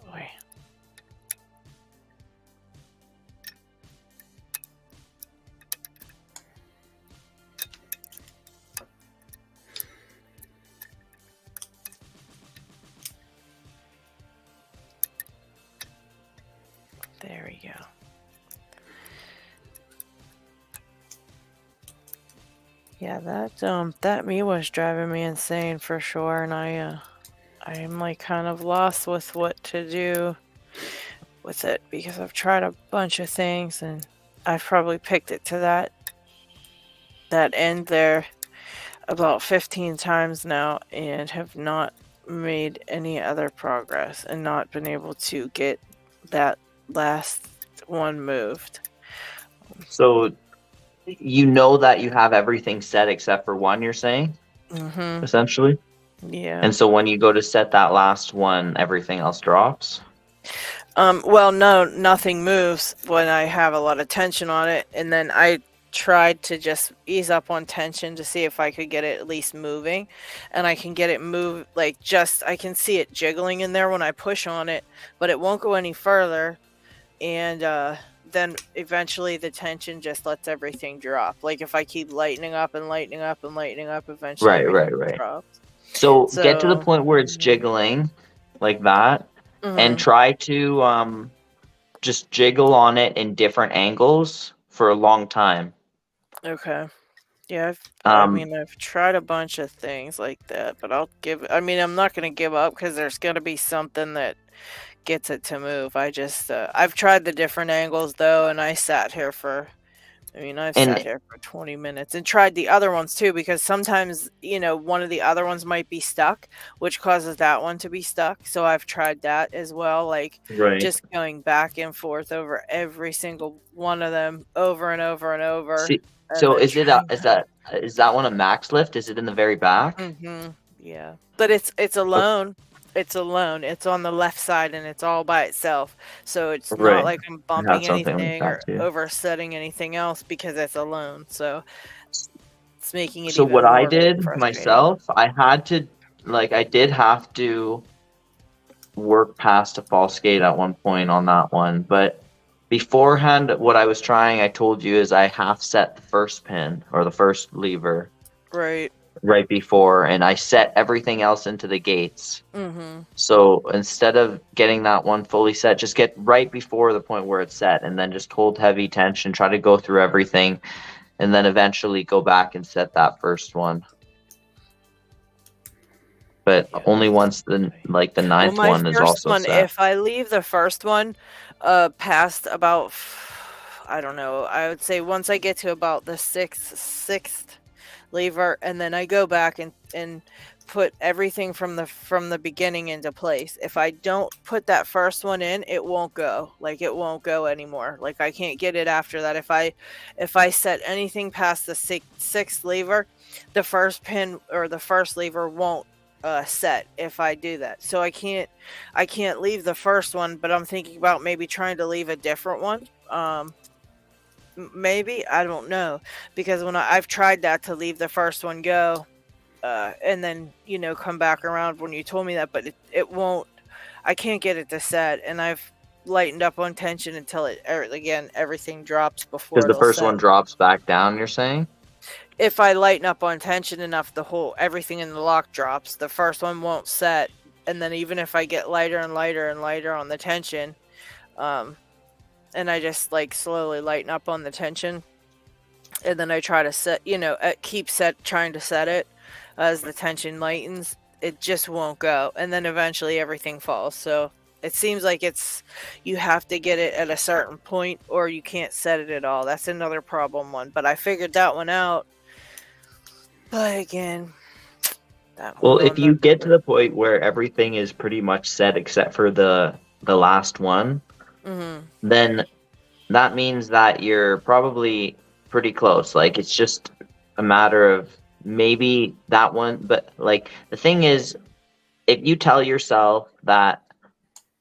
Boy. There we go. Yeah, that me was driving me insane for sure, and I am kind of lost with what to do with it because I've tried a bunch of things and I've probably picked it to that end there about 15 times now and have not made any other progress and not been able to get that last one moved. So you know that you have everything set except for one, you're saying? Mm-hmm. Essentially? Yeah. And so when you go to set that last one, everything else drops? Well, no, nothing moves when I have a lot of tension on it. And then I tried to just ease up on tension to see if I could get it at least moving. And I can get it move, I can see it jiggling in there when I push on it, but it won't go any further. And then eventually the tension just lets everything drop. Like if I keep lightening up and lightening up and lightening up, eventually right. drops. So get to the point where it's jiggling like that, and try to just jiggle on it in different angles for a long time. Okay. Yeah, I've tried a bunch of things like that, but I'm not going to give up because there's going to be something that gets it to move. I just I've tried the different angles though, and I sat here for. I've sat here for 20 minutes and tried the other ones too, because sometimes, one of the other ones might be stuck, which causes that one to be stuck. So I've tried that as well, like just going back and forth over every single one of them over and over and over. So is that one a max lift? Is it in the very back? Mm-hmm. Yeah, but it's alone. It's alone. It's on the left side and it's all by itself. So it's not like I'm bumping anything or oversetting anything else because it's alone. So it's making it. So what I did myself, I did have to work past a false gate at one point on that one. But beforehand, what I was trying, I told you, is I half set the first pin or the first lever. Right before, and I set everything else into the gates. Mm-hmm. So instead of getting that one fully set, just get right before the point where it's set, and then just hold heavy tension, try to go through everything, and then eventually go back and set that first one. But only once the ninth one is also set. If I leave the first one past about, I don't know, I would say once I get to about the sixth lever, and then I go back and put everything from the beginning into place. If I don't put that first one in, it won't go. Like, it won't go anymore. Like, I can't get it after that. If I set anything past the sixth lever, the first pin or the first lever won't set if I do that. So I can't leave the first one, but I'm thinking about maybe trying to leave a different one. Maybe, I don't know, because when I've tried that, to leave the first one go, and then come back around when you told me that, but it won't. I can't get it to set, and I've lightened up on tension until everything drops before. Because the first one drops back down, you're saying? If I lighten up on tension enough, everything in the lock drops. The first one won't set, and then even if I get lighter and lighter and lighter on the tension, and I just slowly lighten up on the tension, and then I try to set, trying to set it as the tension lightens, it just won't go, and then eventually everything falls. So it seems like you have to get it at a certain point or you can't set it at all. That's another problem one, but I figured that one out. But again, if you get to the point where everything is pretty much set except for the last one, then that means that you're probably pretty close. Like, it's just a matter of maybe that one. But the thing is, if you tell yourself that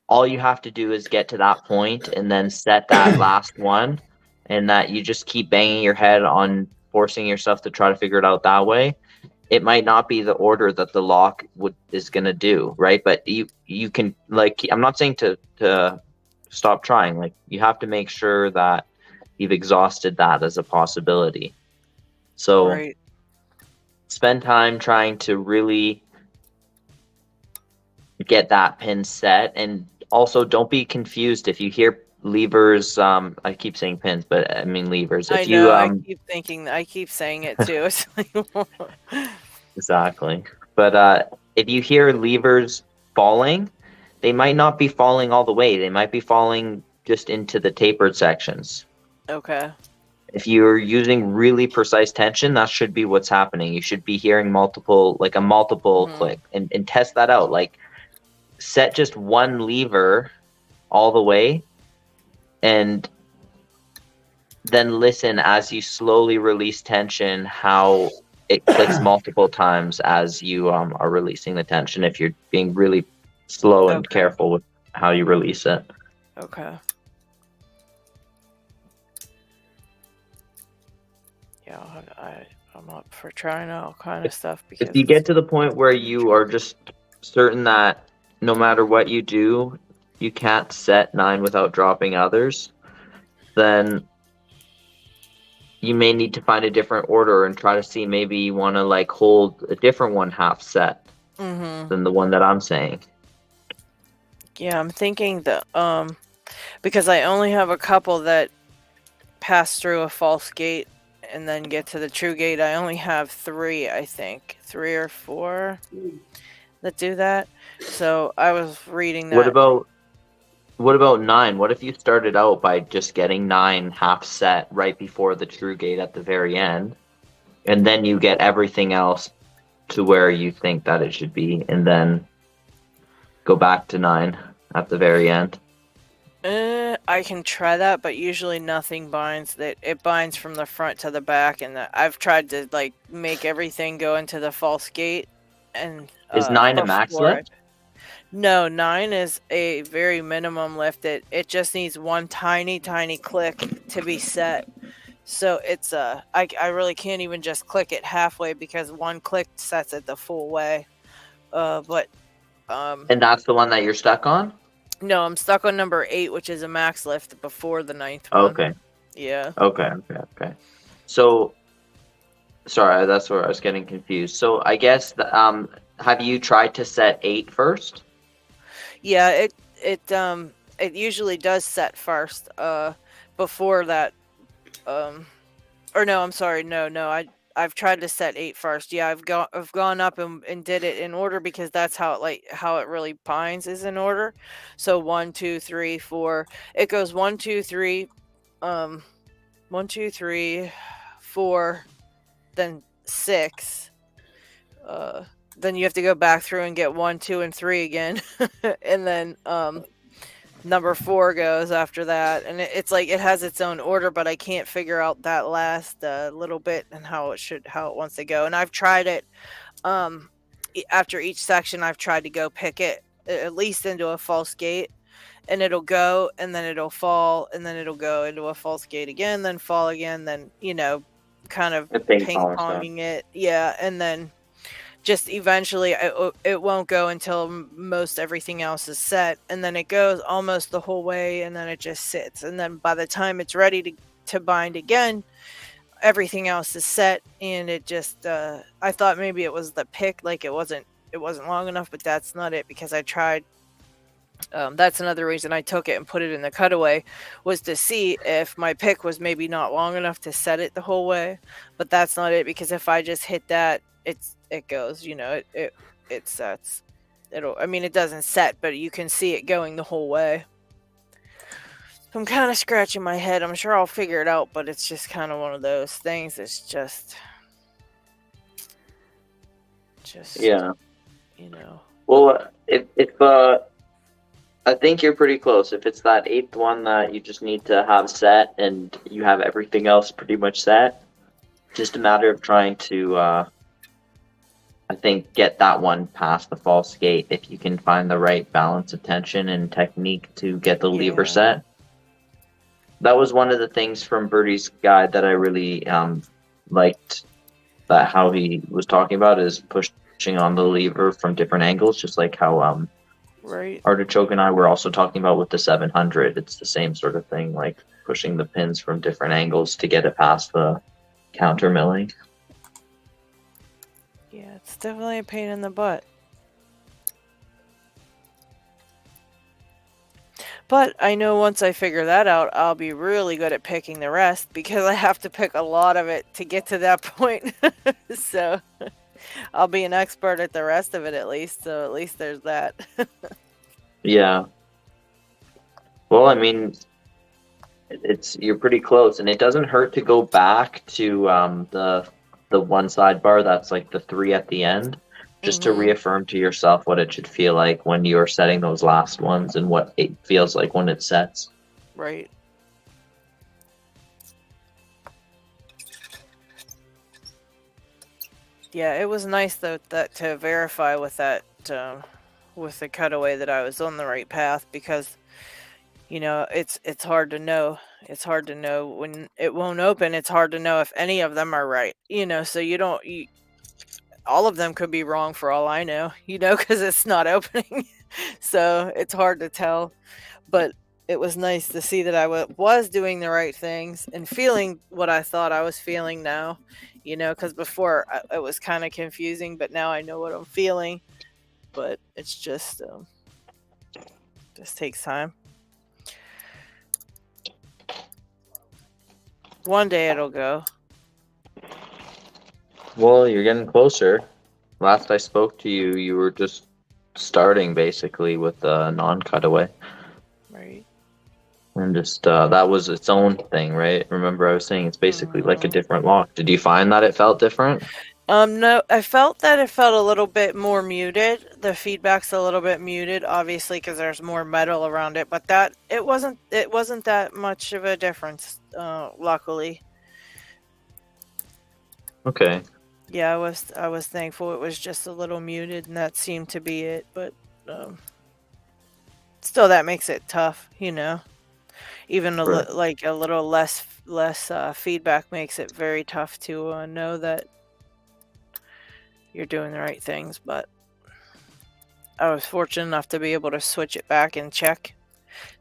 all you have to do is get to that point and then set that last one, and that you just keep banging your head on forcing yourself to try to figure it out that way, it might not be the order that the lock is going to do, right? But you can, I'm not saying to stop trying. You have to make sure that you've exhausted that as a possibility. So spend time trying to really get that pin set, and also don't be confused if you hear levers. I keep saying pins, but I mean levers. I keep saying it too. It's Exactly. But if you hear levers falling, they might not be falling all the way. They might be falling just into the tapered sections. Okay. If you're using really precise tension, that should be what's happening. You should be hearing multiple click, and test that out. Set just one lever all the way, and then listen as you slowly release tension, how it clicks multiple times as you are releasing the tension, if you're being really slow and careful with how you release it. Okay. Yeah, I'm up for trying all kind of stuff. Because if you get to the point where you are just certain that no matter what you do, you can't set 9 without dropping others, then you may need to find a different order and try to see, maybe you want to hold a different one half set than the one that I'm saying. Yeah, I'm thinking that because I only have a couple that pass through a false gate and then get to the true gate. I only have 3, I think. 3 or 4 that do that. So I was reading that. What about What about 9? What if you started out by just getting 9 half set right before the true gate at the very end, and then you get everything else to where you think that it should be, and then go back to 9 at the very end? I can try that, but usually nothing binds. It binds from the front to the back, and I've tried to like make everything go into the false gate. And is 9 a max lift? No, 9 is a very minimum lift. It just needs one tiny click to be set. So it's I really can't even just click it halfway because one click sets it the full way. And that's the one that you're stuck on? No, I'm stuck on number 8, which is a max lift before the 9th one. Okay. Yeah. Okay. So, sorry, that's where I was getting confused. So I guess have you tried to set 8 first? Yeah, it usually does set first. Before that, or no, I'm sorry, no, I've tried to set 8 first. Yeah, I've gone up and did it in order because that's how it really binds is in order. So 1, 2, 3, 4. It goes 1, 2, 3, 1, 2, 3, 4, then 6. Then you have to go back through and get 1, 2, and 3 again, and then number 4 goes after that, and it's like it has its own order, but I can't figure out that last little bit and how it wants to go. And I've tried it after each section. I've tried to go pick it at least into a false gate, and it'll go, and then it'll fall, and then it'll go into a false gate again, then fall again, then kind of ping-ponging it. Yeah, and then just eventually it won't go until most everything else is set, and then it goes almost the whole way, and then it just sits, and then by the time it's ready to bind again, everything else is set, and it just I thought maybe it was the pick, like it wasn't long enough, but that's not it, because I tried. That's another reason I took it and put it in the cutaway, was to see if my pick was maybe not long enough to set it the whole way, but that's not it, because if I just hit that, it goes, it sets. It doesn't set, but you can see it going the whole way. I'm kind of scratching my head. I'm sure I'll figure it out, but it's just kind of one of those things. It's just yeah. Well, if I think you're pretty close. If it's that 8th one that you just need to have set, and you have everything else pretty much set, just a matter of trying to I think get that one past the false gate if you can find the right balance of tension and technique to get the lever set. That was one of the things from Birdie's guide that I really liked, that how he was talking about is pushing on the lever from different angles, just like how Artichoke and I were also talking about with the 700. It's the same sort of thing, like pushing the pins from different angles to get it past the counter milling. Yeah, it's definitely a pain in the butt. But I know once I figure that out, I'll be really good at picking the rest, because I have to pick a lot of it to get to that point. So I'll be an expert at the rest of it at least. So at least there's that. Yeah. Well, you're pretty close, and it doesn't hurt to go back to the one sidebar that's like the 3 at the end, just to reaffirm to yourself what it should feel like when you're setting those last ones, and what it feels like when it sets. Right. Yeah, it was nice though that to verify with that with the cutaway that I was on the right path, because it's hard to know. It's hard to know when it won't open. It's hard to know if any of them are right. So all of them could be wrong for all I know. Because it's not opening. So it's hard to tell. But it was nice to see that I was doing the right things and feeling what I thought I was feeling now. Because before it was kind of confusing, but now I know what I'm feeling. But it's just takes time. One day it'll go. Well, you're getting closer. Last I spoke to you, you were just starting basically with a non-cutaway. Right. And just that was its own thing, right? Remember, I was saying it's basically like a different lock. Did you find that it felt different? No, I felt that it felt a little bit more muted. The feedback's a little bit muted, obviously, because there's more metal around it. But that it wasn't that much of a difference. Luckily. Okay. Yeah, I was thankful it was just a little muted, and that seemed to be it. But still, that makes it tough, you know. Even like a little less feedback makes it very tough to know that you're doing the right things. But I was fortunate enough to be able to switch it back and check,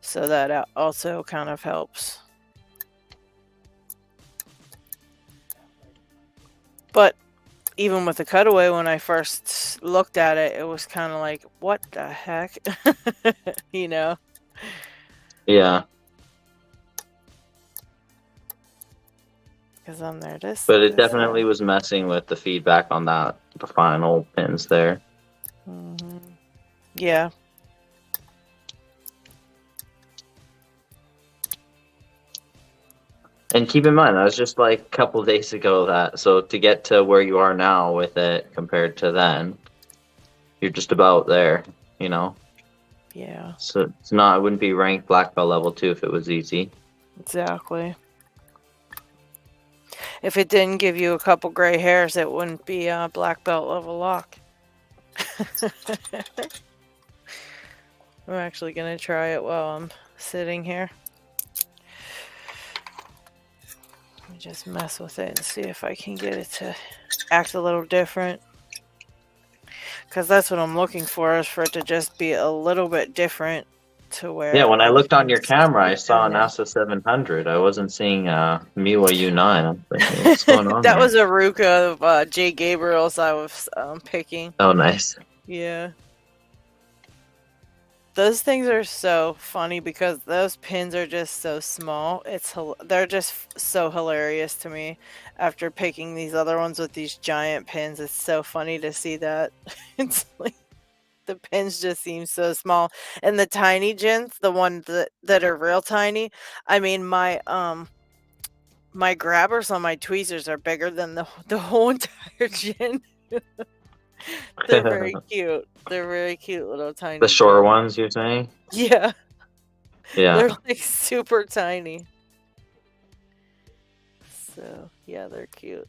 so that also kind of helps. But even with the cutaway, when I first looked at it, it was kind of like, what the heck? You know? Yeah. Because I'm there. But it definitely was messing with the feedback on the final pins there. Mm-hmm. Yeah. And keep in mind, that was just like a couple days ago. So to get to where you are now with it compared to then, you're just about there, you know? Yeah. So it's not, it wouldn't be ranked black belt level 2 if it was easy. Exactly. If it didn't give you a couple gray hairs, it wouldn't be a black belt level lock. I'm actually going to try it while I'm sitting here. Let me just mess with it and see if I can get it to act a little different. Because that's what I'm looking for, is for it to just be a little bit different to where... Yeah, when I looked on your camera, I saw an NASA 700. I wasn't seeing Miwa U9. I'm thinking, what's going on That there? was a Ruka of Jay Gabriel's I was picking. Oh, nice. Yeah. Those things are so funny because those pins are just so small. They're just so hilarious to me. After picking these other ones with these giant pins, it's so funny to see that. It's like the pins just seem so small, and the tiny gins, the ones that are real tiny. I mean, my grabbers on my tweezers are bigger than the whole entire gin. They're very cute. They're very cute little tiny. The short gins. ones, you're saying? Yeah. Yeah. They're like super tiny. So, yeah, they're cute.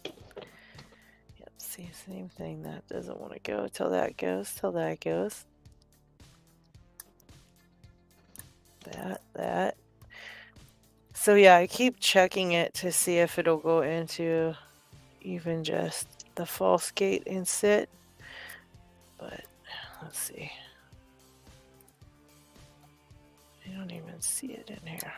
Yep, see, same thing. That doesn't want to go till that goes, till that goes. That. So, yeah, I keep checking it to see if it'll go into even just the false gate and sit. But, let's see. I don't even see it in here.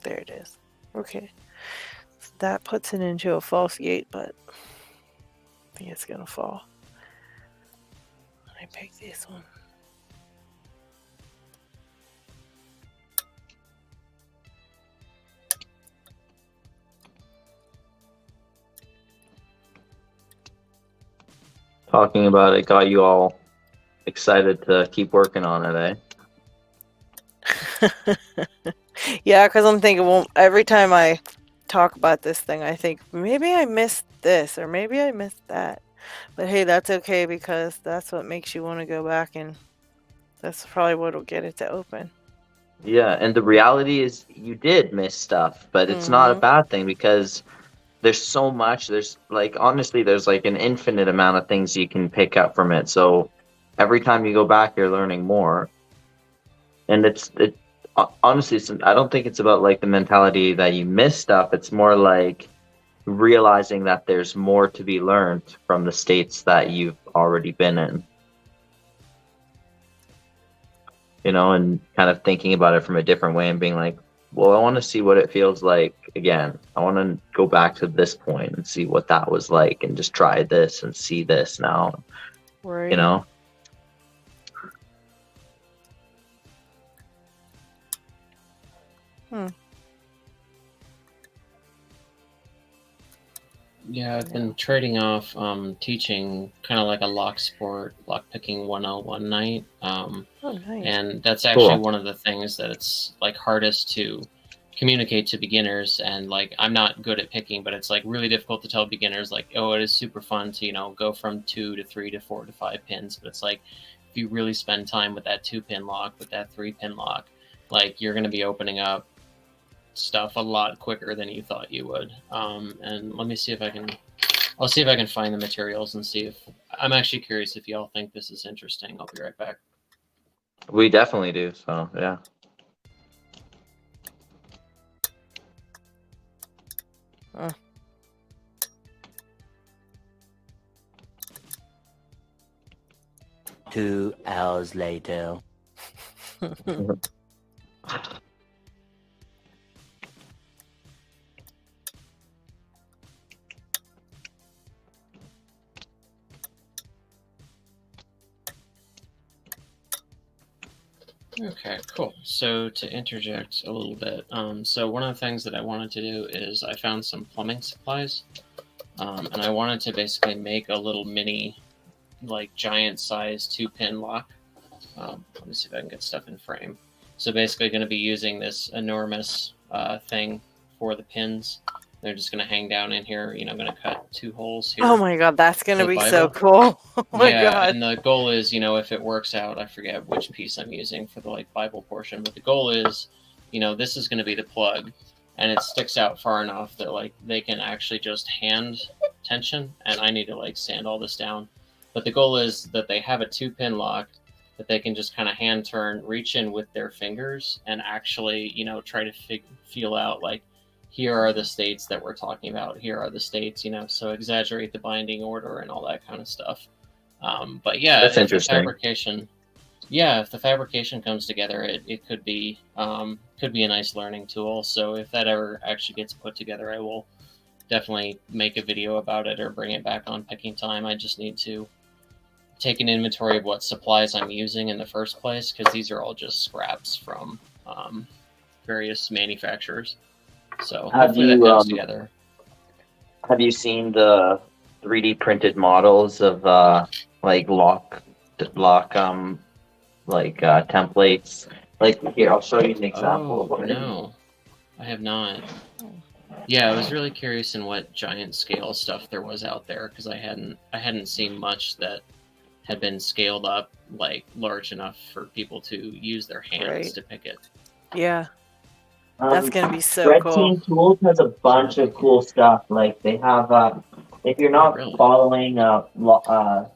There it is. Okay. So that puts it into a false gate, but I think it's gonna fall. I pick this one. Talking about it got you all excited to keep working on it, eh? Yeah, because I'm thinking, well, every time I talk about this thing, I think maybe I missed this or maybe I missed that. But hey, that's okay because that's what makes you want to go back, and that's probably what'll get it to open. Yeah, and the reality is you did miss stuff, but it's not a bad thing because there's so much. There's like, honestly, there's like an infinite amount of things you can pick up from it. So every time you go back, you're learning more. And honestly, I don't think it's about like the mentality that you miss stuff. It's more like realizing that there's more to be learned from the states that you've already been in. You know, and kind of thinking about it from a different way and being like, well, I want to see what it feels like again. I want to go back to this point and see what that was like and just try this and see this now. Right. You know? Yeah, I've been trading off teaching kind of like a lock sport, lockpicking 101 night. Oh, nice. And that's actually one of the things that it's like hardest to communicate to beginners. And like, I'm not good at picking, but it's like really difficult to tell beginners like, oh, it is super fun to, you know, go from 2 to 3 to 4 to 5 pins. But it's like, if you really spend time with that 2-pin lock, with that 3-pin lock, like you're going to be opening up stuff a lot quicker than you thought you would. And let me see if I'll see if I can find the materials and see if I'm actually curious if y'all think this is interesting. I'll be right back. We definitely do. So yeah. Huh. Two hours later. Okay, cool. So to interject a little bit, so one of the things that I wanted to do is I found some plumbing supplies, and I wanted to basically make a little mini, like giant size 2-pin lock. Let me see if I can get stuff in frame. So basically going to be using this enormous thing for the pins. They're just going to hang down in here. You know, I'm going to cut 2 holes here. Oh my god, that's going to be so cool. Oh my god. And the goal is, you know, if it works out, I forget which piece I'm using for the like Bible portion, but the goal is, you know, this is going to be the plug, and it sticks out far enough that like they can actually just hand tension, and I need to like sand all this down. But the goal is that they have a 2-pin lock that they can just kind of hand turn, reach in with their fingers, and actually, you know, try to feel out like, here are the states that we're talking about. Here are the states, you know, so exaggerate the binding order and all that kind of stuff. But yeah, that's interesting. If the fabrication comes together, it could be a nice learning tool. So if that ever actually gets put together, I will definitely make a video about it or bring it back on Picking Time. I just need to take an inventory of what supplies I'm using in the first place, because these are all just scraps from various manufacturers. So hopefully that comes together. Have you seen the 3D printed models of like lock templates? Like here, I'll show you an example. Oh, no, I have not. Yeah, I was really curious in what giant scale stuff there was out there, because I hadn't seen much that had been scaled up like large enough for people to use their hands to pick it. Yeah. That's gonna be so Red cool. Team Tools has a bunch of cool stuff. Like they have, if you're not following Deviant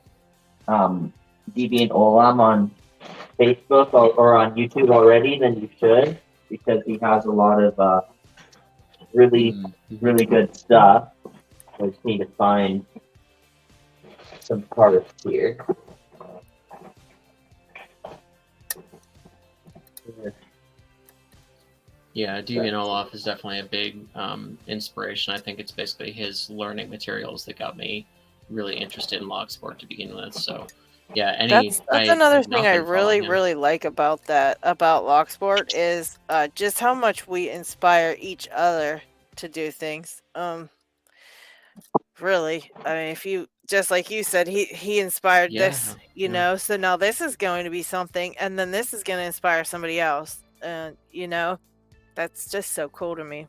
Olam on Facebook or on YouTube already, then you should, because he has a lot of really good stuff. I just need to find some parts here. Yeah, Deviant Olaf is definitely a big inspiration. I think it's basically his learning materials that got me really interested in lock sport to begin with. So, yeah, that's another thing I really like about lock sport is just how much we inspire each other to do things. Really, I mean, if you just like you said, he inspired this, you know. So now this is going to be something, and then this is going to inspire somebody else, and you know. That's just so cool to me.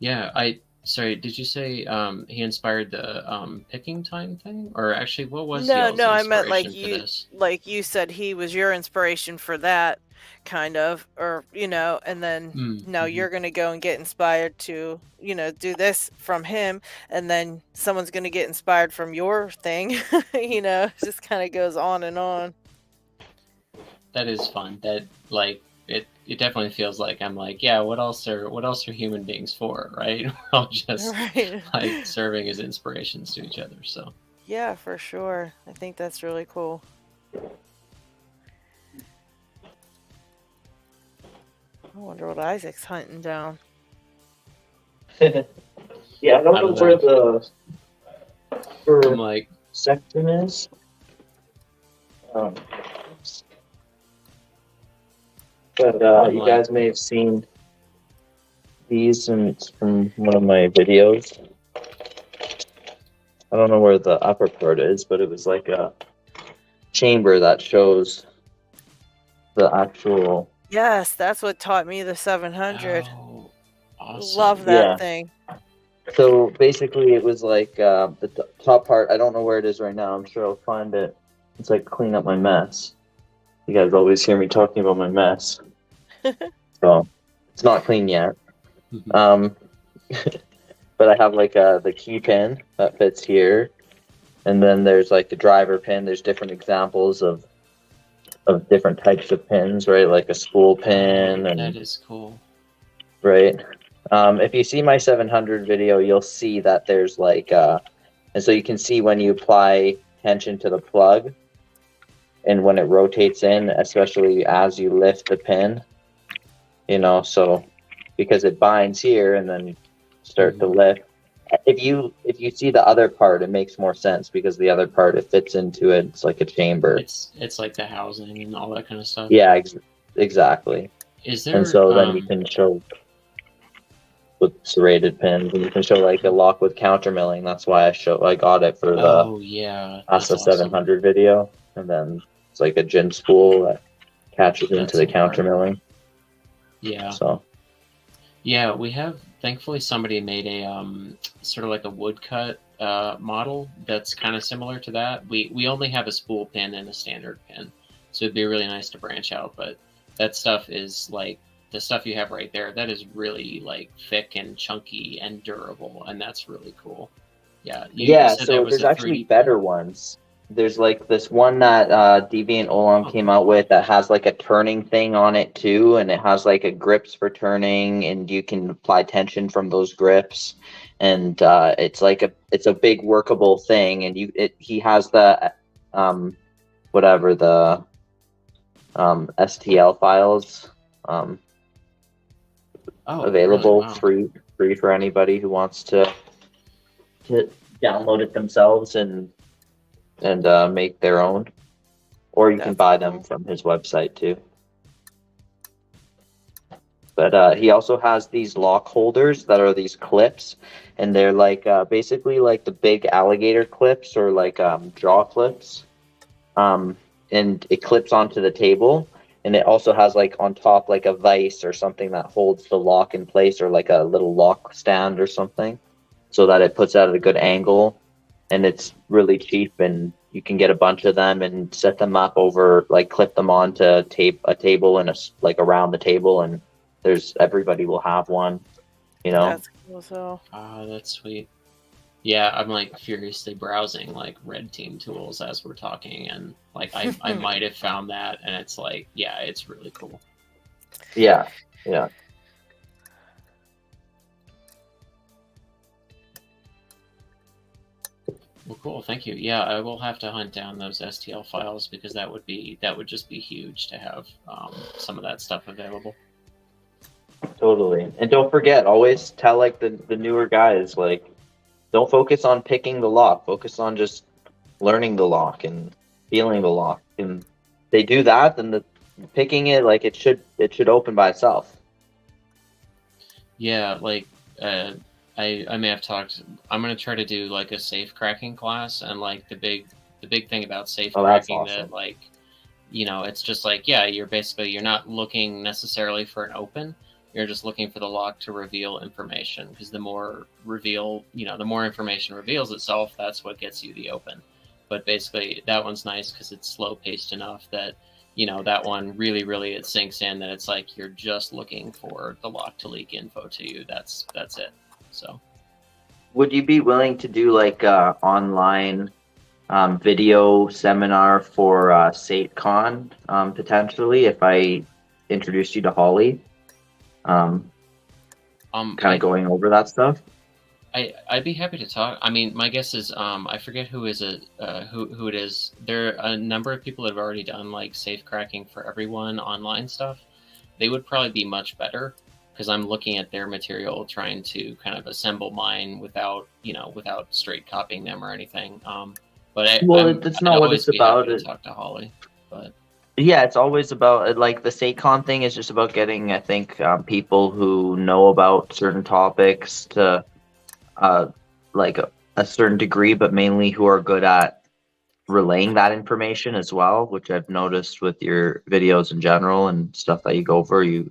Yeah, sorry, did you say he inspired the Picking Time thing? Or actually, what was no, I meant like you said he was your inspiration for that kind of, or you know, and then now you're gonna go and get inspired to, you know, do this from him, and then someone's gonna get inspired from your thing. You know, it just kind of goes on and on. That is fun. That like it definitely feels like I'm like, yeah, what else are human beings for, right? We're all just like serving as inspirations to each other. So yeah, for sure. I think that's really cool. I wonder what Isaac's hunting down. Yeah, I don't know where the section is. But you guys may have seen these from one of my videos. I don't know where the upper part is, but it was like a chamber that shows the actual. Yes, that's what taught me the 700. Oh, awesome. Love that thing. So basically, it was like the top part. I don't know where it is right now. I'm sure I'll find it. It's like clean up my mess. You guys always hear me talking about my mess. So it's not clean yet. But I have like the key pin that fits here, and then there's like the driver pin. There's different examples of different types of pins, right? Like a spool pin. And that is cool. Right. If you see my 700 video, you'll see that there's like, and so you can see when you apply tension to the plug and when it rotates in, especially as you lift the pin, you know, so because it binds here and then start to lift. If you see the other part, it makes more sense because the other part, it fits into it. It's like a chamber. It's like the housing and all that kind of stuff. Yeah, exactly. Is there? And so then you can show with serrated pins, and you can show like a lock with counter milling. That's why I got it for the ASA 700 video, and then it's like a gin spool that catches into the counter milling. Yeah. So. Yeah, we have. Thankfully, somebody made a sort of like a woodcut model that's kind of similar to that. We only have a spool pin and a standard pin, so it'd be really nice to branch out. But that stuff is like the stuff you have right there. That is really like thick and chunky and durable, and that's really cool. Yeah. Yeah. So there's actually better ones. There's like this one that Deviant Olam came out with that has like a turning thing on it too, and it has like a grips for turning, and you can apply tension from those grips, and it's like it's a big workable thing, and he has the whatever the STL files available free for anybody who wants to download it themselves and make their own, or you can buy them from his website too. But he also has these lock holders that are these clips, and they're like basically like the big alligator clips or like jaw clips, and it clips onto the table, and it also has like on top like a vise or something that holds the lock in place, or like a little lock stand or something, so that it puts out at a good angle. And it's really cheap, and you can get a bunch of them and set them up over, like clip them onto a table and like around the table, and everybody will have one, you know. That's cool. So. Oh, that's sweet. Yeah, I'm like furiously browsing like red team tools as we're talking, and like I might have found that, and it's like, yeah, it's really cool. Yeah. Well, cool. Thank you. Yeah, I will have to hunt down those STL files because that would just be huge to have some of that stuff available. Totally. And don't forget, always tell like the newer guys, like, don't focus on picking the lock. Focus on just learning the lock and feeling the lock. And they do that, then picking it, like it should open by itself. Yeah, like I may have talked. I'm gonna try to do like a safe cracking class, and like the big thing about safe cracking awesome. That like, you know, it's just like, yeah, you're not looking necessarily for an open. You're just looking for the lock to reveal information, because the more information reveals itself, that's what gets you the open. But basically, that one's nice because it's slow paced enough that, you know, that one really it sinks in that it's like you're just looking for the lock to leak info to you. That's it. So, would you be willing to do like a online video seminar for SateCon potentially if I introduced you to Holly? Kind of going over that stuff. I'd be happy to talk. I mean, my guess is I forget who it is. There are a number of people that have already done like safe cracking for everyone online stuff. They would probably be much better, because I'm looking at their material, trying to kind of assemble mine without straight copying them or anything. But that's not what it's about. Talk to Holly, but yeah, it's always about like the SateCon thing is just about getting, I think, people who know about certain topics to like a certain degree, but mainly who are good at relaying that information as well, which I've noticed with your videos in general and stuff that you go over. You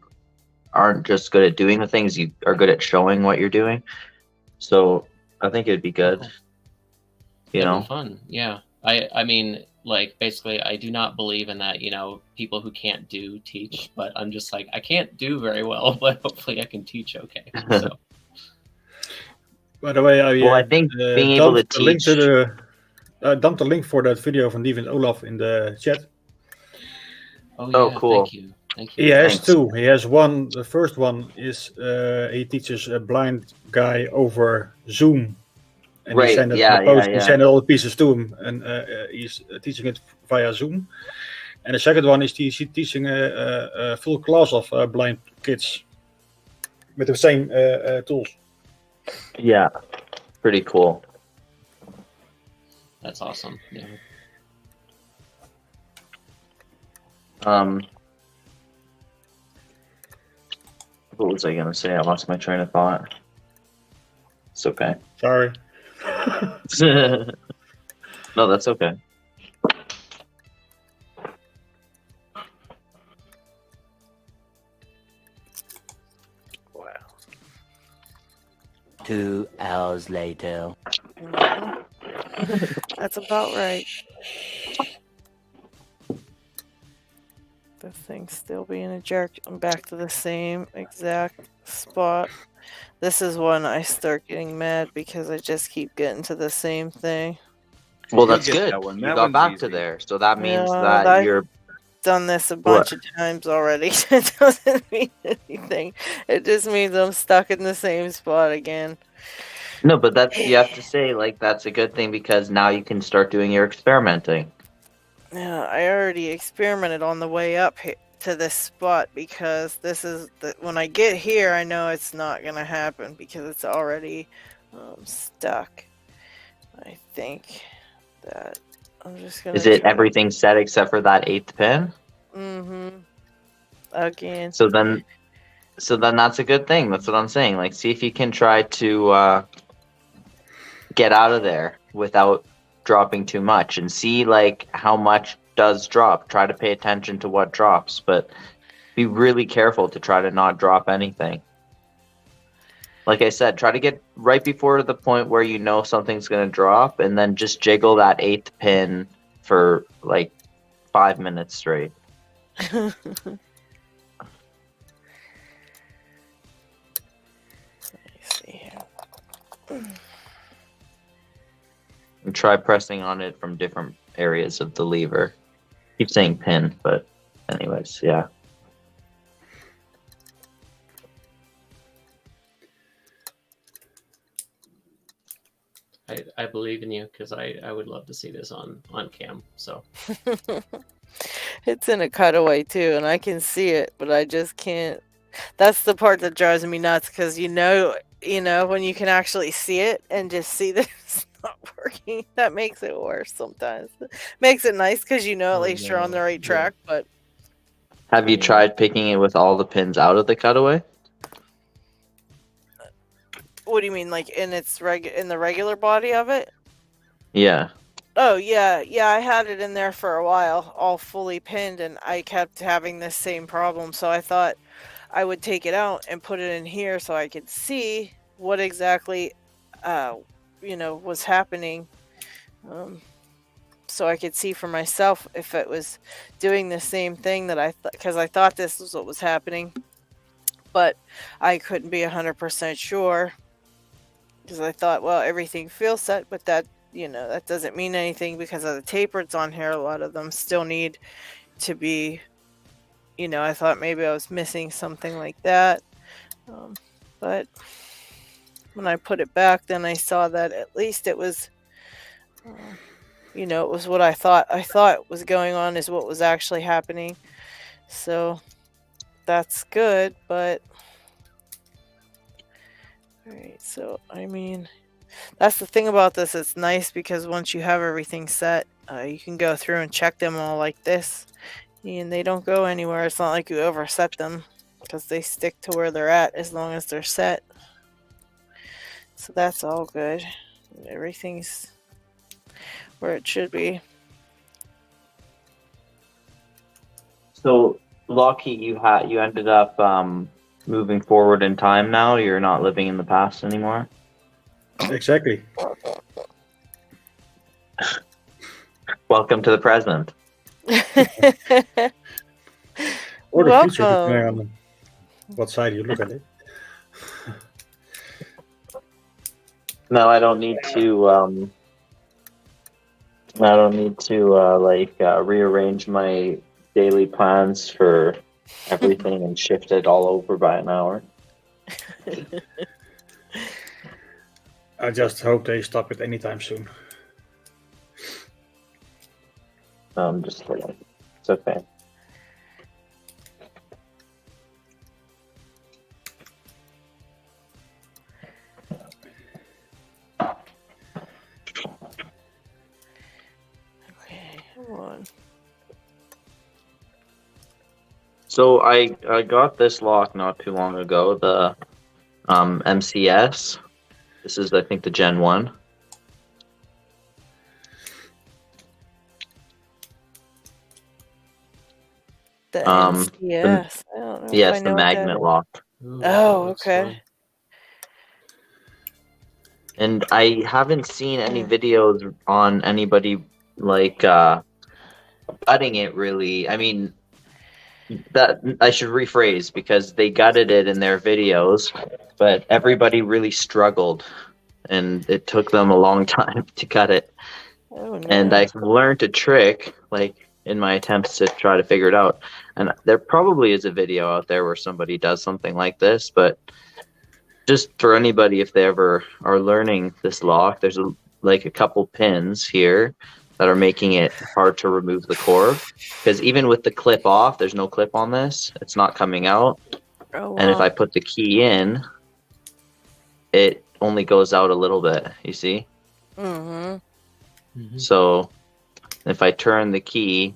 aren't just good at doing the things, you are good at showing what you're doing. So I think it'd be good. That'd be fun. Yeah. I mean, like, basically, I do not believe in that, people who can't do teach, but I'm just like, I can't do very well, but hopefully I can teach okay. So. By the way, I think being able to link teach. Dumped the link for that video from Devin Olaf in the chat. Oh, yeah, cool. Thank you. He has two. He has one. The first one is he teaches a blind guy over Zoom. And right. He sent He sent all the pieces to him, and he's teaching it via Zoom. And the second one is he's teaching a full class of blind kids with the same tools. Yeah, pretty cool. That's awesome. Yeah. What was I gonna say? I lost my train of thought. It's okay. Sorry. No, that's okay. Wow. 2 hours later. That's about right. The thing's still being a jerk. I'm back to the same exact spot. This is when I start getting mad because I just keep getting to the same thing. Well, that's good. You got back to there, so that means that you're done this a bunch of times already. It doesn't mean anything. It just means I'm stuck in the same spot again. No, but that's, you have to say, like, that's a good thing because now you can start doing your experimenting. Yeah, I already experimented on the way up to this spot because this is when I get here, I know it's not gonna happen because it's already stuck. I think that I'm just gonna. Is it everything set except for that 8th pin? Mm-hmm. Again. So then that's a good thing. That's what I'm saying. Like, see if you can try to get out of there without dropping too much, and see like how much does drop. Try to pay attention to what drops, but be really careful to try to not drop anything. Like I said, try to get right before the point where you know something's going to drop, and then just jiggle that 8th pin for like 5 minutes straight. Let me see here. And try pressing on it from different areas of the lever. Keep saying pin, but anyways, yeah. I believe in you because I would love to see this on cam. So it's in a cutaway too, and I can see it, but I just can't. That's the part that drives me nuts because you know when you can actually see it and just see that it's not working, that makes it worse sometimes. Makes it nice because at least you're on the right track. But have you tried picking it with all the pins out of the cutaway? What do you mean, like in the regular body of it? Yeah. Oh yeah, I had it in there for a while, all fully pinned, and I kept having this same problem. So I thought I would take it out and put it in here so I could see what exactly, was happening. So I could see for myself if it was doing the same thing that because I thought this was what was happening, but I couldn't be 100% sure. Because I thought, well, everything feels set, but that doesn't mean anything because of the tapereds on here. A lot of them still need to be, I thought maybe I was missing something like that. But when I put it back, then I saw that at least it was, it was what I thought was going on is what was actually happening. So that's good, but... Alright, so, I mean, that's the thing about this. It's nice because once you have everything set, you can go through and check them all like this. And they don't go anywhere. It's not like you overset them because they stick to where they're at as long as they're set. So that's all good. Everything's where it should be. So, Locky, you ended up moving forward in time now. You're not living in the past anymore. Exactly. Welcome to the present. Or the Welcome. future, depending on what side you look at it. No, I don't need to. I don't need to rearrange my daily plans for everything and shift it all over by an hour. I just hope they stop it anytime soon. I'm just kidding. It's okay. Okay, come on. So I got this lock not too long ago, the MCS. This is, I think, the Gen 1. The MCS. I don't know yes, if I know the what that magnet is. lock. Oh, okay. And I haven't seen any videos on anybody like gutting it really. I mean, that I should rephrase because they gutted it in their videos, but everybody really struggled, and it took them a long time to cut it. Oh, no. And I learned a trick, like in my attempts to try to figure it out. And there probably is a video out there where somebody does something like this, but just for anybody, if they ever are learning this lock, there's a couple pins here that are making it hard to remove the core. Because even with the clip off, there's no clip on this. It's not coming out. Oh, wow. And if I put the key in, it only goes out a little bit, you see? Mm-hmm. So if I turn the key,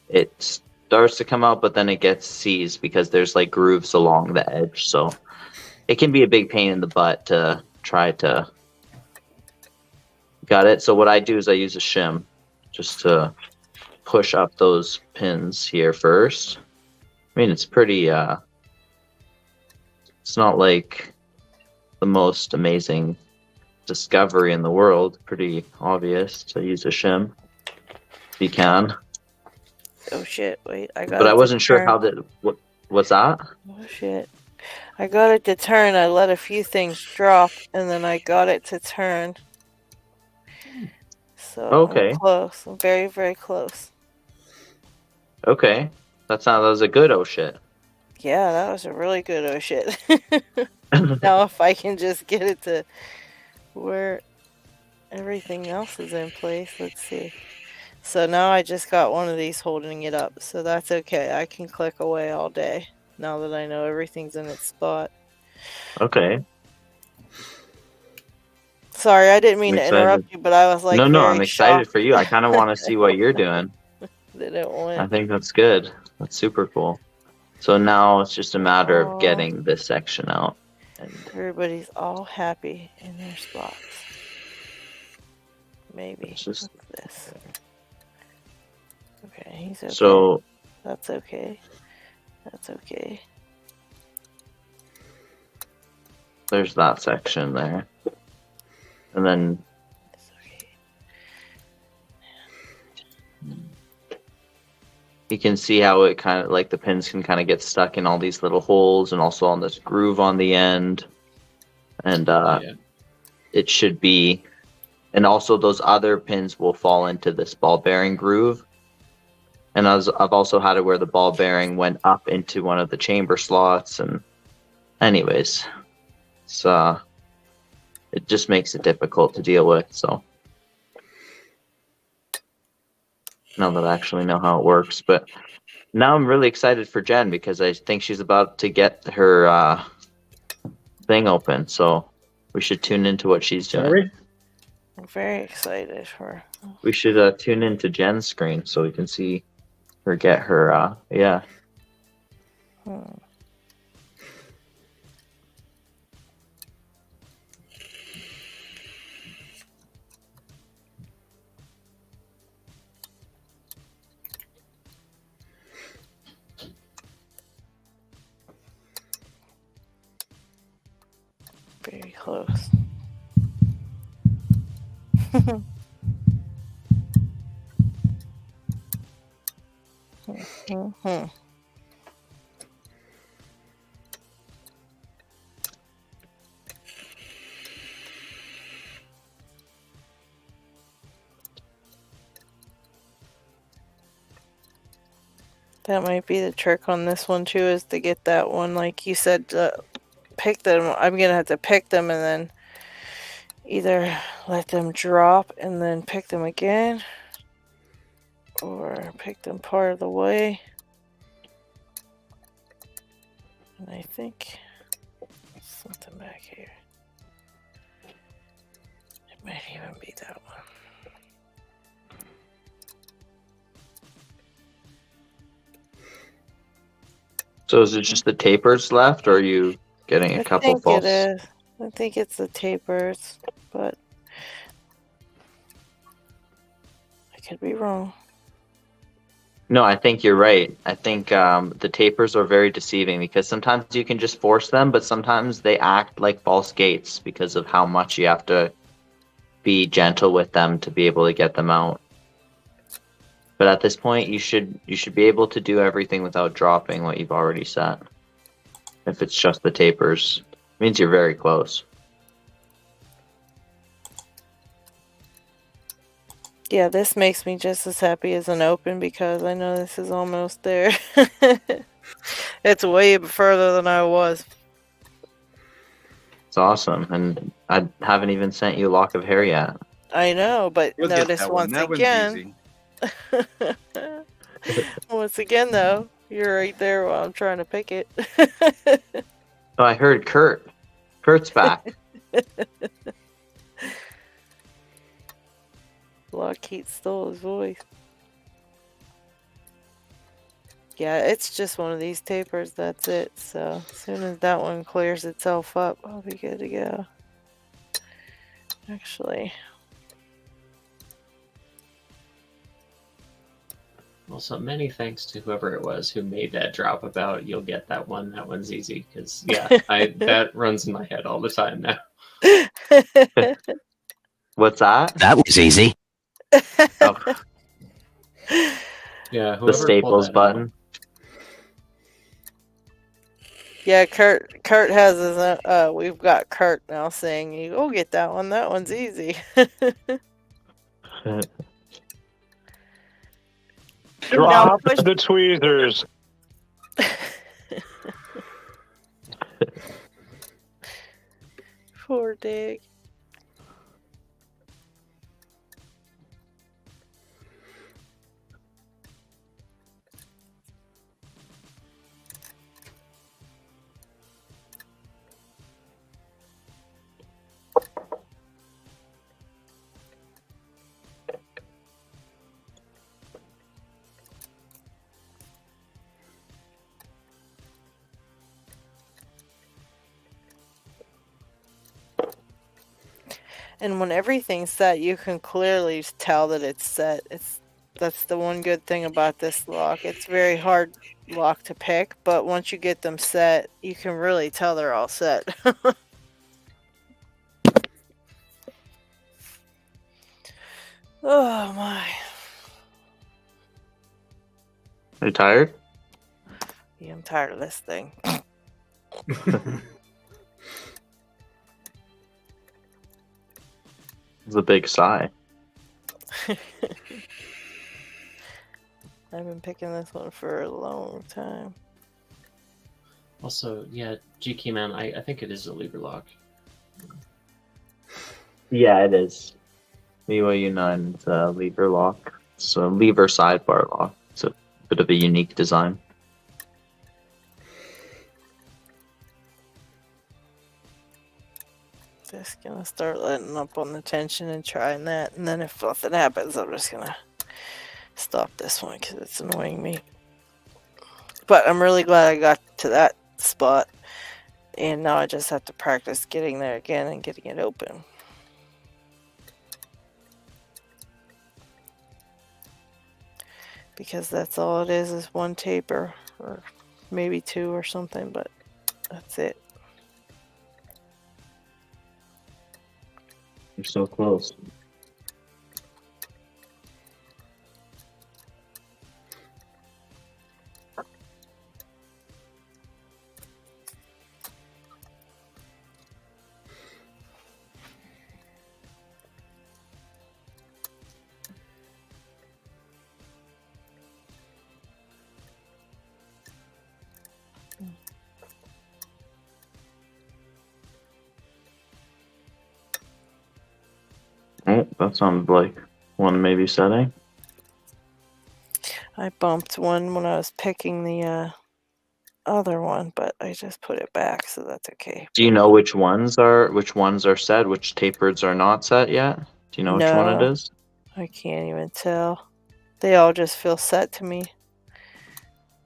it starts to come out, but then it gets seized because there's like grooves along the edge. So it can be a big pain in the butt to try to gut it. So what I do is I use a shim just to push up those pins here first. I mean, it's pretty, it's not like the most amazing discovery in the world. Pretty obvious to use a shim if you can. Oh, shit. Wait, I got But it I wasn't sure turn. how what's that? Oh, shit. I got it to turn. I let a few things drop, and then I got it to turn. So Okay. I'm close. I'm very, very close. Okay. That was a good oh shit. Yeah, that was a really good oh shit. Now if I can just get it to where everything else is in place, let's see. So now I just got one of these holding it up, so that's okay. I can click away all day now that I know everything's in its spot. Okay. Sorry, I didn't mean I'm to excited. interrupt you, but I was like, No, very I'm excited shocked. for you. I kind of want to see what you're doing. That it went. I think that's good. That's super cool. So now it's just a matter Aw. of getting this section out. And Everybody's all happy in their spots. Maybe. it's just What's this? Okay, he's okay. so That's okay. That's okay. there's that section there. And then It's okay. you can see how it kind of like the pins can kind of get stuck in all these little holes and also on this groove on the end. And it should be, and also those other pins will fall into this ball bearing groove. And I've also had it where the ball bearing went up into one of the chamber slots. And anyways, it's, it just makes it difficult to deal with. So now that I actually know how it works, but now I'm really excited for Jen because I think she's about to get her thing open. So we should tune into what she's doing. Sorry? I'm very excited for. We should tune into Jen's screen so we can see her get her, yeah. Very close. That might be the trick on this one too, is to get that one, like you said, pick them. I'm gonna have to pick them and then either let them drop and then pick them again, or pick them part of the way. And I think something back here. It might even be that one. So is it just the tapers left, or are you getting a couple false? I think it is. I think it's the tapers, but I could be wrong. No, I think you're right. I think the tapers are very deceiving because sometimes you can just force them, but sometimes they act like false gates because of how much you have to be gentle with them to be able to get them out. But at this point, you should be able to do everything without dropping what you've already set. If it's just the tapers, it means you're very close. Yeah, this makes me just as happy as an open because I know this is almost there. It's way further than I was. It's awesome, and I haven't even sent you a lock of hair yet. I know, but We'll get notice that one. once That one's again. easy. Once again, though, you're right there while I'm trying to pick it. Oh, I heard Kurt. Kurt's back. LockHeat stole his voice. Yeah, it's just one of these tapers, that's it. So as soon as that one clears itself up, I'll be good to go. Actually. Also, many thanks to whoever it was who made that drop about you'll get that one. That one's easy because yeah, that runs in my head all the time now. What's that? That was easy. Oh. Yeah, The Staples button. Out. Yeah, Kurt has his. We've got Kurt now saying, "You go get that one. That one's easy." Drop the tweezers. Poor Dig. And when everything's set, you can clearly tell that it's set. That's the one good thing about this lock. It's very hard lock to pick, but once you get them set, you can really tell they're all set. Oh my. Are you tired? Yeah, I'm tired of this thing. It's a big sigh. I've been picking this one for a long time. Also, yeah, GK man, I think it is a lever lock. Yeah, it is. BYU9 is a lever lock. It's a lever sidebar lock. It's a bit of a unique design. Just gonna start letting up on the tension and trying that, and then if nothing happens, I'm just gonna stop this one because it's annoying me. But I'm really glad I got to that spot, and now I just have to practice getting there again and getting it open. Because that's all it is one taper, or maybe two or something, but that's it. You're so close. Oh, that sounds like one maybe setting. I bumped one when I was picking the other one, but I just put it back, so that's okay. Do you know which ones are set, which tapered are not set yet? Do you know which one it No, is? I can't even tell. They all just feel set to me.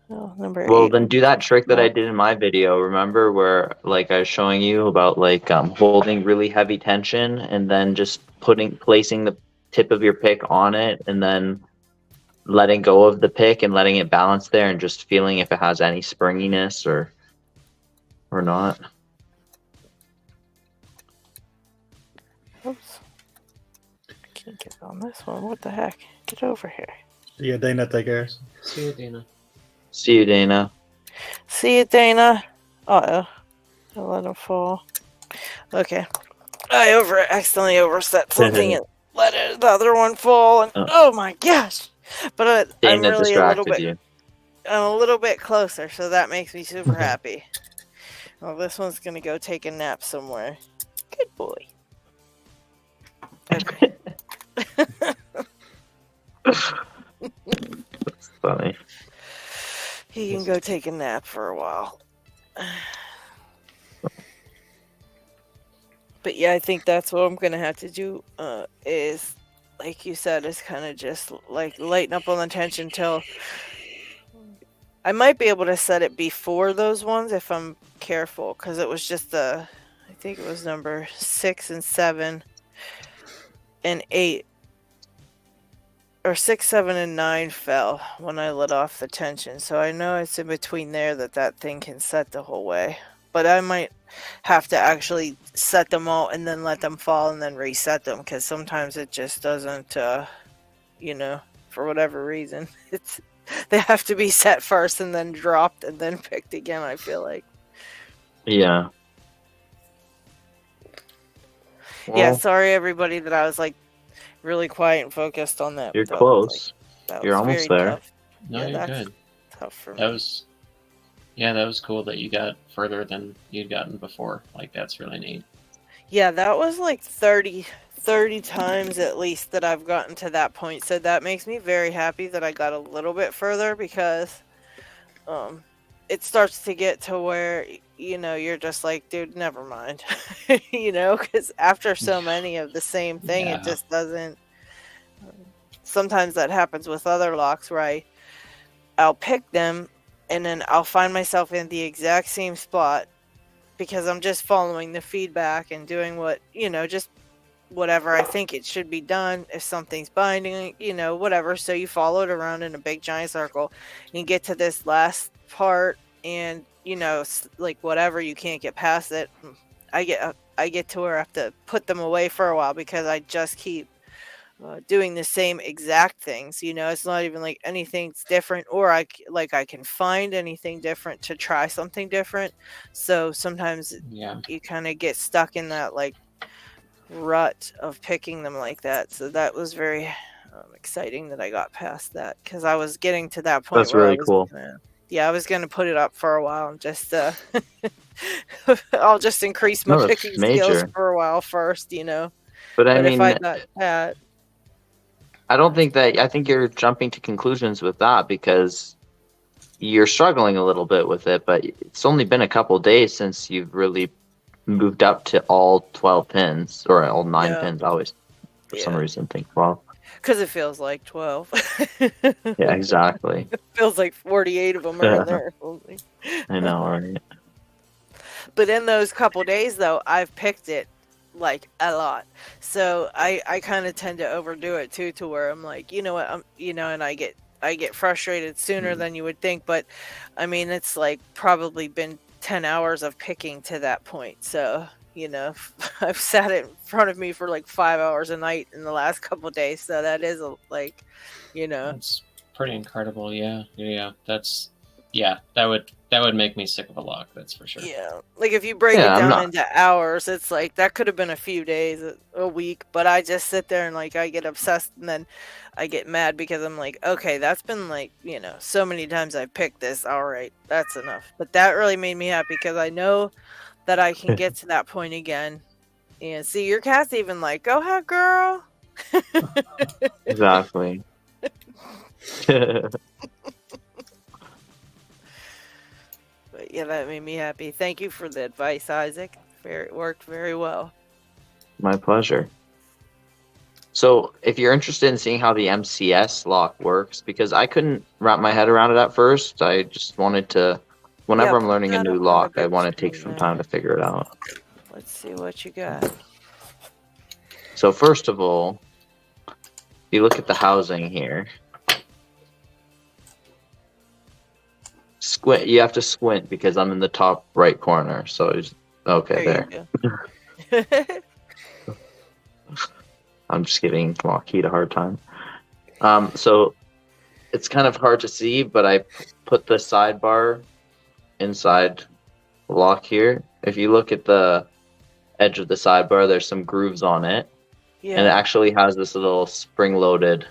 Oh, number Well, 8. then do that trick that I did in my video. Remember where like I was showing you about like holding really heavy tension and then just placing the tip of your pick on it and then letting go of the pick and letting it balance there and just feeling if it has any springiness or not. Oops. I can't get on this one. What the heck? Get over here. See you, Dana. Take care. See you, Dana. See you, Dana. See you, Dana. Uh-oh. I let him fall. Okay. I accidentally overset something and let the other one fall. And oh my gosh! But I'm Dana really distracted I'm a little bit closer, so that makes me super happy. Well, this one's gonna go take a nap somewhere. Good boy. Okay. That's funny. He can go take a nap for a while. But yeah, I think that's what I'm gonna have to do. Is like you said, is kind of just like lighten up on the tension till I might be able to set it before those ones if I'm careful, because it was just I think it was number 6 and 7 and 8. Or 6, 7, and 9 fell when I let off the tension. So I know it's in between there that thing can set the whole way. But I might have to actually set them all and then let them fall and then reset them. Because sometimes it just doesn't, for whatever reason. They have to be set first and then dropped and then picked again, I feel like. Yeah. Well, yeah, sorry everybody that I was like really quiet and focused on that. You're close. You're almost there. Tough. No, yeah, you're good. Tough for me. That was cool that you got further than you'd gotten before. Like, that's really neat. Yeah, that was like 30 times at least that I've gotten to that point. So that makes me very happy that I got a little bit further, because it starts to get to where, you're just like, dude, never mind. Because after so many of the same thing, it just doesn't. Sometimes that happens with other locks where I'll pick them and then I'll find myself in the exact same spot because I'm just following the feedback and doing what, just whatever I think it should be done. If something's binding, whatever. So you follow it around in a big giant circle and you get to this last part and, like whatever, you can't get past it. I get to where I have to put them away for a while because I just keep doing the same exact things. It's not even like anything's different, or I can find anything different to try something different. So sometimes you kind of get stuck in that like rut of picking them like that. So that was very exciting that I got past that, because I was getting to that point. That's really cool. I was gonna put it up for a while and just I'll just increase my picking skills for a while first, But I mean, if I got that, I think you're jumping to conclusions with that because you're struggling a little bit with it, but it's only been a couple days since you've really moved up to all 12 pins, or all 9 pins. I always, for some reason, think 12. Because it feels like 12. Yeah, exactly. It feels like 48 of them are in there. I know, right? But in those couple days, though, I've picked it like a lot. So I kind of tend to overdo it too, to where I'm like, and I get frustrated sooner than you would think. But I mean, it's like probably been 10 hours of picking to that point. So you know, I've sat it in front of me for like 5 hours a night in the last couple of days. So that is like, you know, that's pretty incredible. Yeah. That would make me sick of a lock. That's for sure. Yeah, like if you break it down into hours, it's like that could have been a few days, a week, but I just sit there and like I get obsessed and then I get mad because I'm like, okay, that's been like, you know, so many times I picked this. All right, that's enough. But that really made me happy because I know that I can get to that point again. And see, your cat's even like, go ahead, girl. Exactly. But yeah, that made me happy. Thank you for the advice, Isaac. It worked very well. My pleasure. So, if you're interested in seeing how the MCS lock works, because I couldn't wrap my head around it at first, I just wanted to, whenever I'm learning a new lock, I want to take some time to figure it out. Let's see what you got. So, first of all, you look at the housing here. Squint. You have to squint because I'm in the top right corner. So, okay, there. I'm just giving LockHeat a hard time. So it's kind of hard to see, but I put the sidebar inside the lock here. If you look at the edge of the sidebar, there's some grooves on it. Yeah. And it actually has this little spring-loaded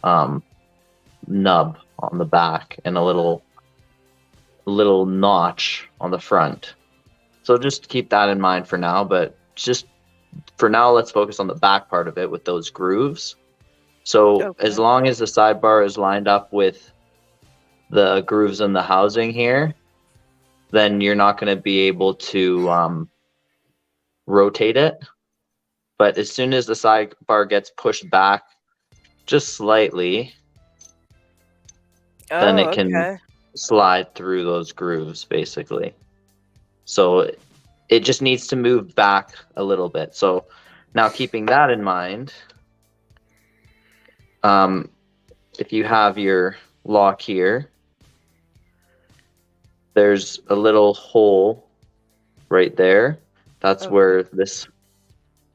nub on the back and a little notch on the front. So just keep that in mind for now, but just for now, let's focus on the back part of it with those grooves. So as long as the sidebar is lined up with the grooves in the housing here, then you're not going to be able to rotate it. But as soon as the sidebar gets pushed back just slightly, then it can slide through those grooves, basically. So it just needs to move back a little bit. So now, keeping that in mind, if you have your lock here, there's a little hole right there. That's where this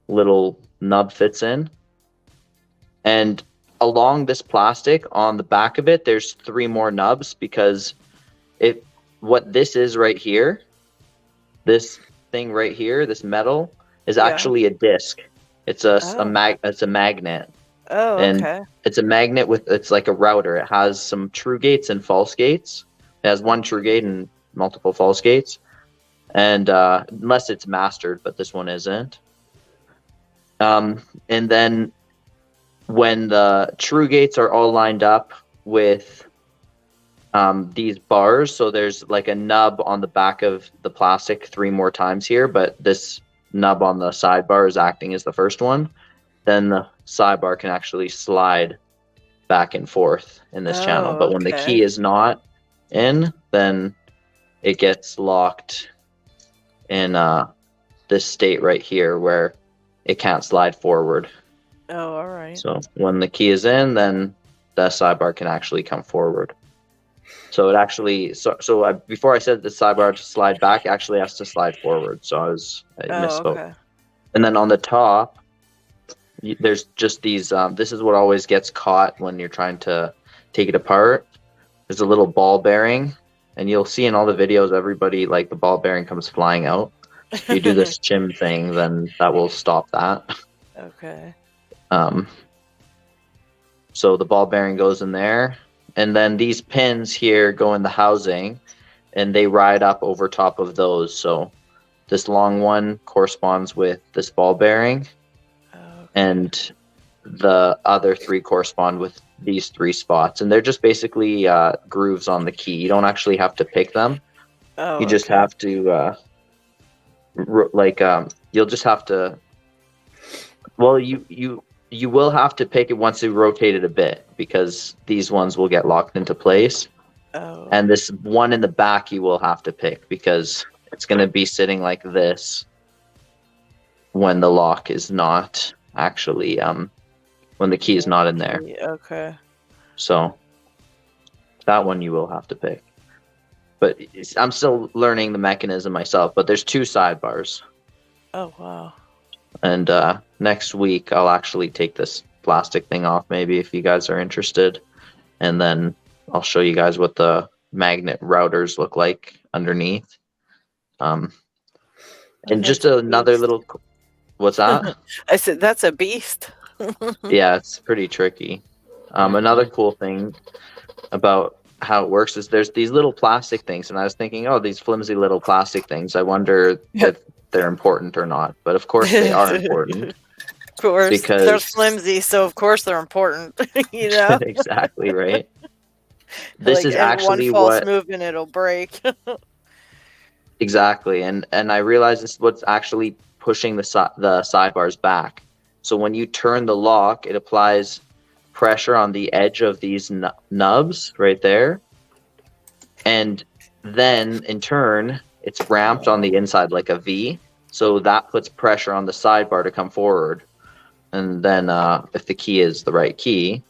little nub fits in. And along this plastic on the back of it, there's 3 more nubs, because what this is right here, this thing right here, this metal, is actually a disc. It's a magnet. Oh, okay. And it's a magnet it's like a router. It has some true gates and false gates. It has 1 true gate and multiple false gates. And unless it's mastered, but this one isn't. And then when the true gates are all lined up with these bars, so there's like a nub on the back of the plastic 3 more times here, but this nub on the sidebar is acting as the first one, then the sidebar can actually slide back and forth in this channel. But when the key is not in, then it gets locked in this state right here where it can't slide forward. Oh, all right. So when the key is in, then the sidebar can actually come forward. So it actually, before I said the sidebar to slide back, it actually has to slide forward. So I misspoke. Okay. And then on the top, there's just these, this is what always gets caught when you're trying to take it apart. There's a little ball bearing, and you'll see in all the videos, everybody, like, the ball bearing comes flying out. If you do this shim thing, then that will stop that. Okay. So the ball bearing goes in there. And then these pins here go in the housing, and they ride up over top of those. So this long one corresponds with this ball bearing, and the other 3 correspond with these 3 spots. And they're just basically grooves on the key. You don't actually have to pick them. You just have to, you'll just have to, well, you will have to pick it once you rotate it a bit, because these ones will get locked into place. And this one in the back you will have to pick, because it's going to be sitting like this when the lock is not actually, when the key is not in there. Okay. So that one you will have to pick. But I'm still learning the mechanism myself, but there's 2 sidebars. Oh, wow. And next week, I'll actually take this plastic thing off, maybe, if you guys are interested. And then I'll show you guys what the magnet routers look like underneath. And just another little... What's that? I said, that's a beast. Yeah, it's pretty tricky. Another cool thing about how it works is there's these little plastic things, and I was thinking, oh, these flimsy little plastic things, I wonder if they're important or not. But of course they are important. Of course, because they're flimsy, so of course they're important. You know? Exactly, right? This is in actually one false what... movement, it'll break. Exactly, and I realized this is what's actually pushing the sidebars back. So when you turn the lock, it applies pressure on the edge of these nubs right there, and then in turn it's ramped on the inside like a V, so that puts pressure on the sidebar to come forward. And then if the key is the right key,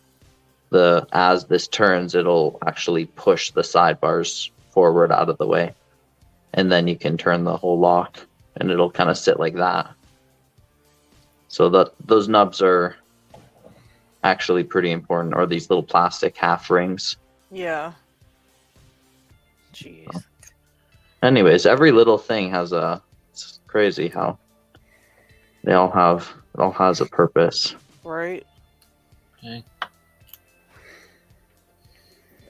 as this turns, it'll actually push the sidebars forward out of the way, and then you can turn the whole lock and it'll kind of sit like that. So those nubs are actually pretty important, or these little plastic half rings. Yeah. Jeez. So, anyways, every little thing has it's crazy how it all has a purpose. Right. Okay.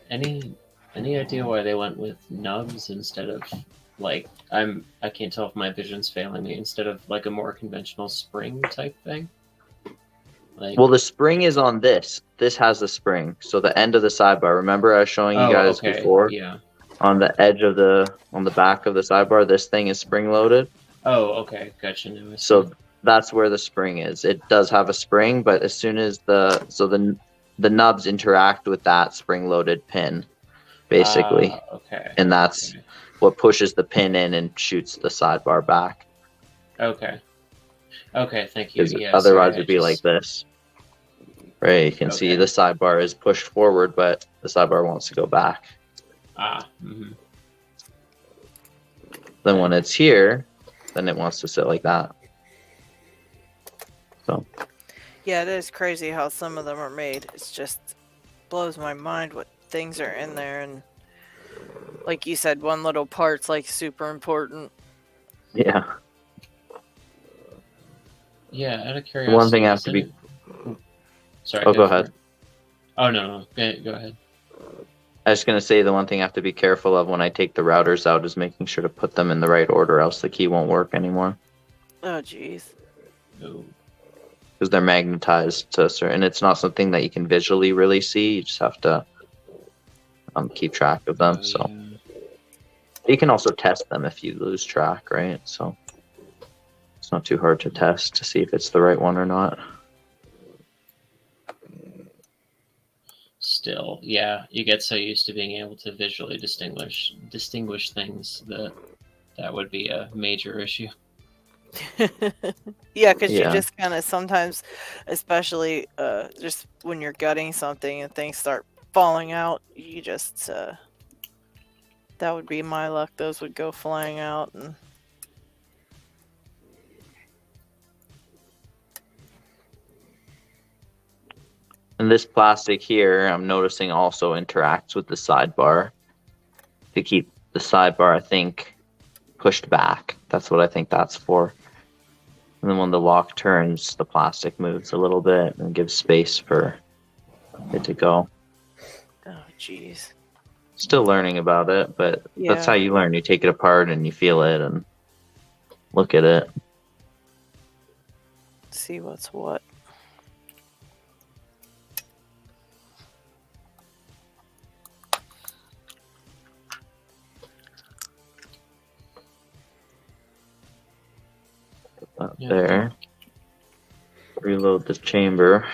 Any idea why they went with nubs instead of, like, I can't tell if my vision's failing me, instead of like a more conventional spring type thing? Like... Well, the spring is on this. This has the spring. So the end of the sidebar. Remember I was showing you guys before? Yeah. On the edge of on the back of the sidebar, this thing is spring loaded. Oh, okay. Gotcha. No, so that's where the spring is. It does have a spring, but as soon as the nubs interact with that spring loaded pin, basically. Okay. And that's what pushes the pin in and shoots the sidebar back. Okay. Okay, thank you. Yeah, otherwise it'd be like this. Right, you can see the sidebar is pushed forward, but the sidebar wants to go back. Mm-hmm. Then when it's here, then it wants to sit like that. So. Yeah, it is crazy how some of them are made. It's just blows my mind what things are in there, and like you said, one little part's like super important. Yeah. Yeah, out of curiosity. One thing I have to be... Sorry. Oh, go ahead. Oh, no. Go ahead. I was going to say the one thing I have to be careful of when I take the routers out is making sure to put them in the right order, else the key won't work anymore. Oh, jeez. Oh. Because they're magnetized to a certain... And it's not something that you can visually really see. You just have to keep track of them. So you can also test them if you lose track, right? So it's not too hard to test to see if it's the right one or not. Still, yeah, you get so used to being able to visually distinguish things that would be a major issue. Yeah, because you just kind of sometimes, especially just when you're gutting something and things start falling out, you just that would be my luck. Those would go flying out. And this plastic here, I'm noticing also interacts with the sidebar to keep the sidebar, I think, pushed back. That's what I think that's for. And then when the lock turns, the plastic moves a little bit and gives space for it to go. Oh, jeez. Still learning about it, but that's how you learn. You take it apart and you feel it and look at it. See what's what. There. Reload the chamber.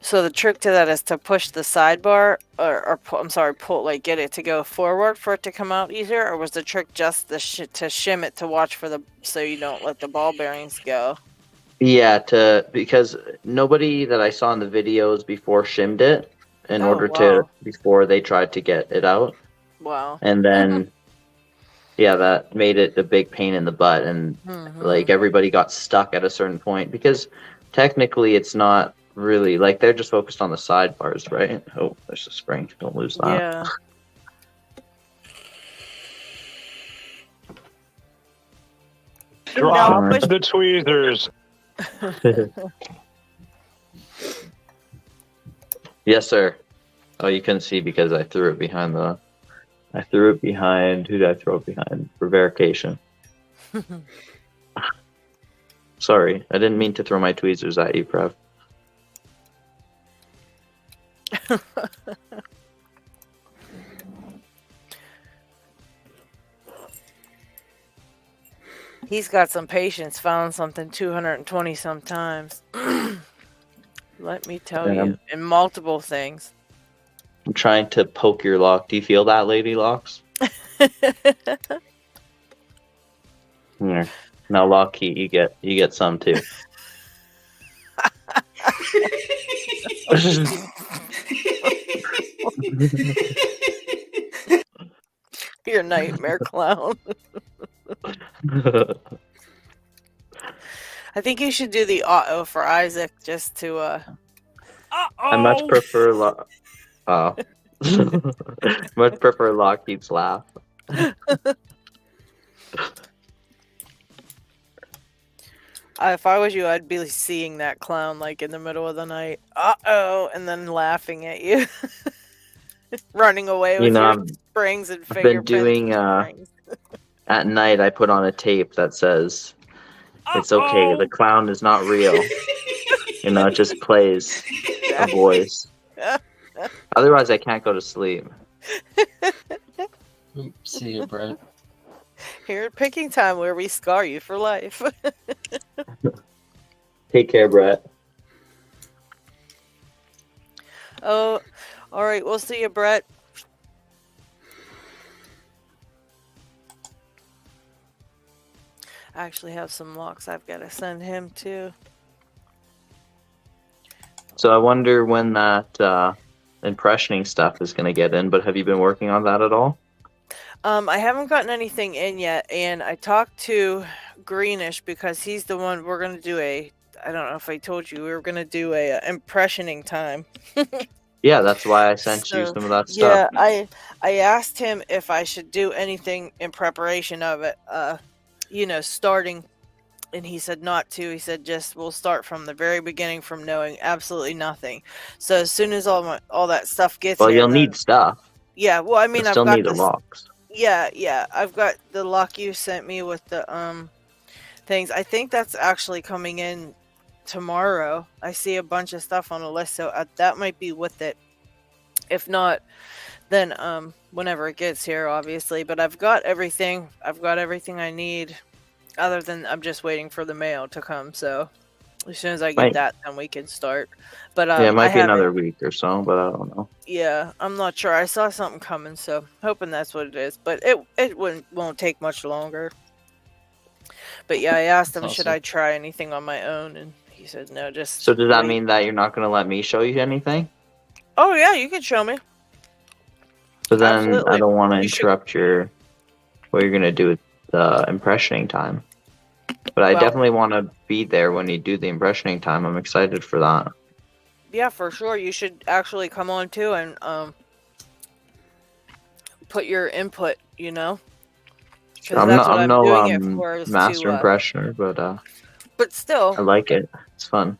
So the trick to that is to push the sidebar, or pull, like get it to go forward for it to come out easier, or was the trick just to shim it to watch for so you don't let the ball bearings go? Yeah, because nobody that I saw in the videos before shimmed it before they tried to get it out. Wow. And then, yeah, that made it a big pain in the butt, and like everybody got stuck at a certain point because technically it's not really like they're just focused on the sidebars, right? Oh, there's a spring. Don't lose that. Yeah. Drop the tweezers. Yes, sir. Oh, you couldn't see because I threw it behind who did I throw it behind? For verification. Sorry, I didn't mean to throw my tweezers at you, Prev. He's got some patience, found something 220 sometimes. Let me tell you, in multiple things. I'm trying to poke your lock. Do you feel that, Lady Locks? Here. Now, LockHeat, you get some too. Your nightmare clown. I think you should do the auto for Isaac just to I much prefer much prefer LockHeat's laugh. If I was you, I'd be seeing that clown like in the middle of the night. Uh-oh, and then laughing at you. Running away with your springs and I've been doing at night I put on a tape that says it's okay, the clown is not real. It just plays a voice. Otherwise I can't go to sleep. See you, Brett. Here at Picking Time, where we scar you for life. Take care, Brett. Oh, all right. We'll see you, Brett. I actually have some locks I've got to send him too. So I wonder when that impressioning stuff is going to get in, but have you been working on that at all? I haven't gotten anything in yet, and I talked to Greenish because he's the one we're going to do I don't know if I told you, we were going to do a impressioning time. Yeah, that's why I sent you some of that stuff. Yeah, I asked him if I should do anything in preparation of it, starting, and he said not to. He said we'll start from the very beginning, from knowing absolutely nothing. So as soon as all that stuff gets here, you'll need stuff. Yeah, well, I mean, I've got the locks. Yeah, I've got the lock you sent me with the things. I think that's actually coming in tomorrow. I see a bunch of stuff on the list, so that might be with it. If not, then whenever it gets here, obviously. But I've got everything. I've got everything I need. Other than I'm just waiting for the mail to come. So as soon as I get that, then we can start. But yeah, it might be another week or so, but I don't know. Yeah, I'm not sure. I saw something coming, so hoping that's what it is. But it won't take much longer. But yeah, I asked him, should I try anything on my own, and he said no. Just so does that mean that you're not going to let me show you anything? Oh yeah, you can show me. But then absolutely. I don't want to interrupt what you're going to do with the impressioning time. But I definitely want to be there when you do the impressioning time. I'm excited for that. Yeah, for sure. You should actually come on too and put your input, I'm no master impressioner, but still, I like it. It's fun.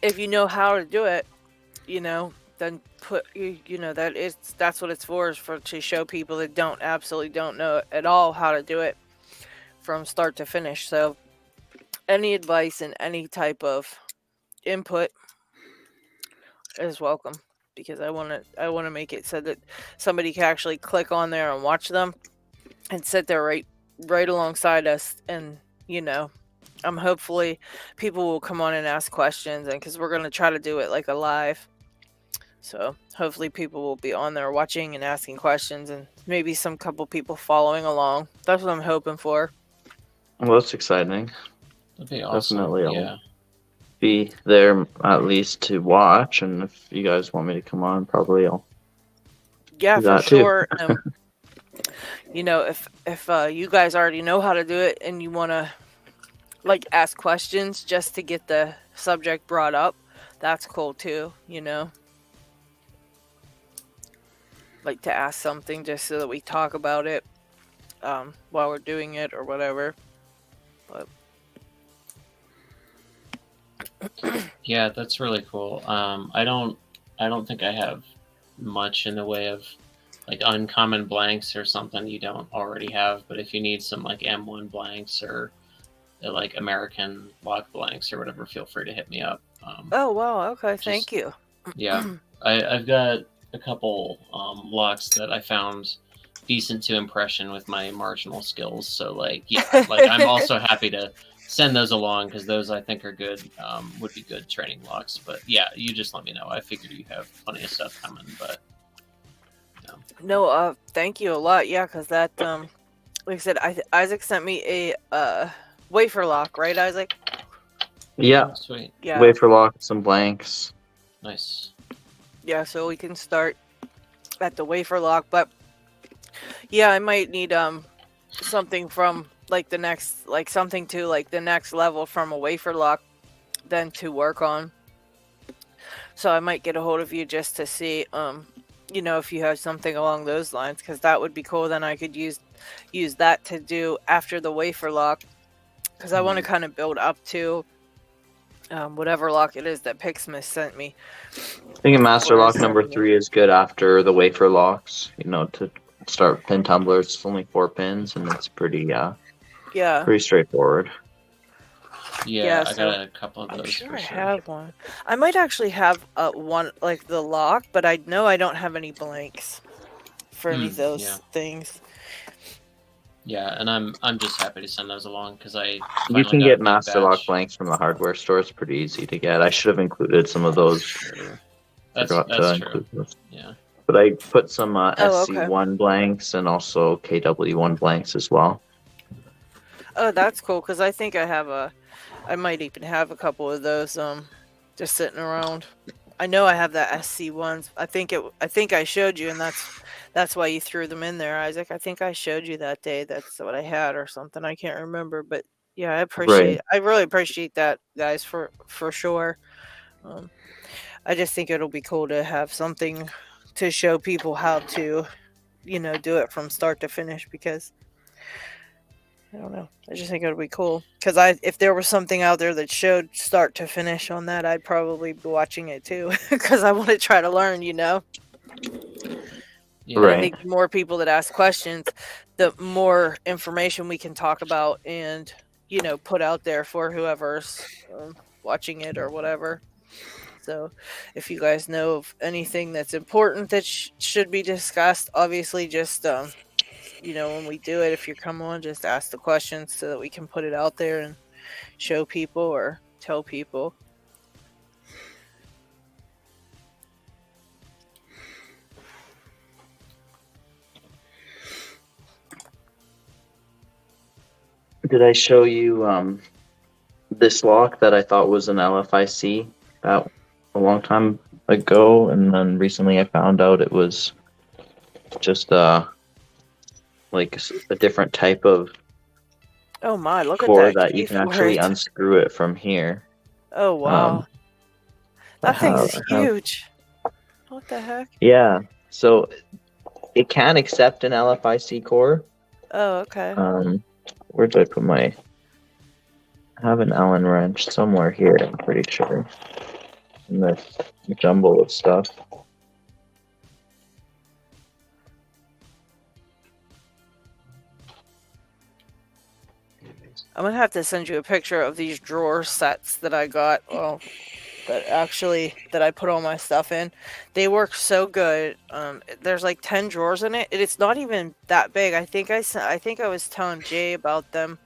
If you know how to do it, then that's what it's for, is to show people that absolutely don't know at all how to do it from start to finish. So any advice and any type of input is welcome, because I want to make it so that somebody can actually click on there and watch them and sit there right alongside us and hopefully people will come on and ask questions, and because we're going to try to do it like a live. So hopefully people will be on there watching and asking questions, and maybe some couple people following along. That's what I'm hoping for. Well, that's exciting. That'd be awesome. Definitely, Yeah. I'll be there at least to watch, and if you guys want me to come on, probably I'll. Yeah, do for that too. sure. You know, if you guys already know how to do it and you want to like ask questions just to get the subject brought up, that's cool too. You know, like to ask something just so that we talk about it while we're doing it or whatever. But Yeah, that's really cool. I don't think I have much in the way of like uncommon blanks or something you don't already have, but if you need some like M1 blanks or like American lock blanks or whatever, feel free to hit me up. Oh wow, okay, thank you. Yeah, I've got a couple locks that I found decent to impression with my marginal skills, so like yeah, like I'm also happy to send those along because those I think are good, would be good training locks. But yeah, you just let me know. I figure you have plenty of stuff coming, but no, thank you a lot. Yeah, because that like I said, Isaac sent me a wafer lock, right, Isaac? Yeah. Oh, sweet. Yeah. Wafer lock, some blanks. Nice. Yeah, so we can start at the wafer lock, but yeah, I might need something from like the next, like something to like the next level from a wafer lock then to work on. So I might get a hold of you just to see you know, if you have something along those lines, because that would be cool. Then I could use that to do after the wafer lock, because I want to kind of build up to whatever lock it is that Pixmas sent me. I think a master lock number 3 is good after the wafer locks. You know, to start pin tumblers. It's only 4 pins, and it's pretty pretty straightforward. Yeah, I got a couple of those. I'm sure I have one. I might actually have one like the lock, but I know I don't have any blanks for any of those things. Yeah, and I'm just happy to send those along because You can get master lock blanks from the hardware store. It's pretty easy to get. I should have included some of those. That's true. Those. Yeah. But I put some SC1 blanks and also KW1 blanks as well. Oh, that's cool, because I think I might even have a couple of those just sitting around. I know I have that SC ones. I think I showed you, and that's why you threw them in there, Isaac. I think I showed you that day. That's what I had or something. I can't remember, but yeah, I really appreciate that, guys, for sure. I just think it'll be cool to have something to show people how to, you know, do it from start to finish, because I don't know. I just think it would be cool. Because if there was something out there that showed start to finish on that, I'd probably be watching it too. Because I want to try to learn, you know? Yeah. Right. I think the more people that ask questions, the more information we can talk about and, you know, put out there for whoever's watching it or whatever. So if you guys know of anything that's important that should be discussed, obviously just... you know, when we do it, if you come on, just ask the questions so that we can put it out there and show people or tell people. Did I show you this lock that I thought was an LFIC about a long time ago, and then recently I found out it was just like a different type of oh my, look core at that you can actually unscrew it from here. Oh wow, that thing's huge. What the heck? Yeah, so it can accept an LFIC core. Oh, okay. Where did I put I have an Allen wrench somewhere here, I'm pretty sure, in this jumble of stuff. I'm gonna have to send you a picture of these drawer sets that I got. Well, that I put all my stuff in. They work so good. There's like 10 drawers in it. It's not even that big. I think I was telling Jay about them,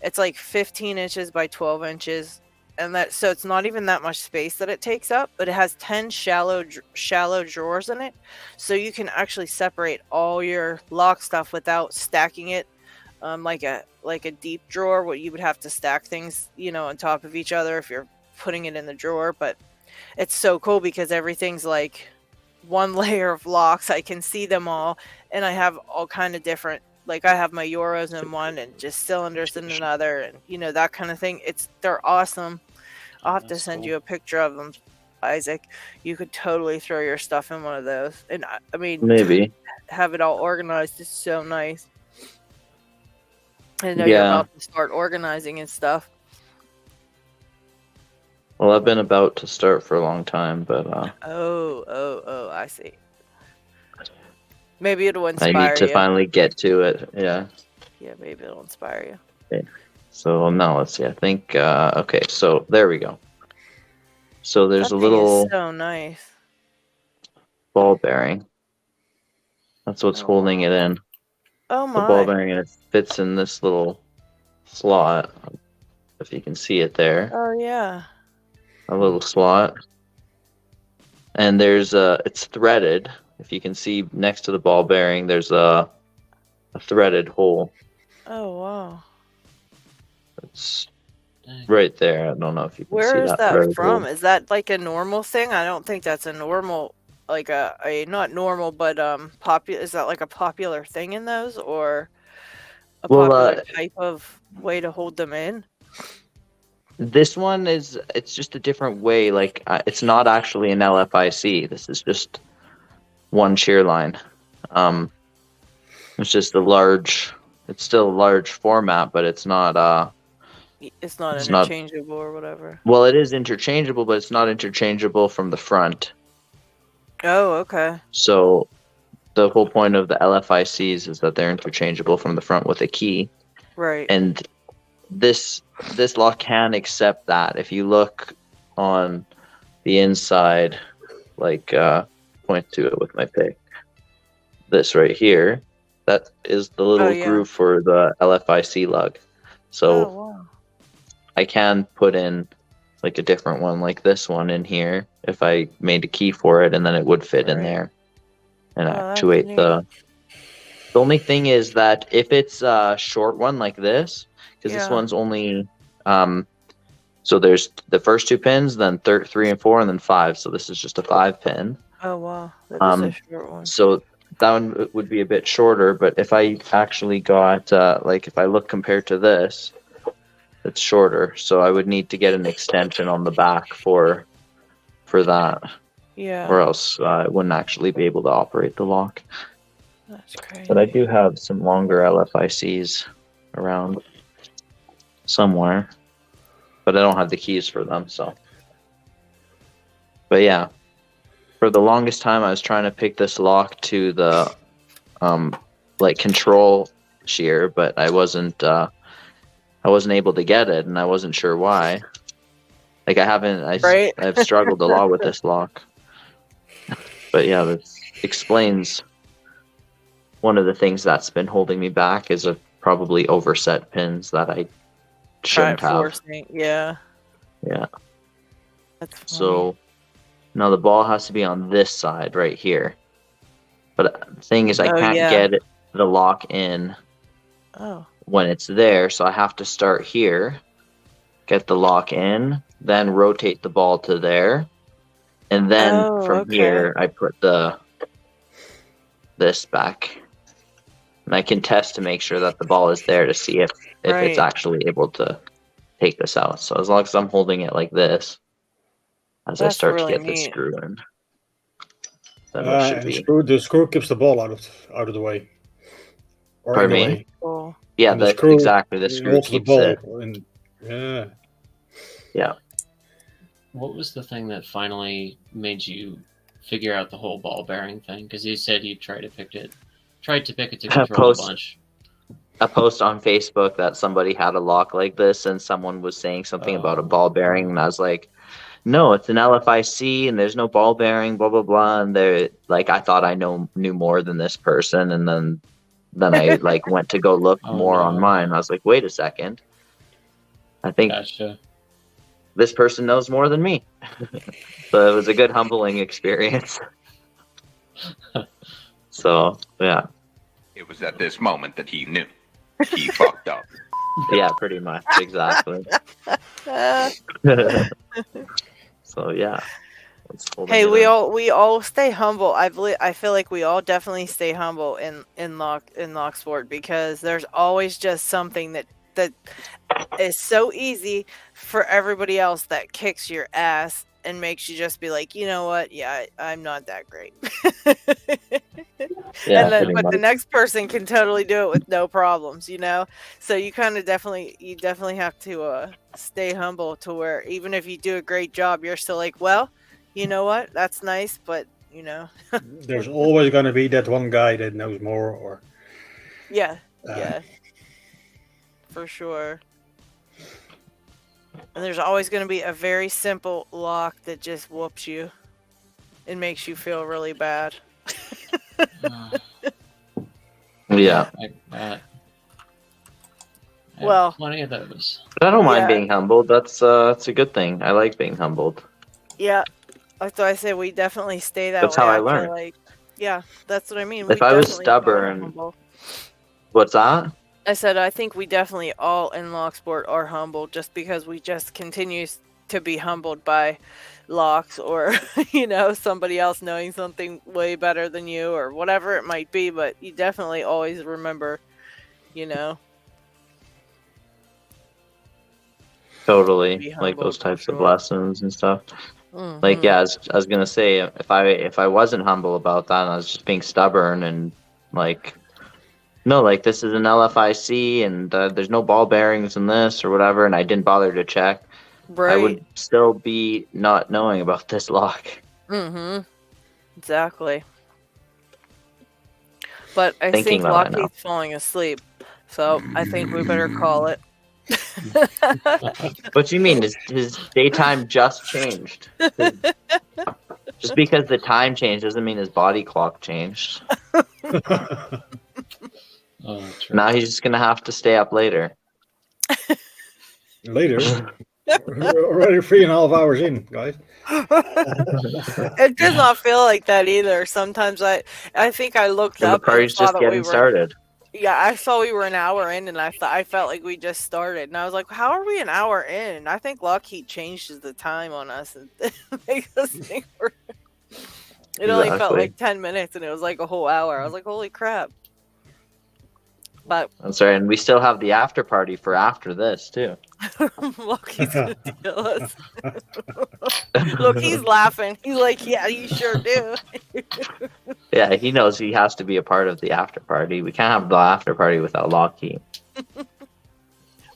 It's like 15 inches by 12 inches. And so it's not even that much space that it takes up, but it has 10 shallow drawers in it. So you can actually separate all your lock stuff without stacking it like a deep drawer where you would have to stack things, on top of each other if you're putting it in the drawer. But it's so cool because everything's like one layer of locks. I can see them all, and I have all kind of different, like I have my Euros in one and just cylinders in another, and that kind of thing. They're awesome. I'll have to send you a picture of them, Isaac. You could totally throw your stuff in one of those, and I mean, maybe have it all organized is so nice. I know you're about to start organizing and stuff. Well, I've been about to start for a long time, but Oh, I see. Maybe it'll inspire you. I need to finally get to it. Yeah. Yeah, maybe it'll inspire you. Okay. So now let's see. I think okay. So there we go. So there's That a thing little is so nice. ball bearing. That's what's holding it in. Oh The ball my. bearing, and it fits in this little slot. If you can see it there, Oh yeah. a little slot. And it's threaded. If you can see next to the ball bearing, there's a threaded hole. Oh wow. It's right there. I don't know if you can see Where is that that threaded from? hole. Is that like a normal thing? I don't think that's a normal, like a not normal, but popular. Is that like a popular thing in those, or a popular type of way to hold them in? This one it's just a different way. Like it's not actually an LFIC. This is just one shear line. It's just it's still a large format, but it's not It's not interchangeable or whatever. Well, it is interchangeable, but it's not interchangeable from the front. Oh, okay. So the whole point of the LFICs is that they're interchangeable from the front with a key. Right. And this lock can accept that. If you look on the inside, like point to it with my pick. This right here, that is the little groove for the LFIC lug. So I can put in like a different one, like this one in here, if I made a key for it, and then it would fit in there and actuate the. The only thing is that if it's a short one like this, because this one's only, so there's the first 2 pins, then 3 and 4, and then 5. So this is just a 5 pin. Oh wow, that is a short one. So that one would be a bit shorter, but if I actually got, like if I look compared to this, it's shorter. So I would need to get an extension on the back for that. Yeah. Or else I wouldn't actually be able to operate the lock. That's crazy. But I do have some longer LFICs around somewhere, but I don't have the keys for them. So, but yeah, for the longest time I was trying to pick this lock to the like control shear, but I wasn't able to get it, and I wasn't sure why. Like I've struggled a lot with this lock. But yeah, that explains one of the things that's been holding me back is probably overset pins that I shouldn't have. Yeah. Yeah. That's funny. So now the ball has to be on this side right here. But the thing is, I can't get the lock in when it's there, so I have to start here, get the lock in, then rotate the ball to there, and then from here I put this back. And I can test to make sure that the ball is there to see if it's actually able to take this out. So as long as I'm holding it like this, as I start to get the screw in, then it should be. The screw keeps the ball out of the way. Or Pardon me? Yeah, exactly. The screw keeps it. Yeah. What was the thing that finally made you figure out the whole ball bearing thing? Because you said you tried to pick it to control a bunch. A post on Facebook that somebody had a lock like this, and someone was saying something about a ball bearing, and I was like, no, it's an LFIC, and there's no ball bearing, blah blah blah. And they're like, I thought I knew more than this person, and then I like went to go look more on mine. I was like, wait a second, I think this person knows more than me. So it was a good humbling experience. So, yeah. It was at this moment that he knew. He fucked up. Yeah, pretty much. Exactly. So, yeah. Hey, we all stay humble. I feel like we all definitely stay humble in Locksport, because there's always just something that is so easy for everybody else that kicks your ass and makes you just be like, you know what? Yeah, I'm not that great. Yeah, but the next person can totally do it with no problems, you know? So you kind of definitely have to stay humble, to where even if you do a great job, you're still like, well, you know what? That's nice, but you know. There's always going to be that one guy that knows more, or yeah, for sure. And there's always going to be a very simple lock that just whoops you and makes you feel really bad. Yeah. Well, plenty of those. But I don't mind being humbled. That's a good thing. I like being humbled. Yeah, that's why I say we definitely stay that That's way. how I feel learn. like, yeah, that's what I mean. If I was stubborn, what's that? I said I think we definitely all in Locksport are humble, just because we just continue to be humbled by locks, or you know, somebody else knowing something way better than you, or whatever it might be. But you definitely always remember, you know. Totally, like those types of lessons and stuff. Mm-hmm. Like, yeah, I was gonna say, if I wasn't humble about that, and I was just being stubborn and like, no, like this is an LFIC and there's no ball bearings in this or whatever, and I didn't bother to check, right, I would still be not knowing about this lock. Mm-hmm. Exactly. But I Thinking think about it now. Locky's falling asleep, so I think we better call it. What do you mean? His daytime just changed? Just because the time changed doesn't mean his body clock changed. Now he's just gonna have to stay up later. Later? We're already 3.5 hours in, guys. It does not feel like that either. Sometimes I think I looked And up. the party's just getting started. Yeah, I saw we were an hour in, and I felt like we just started, and I was like, "How are we an hour in?" I think Lockheat changes the time on us and makes us think we're. It only felt like 10 minutes, and it was like a whole hour. I was like, "Holy crap!" But That's right, and we still have the after party for after this too. Lockheat's gonna kill us. Look, he's laughing. He's like, "Yeah, you sure do." Yeah, he knows he has to be a part of the after party. We can't have the after party without Locky.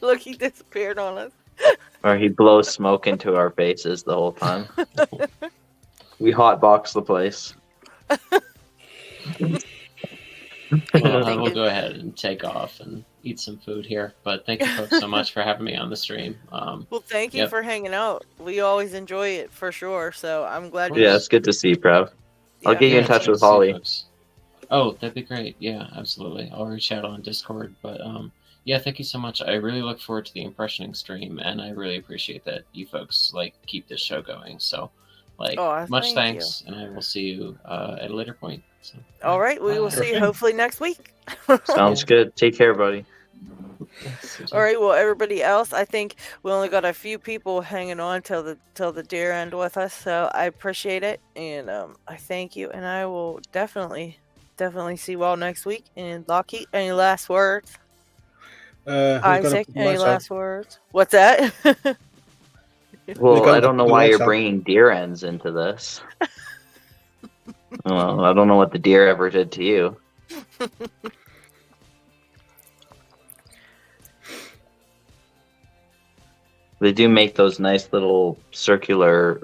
Look, he disappeared on us. Or he blows smoke into our faces the whole time. We hotbox the place. Well, I will go ahead and take off and eat some food here. But thank you folks so much for having me on the stream. Well, thank you for hanging out. We always enjoy it for sure. So I'm glad. Yeah, it's good to see you, Prav. I'll get you in touch with Holly. Oh, that'd be great. Yeah, absolutely. I'll reach out on Discord. But yeah, thank you so much. I really look forward to the impressioning stream, and I really appreciate that you folks keep this show going. So, much thanks, and I will see you at a later point. So, all right, we will see you hopefully next week. Sounds good. Take care, buddy. All right, well, everybody else, I think we only got a few people hanging on till the dear end with us, so I appreciate it, and I thank you, and I will definitely see you all next week. And Lockheat, any last words? Isaac, any last words? What's that? Well, I don't know why you're bringing deer ends into this. Well, I don't know what the deer ever did to you. They do make those nice little circular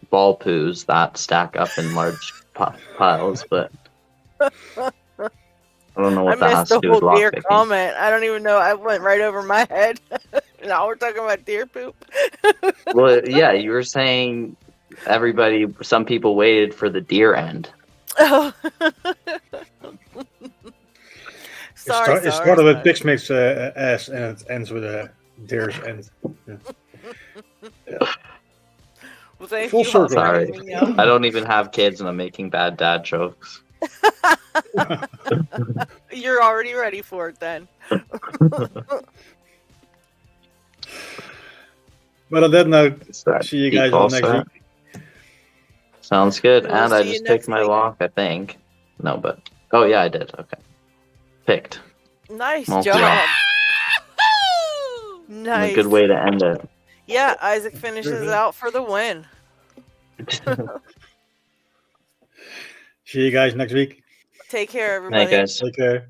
ball poos that stack up in large piles, but I don't know what that has to do with lockpicking. Comment. I don't even know. I went right over my head. Now we're talking about deer poop. Well, yeah, you were saying some people waited for the deer end. Oh. It started with Pixmix ass and it ends with a There's end. Yeah. Well, thank Full you all for circle. Sorry, hearing me out. I don't even have kids, and I'm making bad dad jokes. You're already ready for it then. But on that note, that see you guys all default next set? week. Sounds good. We'll And I see you just next picked my week. lock, I think. No, but oh yeah, I did. Okay, picked. Nice Well, job. yeah. Nice. A good way to end it. Yeah, Isaac finishes out for the win. See you guys next week. Take care, everybody. Night, guys. Take care.